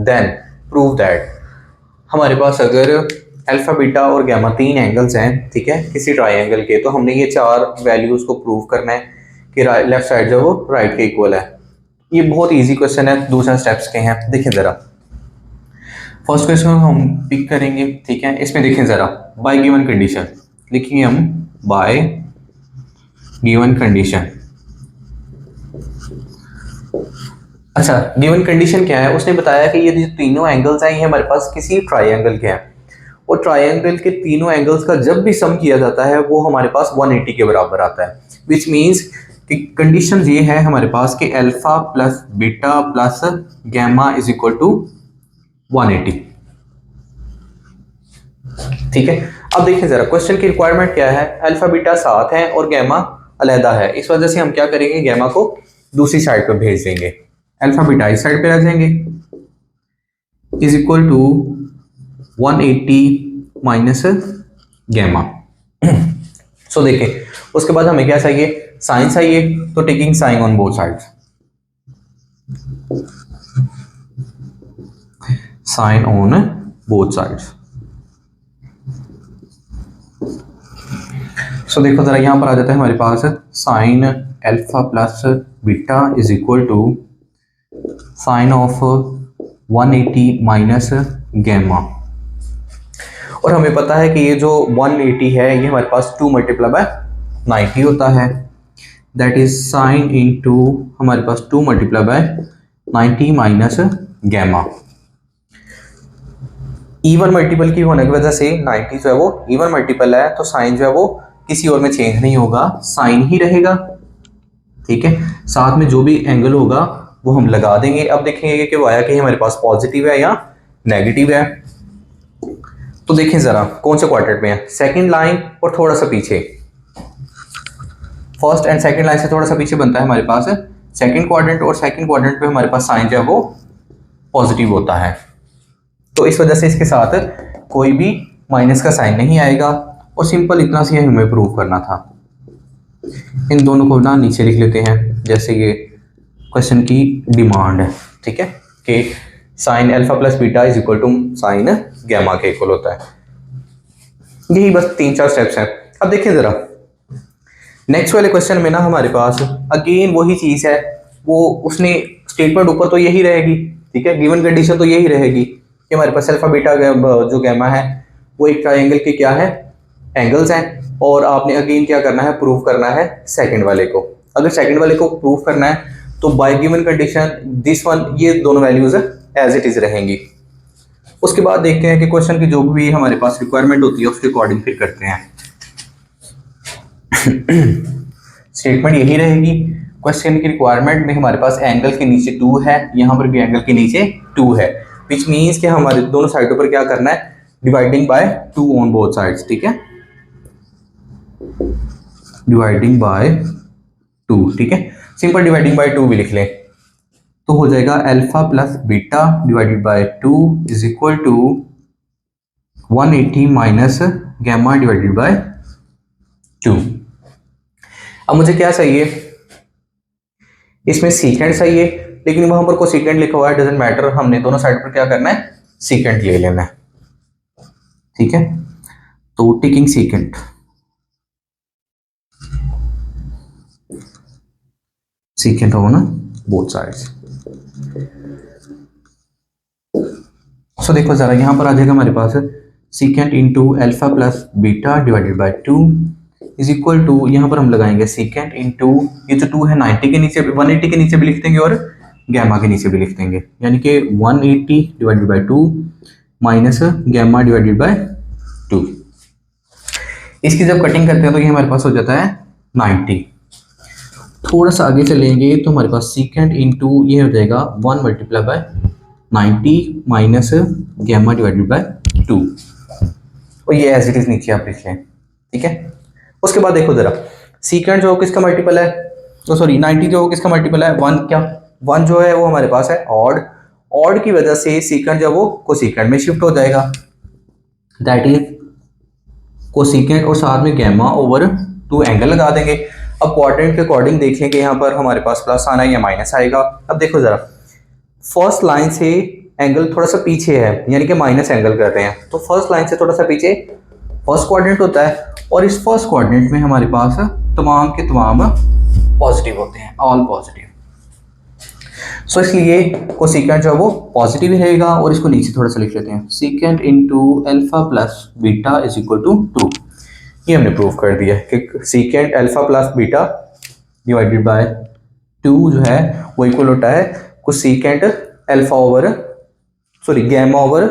then prove that। हमारे पास अगर अल्फा बीटा और गैमा 3 एंगल्स हैं, ठीक है, किसी ट्राइंगल के, तो हमने ये 4 वैल्यूज को प्रूव करना है कि लेफ्ट साइड जो वो राइट के इक्वल है। ये बहुत इजी क्वेश्चन है, दूसरा स्टेप्स के हैं, देखिए ज़रा। फर्स्ट क्वेश्चन हम पिक करेंगे, ठीक है, इसमें देखें ज़रा, बाय गिवन कंडीशन लिखेंगे हम, बाय गिवन कंडीशन। अच्छा, गिवन कंडीशन क्या है, उसने बताया कि ये जो तीनों एंगल्स हैं ये हमारे पास किसी ट्राइंगल के हैं, और ट्राइंगल के तीनों एंगल्स का जब भी सम किया जाता है वो हमारे पास 180 के बराबर आता है, विच मीन्स कि कंडीशन ये है हमारे पास कि alpha plus beta plus gamma is equal to 180, ठीक है। अब देखिए जरा, क्वेश्चन की रिक्वायरमेंट क्या है, अल्फा बीटा साथ है और गैमा अलहदा है, इस वजह से हम क्या करेंगे, गैमा को दूसरी साइड पर भेज देंगे, अल्फा बीटा इस साइड पे आ जाएंगे, is equal to 180 minus gamma. So देखिए, उसके बाद हमें क्या चाहिए, साइन चाहिए, तो taking sine on both sides, sine on both sides. So देखो जरा, यहां पर आ जाता है हमारे पास sine alpha plus beta is equal to sine of 180 minus gamma, और हमें पता है कि ये जो 180 है ये हमारे पास 2 मल्टीप्लाई बाय 90 होता है, दैट इज साइन इनटू हमारे पास 2 multiply by 90 minus gamma. Even multiple की होने की वजह से 90 जो है वो इवन मल्टीपल है, तो साइन जो है वो किसी और में चेंज नहीं होगा, साइन ही रहेगा, ठीक है। साथ में जो भी एंगल होगा वो हम लगा देंगे। अब देखेंगे कि वो आया कि हमारे पास पॉजिटिव है या नेगेटिव है, तो देखें जरा कौन से क्वाड्रेंट में है, सेकंड लाइन और थोड़ा सा पीछे, फर्स्ट एंड सेकंड लाइन से थोड़ा सा पीछे बनता है हमारे पास सेकंड क्वाड्रेंट, और सेकंड क्वाड्रेंट पे हमारे पास साइन जो है वो पॉजिटिव होता है, तो इस वजह से इसके साथ कोई भी माइनस का साइन नहीं आएगा, और सिंपल इतना सी हमें प्रूव करना था। इन दोनों को ना नीचे लिख लेते हैं, जैसे ये क्वेश्चन की डिमांड है, ठीक है, कि sine alpha plus beta is equal to sine gamma के इक्वल होता है। यही बस 3-4 स्टेप्स हैं। अब देखिए जरा, नेक्स्ट वाले क्वेश्चन में ना हमारे पास अगेन वही चीज है, वो उसने स्टेटमेंट ऊपर तो यही रहेगी, ठीक है, गिवन कंडीशन तो यही रहेगी कि हमारे पास अल्फा बीटा जो गैमा है वो एक ट्राइंगल के क्या है, एंगल्स हैं, और आपने अगेन क्या करना है, प्रूव करना है सेकंड वाले को। अगर सेकंड वाले को प्रूव करना है तो bye given condition this one, ये दोनों वैल्यूज एज इट इज रहेंगी। उसके बाद देखते हैं कि क्वेश्चन की जो भी हमारे पास रिक्वायरमेंट होती है उसके अकॉर्डिंग फिर करते हैं। स्टेटमेंट यही रहेगी, क्वेश्चन की रिक्वायरमेंट में हमारे पास एंगल के नीचे 2 है, यहाँ पर भी एंगल के नीचे 2 है, विच मीन्स कि हमारे दोनों साइडों पर क्या करना है, dividing by 2 on both sides, ठीक है, डिवाइडिंग बाय 2, ठीक है, सिंपल डिवाइडिंग बाय 2 भी लिख लें तो हो जाएगा alpha plus beta divided by 2 is equal to 180 minus gamma divided by 2। अब मुझे क्या चाहिए, इसमें सीकेंड चाहिए, लेकिन वहां पर कोसेकेंड लिखा हुआ है, डजंट मैटर, हमने दोनों साइड पर क्या करना है, सीकेंड ले लेना है, ठीक है, तो टेकिंग सीकेंड, सीकेंड हो ना बोथ साइड्स। सो देखो जरा यहां पर आ जाएगा हमारे पास secant into alpha plus beta divided by 2 is equal to, यहाँ पर हम लगाएंगे सीकेंड इंटू, ये जो 2 है 90 के नीचे 180 के नीचे भी लिख देंगे और गैमा के नीचे भी लिख देंगे, यानी कि 180 divided by 2 minus gamma divided by 2। इसकी जब कटिंग करते हैं तो ये हमारे पास हो जाता है 90। थोड़ा सा आगे चलेंगे तो हमारे पास सीकेंड इंटू ये हो जाएगा 1 multiply by 90 minus gamma divided by 2, और ये एज इट इज नीचे आप लिख लें, ठीक है। उसके बाद देखो जरा सीकेंड जो किसका मल्टीपल है, तो सॉरी 90 जो किसका मल्टीपल है, 1, क्या 1 जो है वो हमारे पास है ऑड, ऑड की वजह से सीकेंड जो वो कोसेकेंड में शिफ्ट हो जाएगा, दैट इज कोसेकेंड और साथ में गैमा ओवर 2 एंगल लगा देंगे। अब क्वाड्रेंट के अकॉर्डिंग देख लेंगे यहाँ पर हमारे पास प्लस आना है या माइनस आएगा। अब देखो जरा फर्स्ट लाइन से एंगल थोड़ा सा पीछे है, यानी कि माइनस एंगल कर रहे हैं, तो फर्स्ट लाइन से थोड़ा सा पीछे फर्स्ट क्वाड्रेंट होता है, और इस फर्स्ट क्वाड्रेंट में हमारे पास तमाम के तमाम पॉजिटिव होते हैं, ऑल पॉजिटिव। सो इसलिए कोसेकेंड जो वो पॉजिटिव ही रहेगा, और इसको नीचे थोड़ा सा लिख लेते हैं, secant into alpha plus beta is equal to 2। ये हमने प्रूव कर दिया है कि secant alpha plus beta divided by 2 जो है वो इक्वल होता है cosecant alpha over sorry gamma over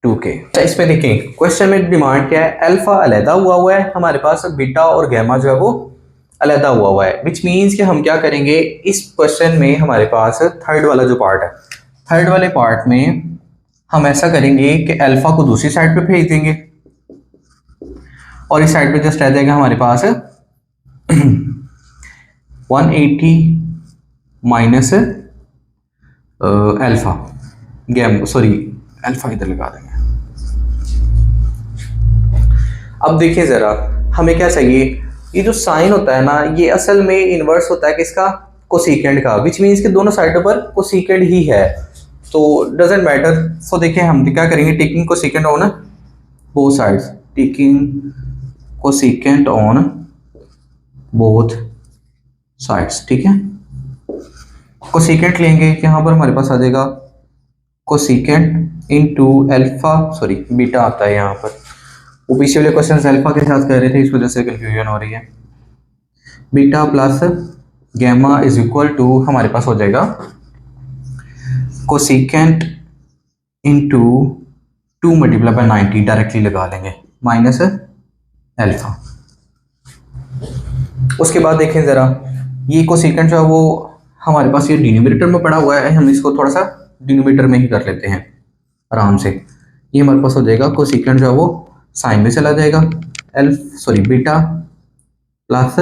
2k। अच्छा इसमें देखें क्वेश्चन में डिमांड क्या है, अल्फा अलहदा हुआ है हमारे पास, बीटा और गैमा जो है वो अलहदा हुआ है, विच मीन्स कि हम क्या करेंगे इस क्वेश्चन में हमारे पास थर्ड वाला जो पार्ट है, थर्ड वाले पार्ट में हम ऐसा करेंगे कि अल्फा को दूसरी साइड पे भेज देंगे, और इस साइड पे जस्ट रह जाएगा हमारे पास 180 minus alpha gamma sorry alpha इधर लगा देंगे। अब देखिए जरा हमें क्या चाहिए, ये जो साइन होता है ना ये असल में इनवर्स होता है किसका, कोसेकेंड का, विच मीन्स कि दोनों साइडों पर कोसेकेंड ही है, तो डजेंट मैटर। सो देखिए हम क्या करेंगे, taking cosecant on both sides, taking cosecant on both sides, ठीक है। कोसेकेंड लेंगे, यहाँ पर हमारे पास आ जाएगा cosecant into alpha sorry beta आता है यहाँ पर, वो पीछे वाले क्वेश्चन अल्फा के साथ कर रहे थे, इस वजह से कंफ्यूजन हो रही है। Beta plus gamma is equal to हमारे पास हो जाएगा cosecant into 2 multiply by 90 directly लगा लेंगे माइनस अल्फा। उसके बाद देखें जरा ये कोसेकेंड जो है वो हमारे पास ये डिनोमिनेटर में पड़ा हुआ है, हम इसको थोड़ा सा डिनोमिनेटर में ही कर लेते हैं आराम से। ये हमारे पास हो जाएगा कोसेकेंड जो है वो साइन में चला जाएगा, beta plus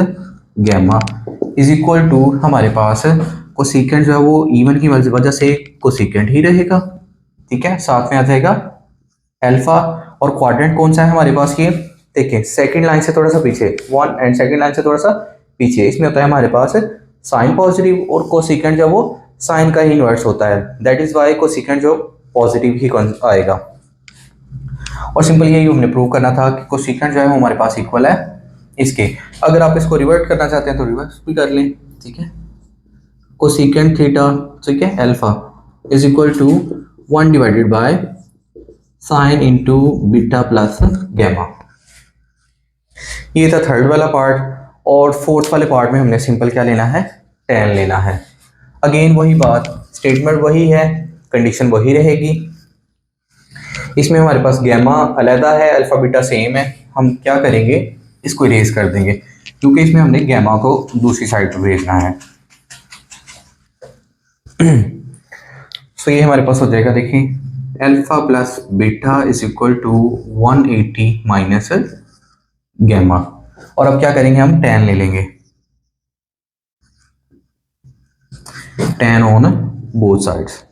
gamma is equal to हमारे पास कोसेकेंड जो है वो इवन की वजह से कोसेकेंड ही रहेगा, ठीक है, साथ में आ जाएगा अल्फा, और क्वाड्रेंट कौन सा है हमारे पास, ये देखिए सेकंड लाइन से थोड़ा सा पीछे 1 एंड सेकंड लाइन से थोड़ा सा पीछे, इसमें होता है हमारे पास साइन पॉजिटिव, और कोसेकेंड जो वो साइन का ही इनवर्स होता है, दैट इज वाई कोसेकेंड जो पॉजिटिव ही आएगा। और सिंपल यही हमने प्रूव करना था कि कोसेकेंड जो है वो हमारे पास इक्वल है इसके। अगर आप इसको रिवर्ट करना चाहते हैं तो रिवर्स भी कर लें, ठीक है, कोसेकेंड थीटा ठीक है alpha is equal to 1 divided by sine into beta plus gamma. ये था थर्ड वाला पार्ट, और फोर्थ वाले पार्ट में हमने सिंपल क्या लेना है, tan लेना है। अगेन वही बात, स्टेटमेंट वही है, कंडीशन वही रहेगी। इसमें हमारे पास गैमा अलहदा है, अल्फा बीटा सेम है, हम क्या करेंगे इसको इरेज कर देंगे, क्योंकि इसमें हमने गैमा को दूसरी साइड पर भेजना है। सो ये हमारे पास हो जाएगा, देखिए alpha plus beta is equal to 180 minus gamma. और अब क्या करेंगे, हम tan ले लेंगे, tan ऑन बोथ साइड्स।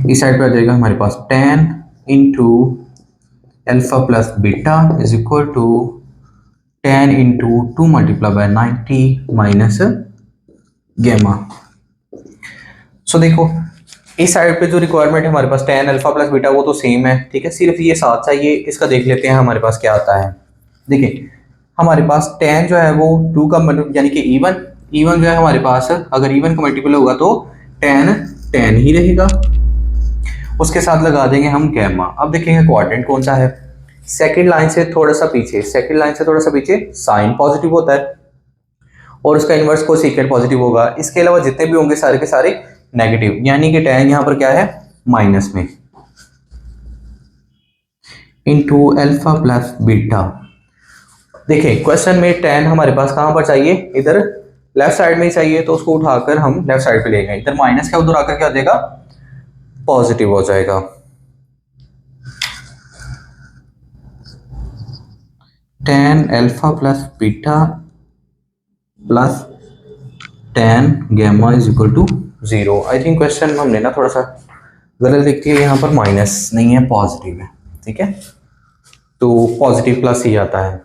इस साइड पे आ जाएगा हमारे पास tan into alpha plus beta is equal to tan into 2 multiply by 90 minus gamma. So देखो इस साइड पे जो रिक्वायरमेंट है हमारे पास tan अल्फा प्लस बीटा वो तो सेम है, ठीक है, सिर्फ ये साथ चाहिए। इसका देख लेते हैं हमारे पास क्या आता है। देखिए हमारे पास tan जो है वो 2 का यानी कि इवन इवन जो है हमारे पास, अगर इवन का मल्टीपल होगा तो tan tan ही रहेगा, उसके साथ लगा देंगे हम गैमा। अब देखेंगे क्वाड्रेंट कौन सा है। सेकंड लाइन से थोड़ा सा पीछे, सेकंड लाइन से थोड़ा सा पीछे साइन पॉजिटिव होता है और उसका इन्वर्स कोसेकेंट पॉजिटिव होगा। इसके अलावा जितने भी होंगे सारे के सारे नेगेटिव, यानी कि tan यहां पर क्या है, माइनस में, इंटू अल्फा प्लस बीटा। देखिए क्वेश्चन में tan हमारे पास कहां पर चाहिए, इधर लेफ्ट साइड में ही चाहिए, तो उसको उठाकर हम लेफ्ट साइड पे लेंगे। इधर माइनस का उधर आकर क्या हो जाएगा, पॉजिटिव हो जाएगा। tan alpha plus beta plus tan gamma is equal to 0। I think question हमने ना थोड़ा सा गलत लिख दिया, यहाँ पर माइनस नहीं है पॉजिटिव है, ठीक है, तो पॉजिटिव प्लस ही आता है।